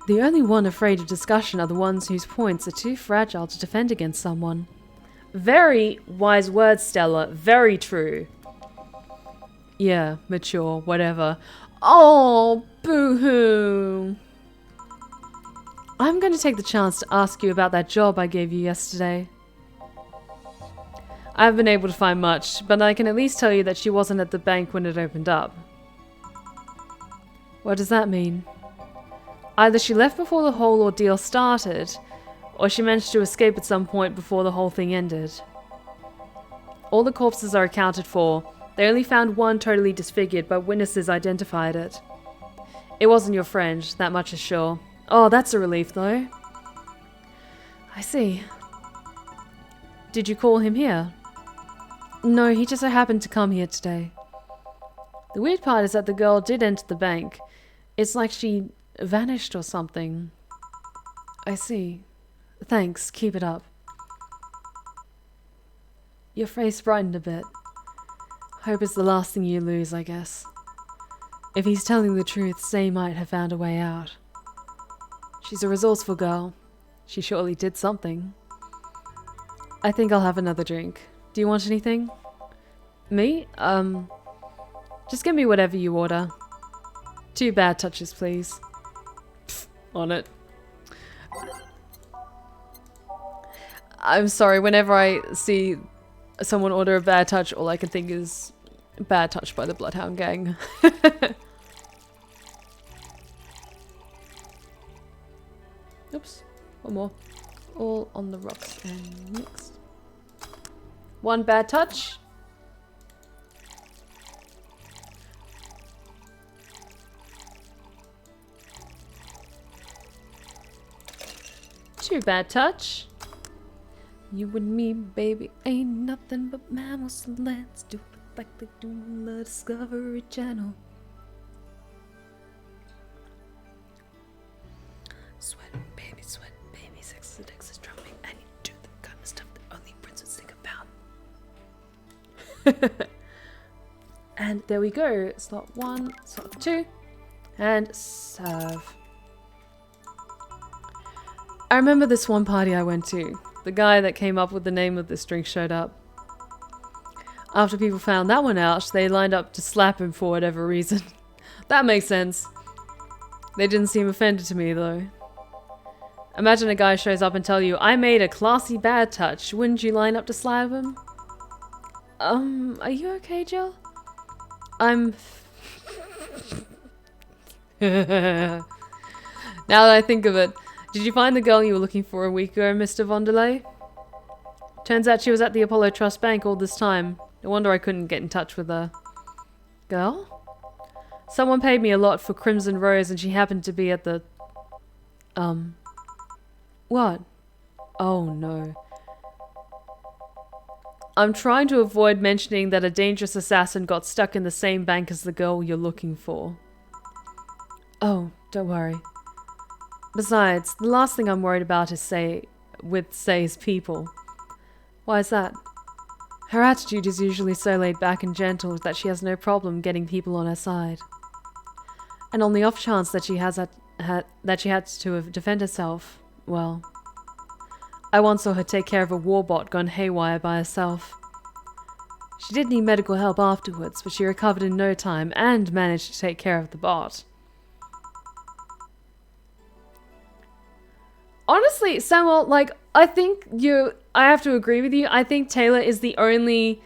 The only one afraid of discussion are the ones whose points are too fragile to defend against someone. Very wise words, Stella. Very true. Yeah, mature, whatever. Oh, boo-hoo. I'm going to take the chance to ask you about that job I gave you yesterday. I haven't been able to find much, but I can at least tell you that she wasn't at the bank when it opened up. What does that mean? Either she left before the whole ordeal started, or she managed to escape at some point before the whole thing ended. All the corpses are accounted for. They only found one totally disfigured, but witnesses identified it. It wasn't your friend, that much is sure. Oh, that's a relief, though. I see. Did you call him here? No, he just so happened to come here today. The weird part is that the girl did enter the bank. It's like she vanished or something. I see. Thanks, keep it up. Your face brightened a bit. Hope it's the last thing you lose, I guess. If he's telling the truth, Say might have found a way out. She's a resourceful girl. She surely did something. I think I'll have another drink. Do you want anything? Me? Just give me whatever you order. 2 bad touches, please. Pfft, on it. I'm sorry, whenever I see someone order a bad touch, all I can think is bad touch by the Bloodhound Gang. Oops, one more. All on the rocks and mixed. 1 bad touch. too, Bad Touch. You and me, baby, ain't nothing but mammals, so let's do it like they do on the Discovery Channel. Sweat, baby, sex is drumming, and you do the kind of stuff that only princes think about. And there we go. Slot 1, slot 2, and serve. I remember this one party I went to. The guy that came up with the name of this drink showed up. After people found that one out, they lined up to slap him for whatever reason. That makes sense. They didn't seem offended to me, though. Imagine a guy shows up and tell you, I made a classy bad touch. Wouldn't you line up to slap him? Are you okay, Jill? I'm... Now that I think of it, did you find the girl you were looking for a week ago, Mr. Vonderlei? Turns out she was at the Apollo Trust Bank all this time. No wonder I couldn't get in touch with her. Girl? Someone paid me a lot for Crimson Rose and she happened to be at the... What? Oh no. I'm trying to avoid mentioning that a dangerous assassin got stuck in the same bank as the girl you're looking for. Oh, don't worry. Besides, the last thing I'm worried about is Say's people. Why is that? Her attitude is usually so laid back and gentle that she has no problem getting people on her side. And on the off chance that she had to defend herself, well, I once saw her take care of a warbot gone haywire by herself. She did need medical help afterwards, but she recovered in no time and managed to take care of the bot. Honestly, Samuel, like, I have to agree with you. I think Taylor is the only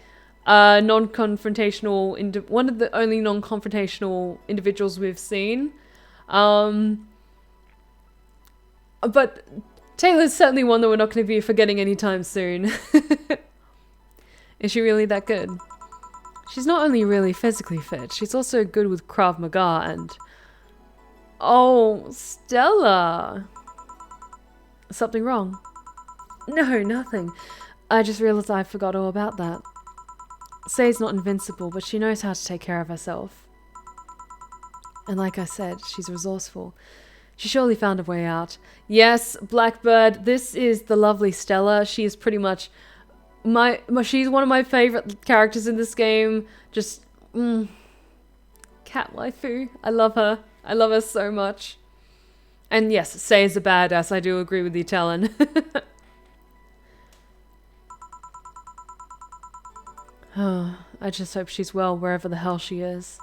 non-confrontational, one of the only non-confrontational individuals we've seen. But Taylor's certainly one that we're not going to be forgetting anytime soon. Is she really that good? She's not only really physically fit, she's also good with Krav Maga and... Oh, Stella! Something wrong? No, nothing. I just realized I forgot all about that. Say's not invincible, but she knows how to take care of herself. And like I said, she's resourceful. She surely found a way out. Yes, Blackbird, this is the lovely Stella. She is pretty much she's one of my favorite characters in this game. Just, cat waifu. I love her. I love her so much. And yes, Say is a badass. I do agree with you, Talon. Oh, I just hope she's well wherever the hell she is.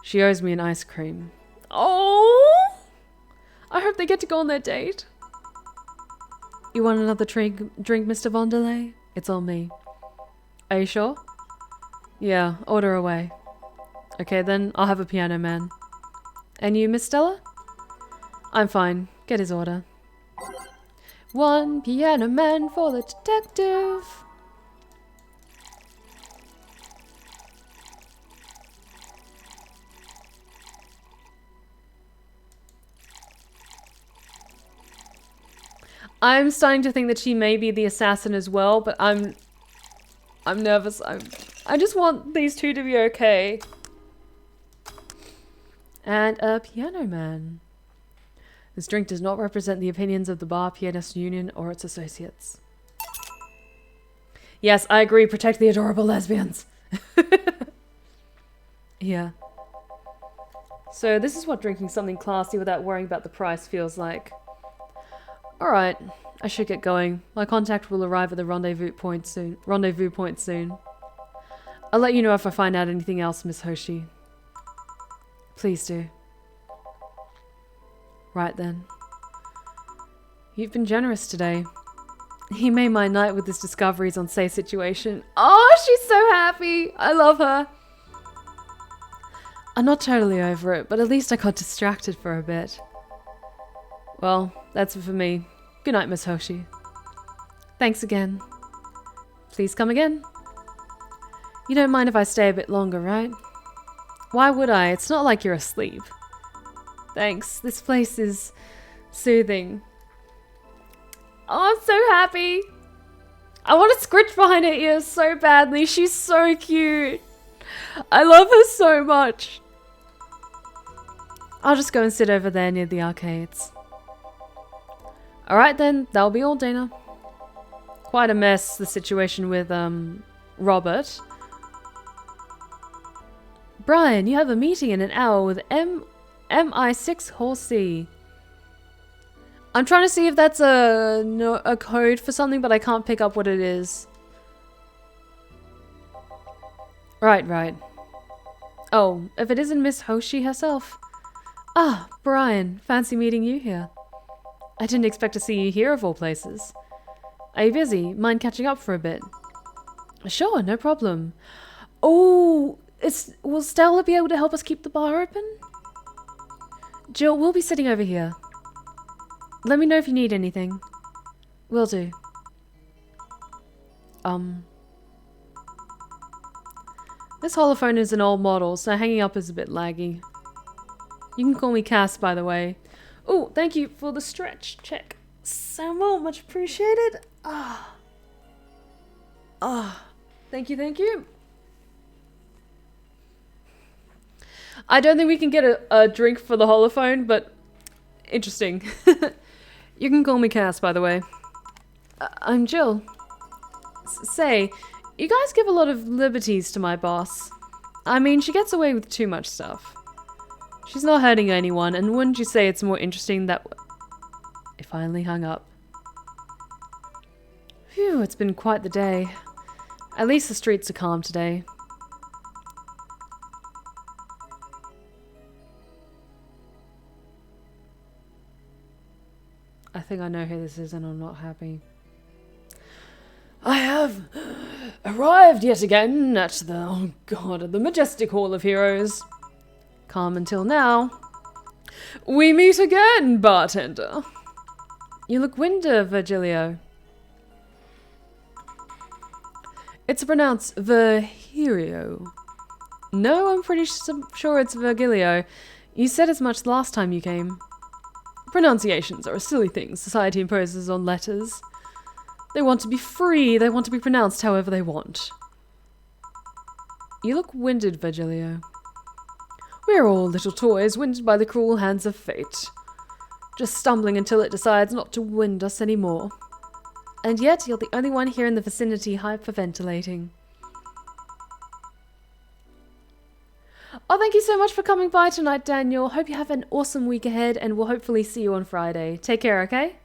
She owes me an ice cream. Oh! I hope they get to go on their date. You want another drink, Mr. Vonderlei? It's on me. Are you sure? Yeah, order away. Okay then, I'll have a piano man. And you, Miss Stella? I'm fine. Get his order. One piano man for the detective. I'm starting to think that she may be the assassin as well, but I'm nervous. I just want these two to be okay. And a piano man. This drink does not represent the opinions of the Bar Pianist Union or its associates. Yes, I agree. Protect the adorable lesbians. Yeah. So this is what drinking something classy without worrying about the price feels like. Alright, I should get going. My contact will arrive at the rendezvous point soon. I'll let you know if I find out anything else, Miss Hoshi. Please do. Right then. You've been generous today. He made my night with his discoveries on Say's situation. Oh, she's so happy! I love her! I'm not totally over it, but at least I got distracted for a bit. Well, that's it for me. Good night, Miss Hoshi. Thanks again. Please come again. You don't mind if I stay a bit longer, right? Why would I? It's not like you're asleep. Thanks. This place is soothing. Oh, I'm so happy. I want to scritch behind her ears so badly. She's so cute. I love her so much. I'll just go and sit over there near the arcades. Alright then, that'll be all, Dana. Quite a mess, the situation with, Robert. Brian, you have a meeting in an hour with MI6 Hall C. I'm trying to see if that's a code for something, but I can't pick up what it is. Right. Oh, if it isn't Miss Hoshi herself. Ah, Brian, fancy meeting you here. I didn't expect to see you here of all places. Are you busy? Mind catching up for a bit? Sure, no problem. Oh, will Stella be able to help us keep the bar open? Jill, we'll be sitting over here. Let me know if you need anything. Will do. This holophone is an old model, so hanging up is a bit laggy. You can call me Cass, by the way. Oh, thank you for the stretch check. Samuel, much appreciated. Thank you. I don't think we can get a drink for the holophone, but interesting. You can call me Cass, by the way. I'm Jill. Say, you guys give a lot of liberties to my boss. I mean, she gets away with too much stuff. She's not hurting anyone, and wouldn't you say it's more interesting that... It finally hung up. Phew, it's been quite the day. At least the streets are calm today. I think I know who this is and I'm not happy. I have arrived yet again at the majestic Hall of Heroes. Calm until now. We meet again, bartender. You look winter, Virgilio. It's pronounced Virgilio. No, I'm pretty sure it's Virgilio. You said as much last time you came. Pronunciations are a silly thing society imposes on letters. They want to be free, they want to be pronounced however they want. You look winded, Virgilio. We're all little toys winded by the cruel hands of fate. Just stumbling until it decides not to wind us anymore. And yet, you're the only one here in the vicinity hyperventilating. Oh, thank you so much for coming by tonight, Daniel. Hope you have an awesome week ahead, and we'll hopefully see you on Friday. Take care, okay?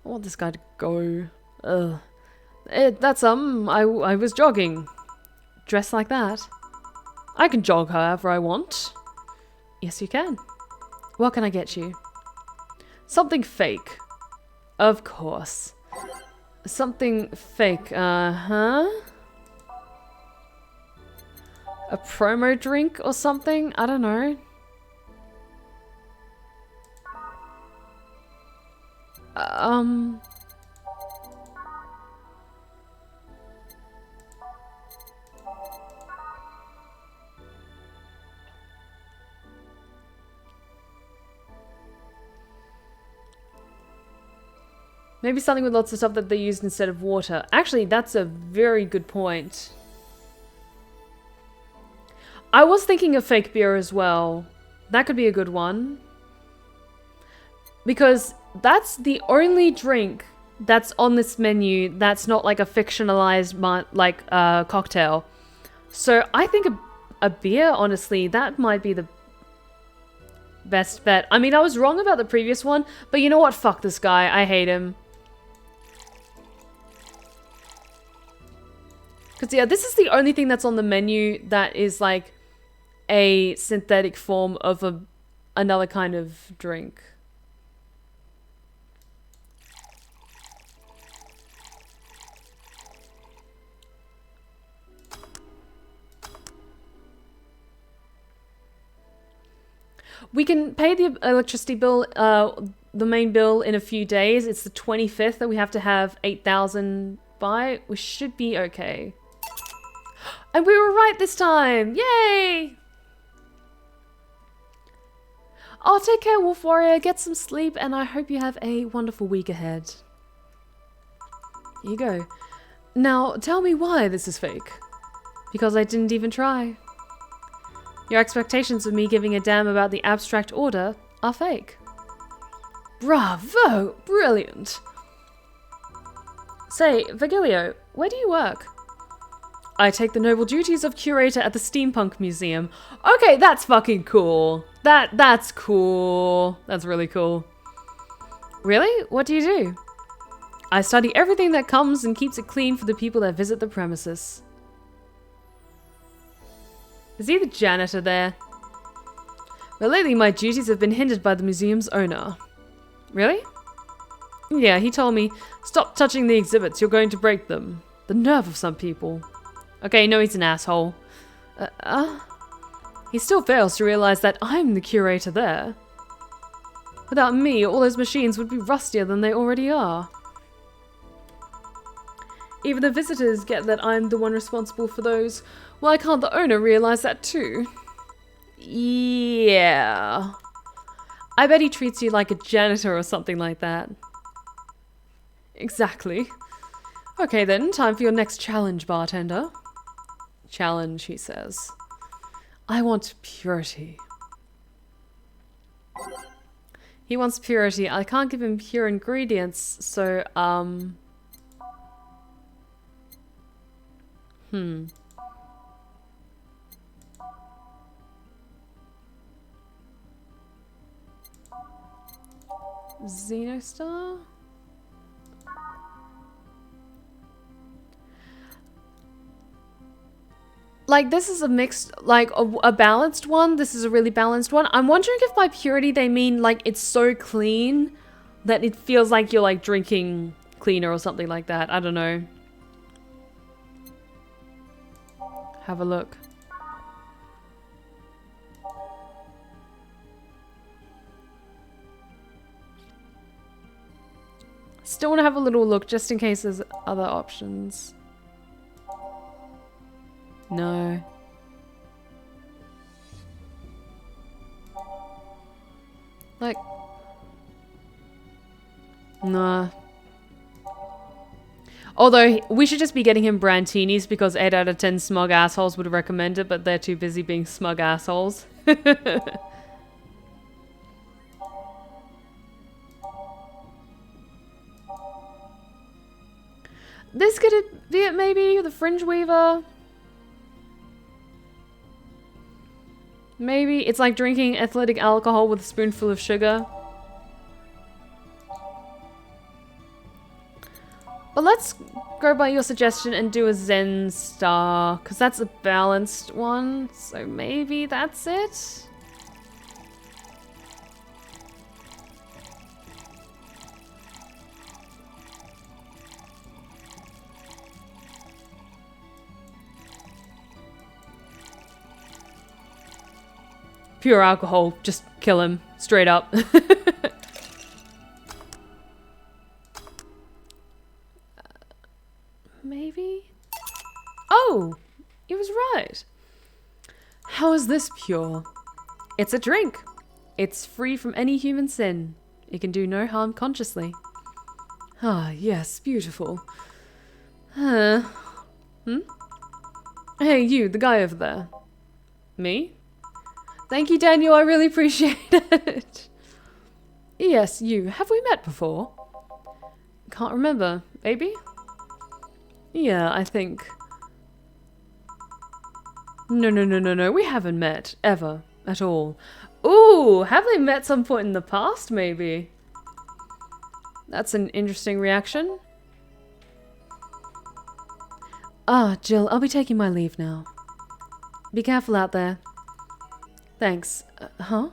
I want this guy to go. Ugh. I was jogging. Dressed like that. I can jog however I want. Yes, you can. What can I get you? Something fake. Of course. Something fake, uh-huh. A promo drink or something? I don't know. Maybe something with lots of stuff that they used instead of water. Actually, that's a very good point. I was thinking of fake beer as well. That could be a good one. Because that's the only drink that's on this menu that's not like a fictionalized cocktail. So I think a beer, honestly, that might be the best bet. I mean, I was wrong about the previous one, but you know what? Fuck this guy. I hate him. Because, yeah, this is the only thing that's on the menu that is, like, a synthetic form of another kind of drink. We can pay the electricity bill, the main bill, in a few days. It's the 25th that we have to have 8,000 by. We should be okay. And we were right this time! Yay! Oh, take care, Wolf Warrior. Get some sleep, and I hope you have a wonderful week ahead. Here you go. Now, tell me why this is fake. Because I didn't even try. Your expectations of me giving a damn about the abstract order are fake. Bravo! Brilliant! Say, Virgilio, where do you work? I take the noble duties of curator at the Steampunk Museum. Okay, that's fucking cool. That's cool. That's really cool. Really? What do you do? I study everything that comes and keeps it clean for the people that visit the premises. Is he the janitor there? Well, lately my duties have been hindered by the museum's owner. Really? Yeah, he told me, stop touching the exhibits, you're going to break them. The nerve of some people. Okay, no, he's an asshole. He still fails to realize that I'm the curator there. Without me, all those machines would be rustier than they already are. Even the visitors get that I'm the one responsible for those. Why can't the owner realize that too? Yeah. I bet he treats you like a janitor or something like that. Exactly. Okay then, time for your next challenge, bartender. Challenge, he says. I want purity. He wants purity. I can't give him pure ingredients, so, Xenostar? Like, this is a mixed, like, a balanced one. This is a really balanced one. I'm wondering if by purity they mean, like, it's so clean that it feels like you're, like, drinking cleaner or something like that. I don't know. Have a look. Still want to have a little look just in case there's other options. No. Like... Nah. Although, we should just be getting him brantinis because 8 out of 10 smug assholes would recommend it, but they're too busy being smug assholes. This could be it, maybe? The Fringe Weaver? Maybe it's like drinking athletic alcohol with a spoonful of sugar. But let's go by your suggestion and do a Zen Star, because that's a balanced one, so maybe that's it? Pure alcohol, just kill him, straight up. Maybe? Oh, he was right. How is this pure? It's a drink. It's free from any human sin. It can do no harm consciously. Ah, yes, beautiful. Hey, you, the guy over there. Me? Thank you, Daniel. I really appreciate it. Yes, you. Have we met before? Can't remember. Maybe? Yeah, I think. No. We haven't met. Ever. At all. Ooh, have they met some point in the past, maybe? That's an interesting reaction. Ah, Jill, I'll be taking my leave now. Be careful out there. Thanks. Huh?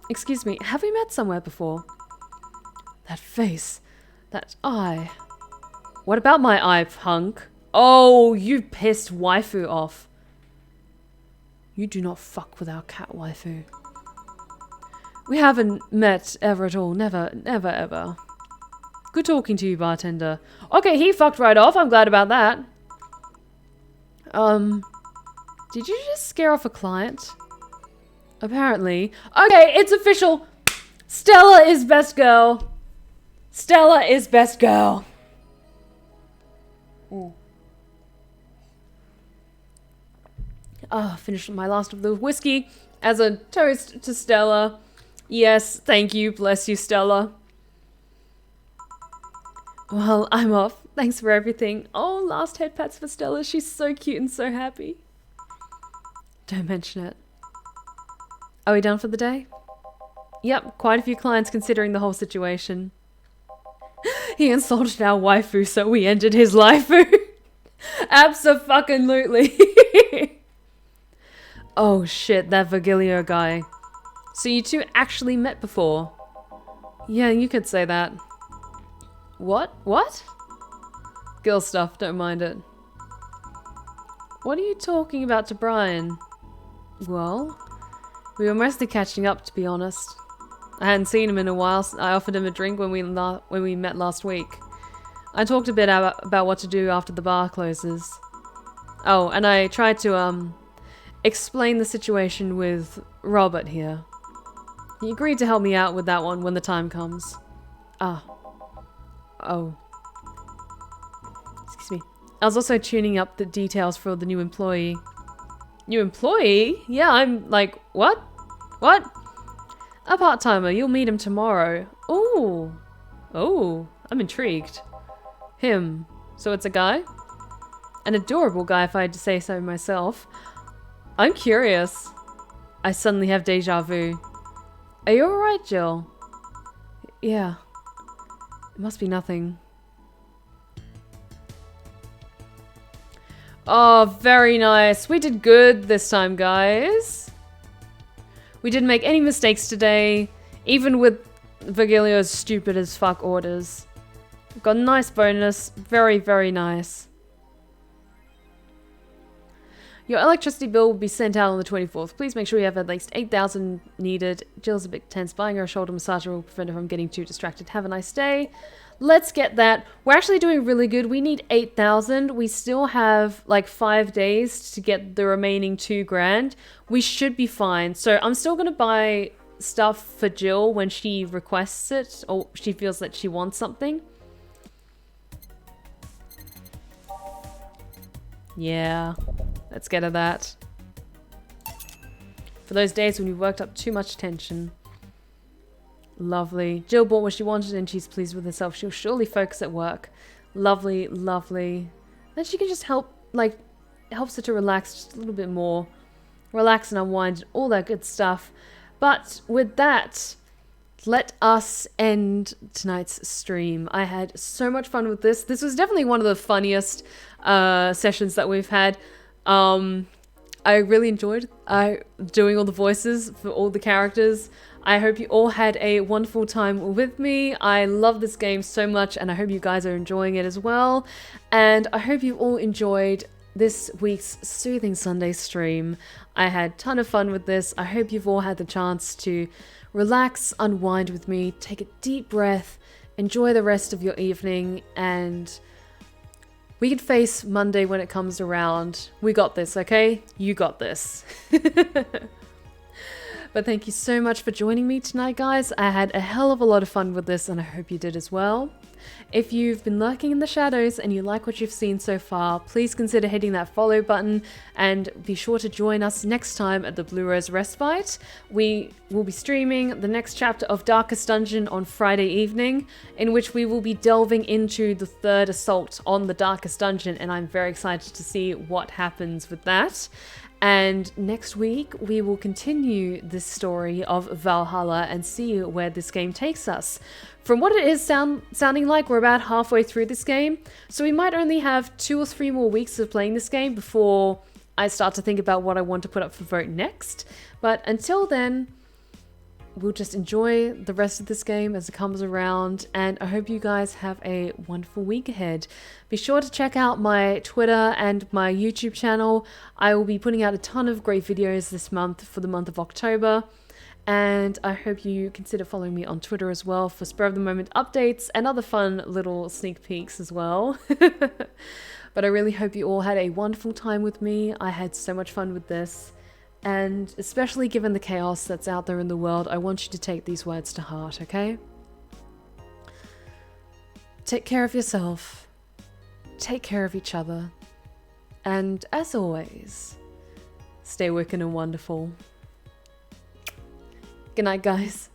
Excuse me, have we met somewhere before? That face. That eye. What about my eye, punk? Oh, you pissed waifu off. You do not fuck with our cat waifu. We haven't met ever at all. Never, ever. Good talking to you, bartender. Okay, he fucked right off. I'm glad about that. Did you just scare off a client? Apparently. Okay, it's official. Stella is best girl. Stella is best girl. Finished my last of the whiskey as a toast to Stella. Yes, thank you. Bless you, Stella. Well, I'm off. Thanks for everything. Oh, last head pats for Stella. She's so cute and so happy. Don't mention it. Are we done for the day? Yep, quite a few clients considering the whole situation. He insulted our waifu, so we ended his life. Abso-fucking-lutely. Oh shit, that Virgilio guy. So you two actually met before? Yeah, you could say that. What? What? Girl stuff, don't mind it. What are you talking about to Brian? Well, we were mostly catching up, to be honest. I hadn't seen him in a while. So I offered him a drink when we met last week. I talked a bit about what to do after the bar closes. Oh, and I tried to explain the situation with Robert here. He agreed to help me out with that one when the time comes. Ah. Oh. Excuse me. I was also tuning up the details for the new employee. New employee? Yeah, I'm like, what? What? A part-timer. You'll meet him tomorrow. Ooh. Oh, I'm intrigued. Him. So it's a guy? An adorable guy, if I had to say so myself. I'm curious. I suddenly have deja vu. Are you alright, Jill? Yeah. It must be nothing. Oh, very nice. We did good this time, guys. We didn't make any mistakes today, even with Virgilio's stupid as fuck orders. Got a nice bonus. Very, very nice. Your electricity bill will be sent out on the 24th. Please make sure you have at least 8,000 needed. Jill's a bit tense. Buying her a shoulder massager will prevent her from getting too distracted. Have a nice day. Let's get that. We're actually doing really good. We need 8,000. We still have like 5 days to get the remaining 2 grand. We should be fine. So I'm still going to buy stuff for Jill when she requests it or she feels that she wants something. Yeah, let's get her that. For those days when you worked up too much tension. Lovely. Jill bought what she wanted and she's pleased with herself. She'll surely focus at work. Lovely, lovely. Then she can just help, like, it helps her to relax just a little bit more. Relax and unwind, all that good stuff. But with that, let us end tonight's stream. I had so much fun with this. This was definitely one of the funniest sessions that we've had. I really enjoyed doing all the voices for all the characters. I hope you all had a wonderful time with me. I love this game so much and I hope you guys are enjoying it as well. And I hope you all enjoyed this week's Soothing Sunday stream. I had a ton of fun with this. I hope you've all had the chance to relax, unwind with me, take a deep breath, enjoy the rest of your evening, and we can face Monday when it comes around. We got this, okay? You got this. But thank you so much for joining me tonight, guys. I had a hell of a lot of fun with this, and I hope you did as well. If you've been lurking in the shadows and you like what you've seen so far, please consider hitting that follow button and be sure to join us next time at the Blue Rose Respite. We will be streaming the next chapter of Darkest Dungeon on Friday evening, in which we will be delving into the third assault on the Darkest Dungeon, and I'm very excited to see what happens with that. And next week, we will continue this story of Valhalla and see where this game takes us. From what it is sounding like, we're about halfway through this game, so we might only have 2 or 3 more weeks of playing this game before I start to think about what I want to put up for vote next. But until then, we'll just enjoy the rest of this game as it comes around, and I hope you guys have a wonderful week ahead. Be sure to check out my Twitter and my YouTube channel. I will be putting out a ton of great videos this month for the month of October, and I hope you consider following me on Twitter as well for spur of the moment updates and other fun little sneak peeks as well. But I really hope you all had a wonderful time with me. I had so much fun with this. And especially given the chaos that's out there in the world, I want you to take these words to heart, okay? Take care of yourself. Take care of each other. And as always, stay wicked and wonderful. Good night, guys.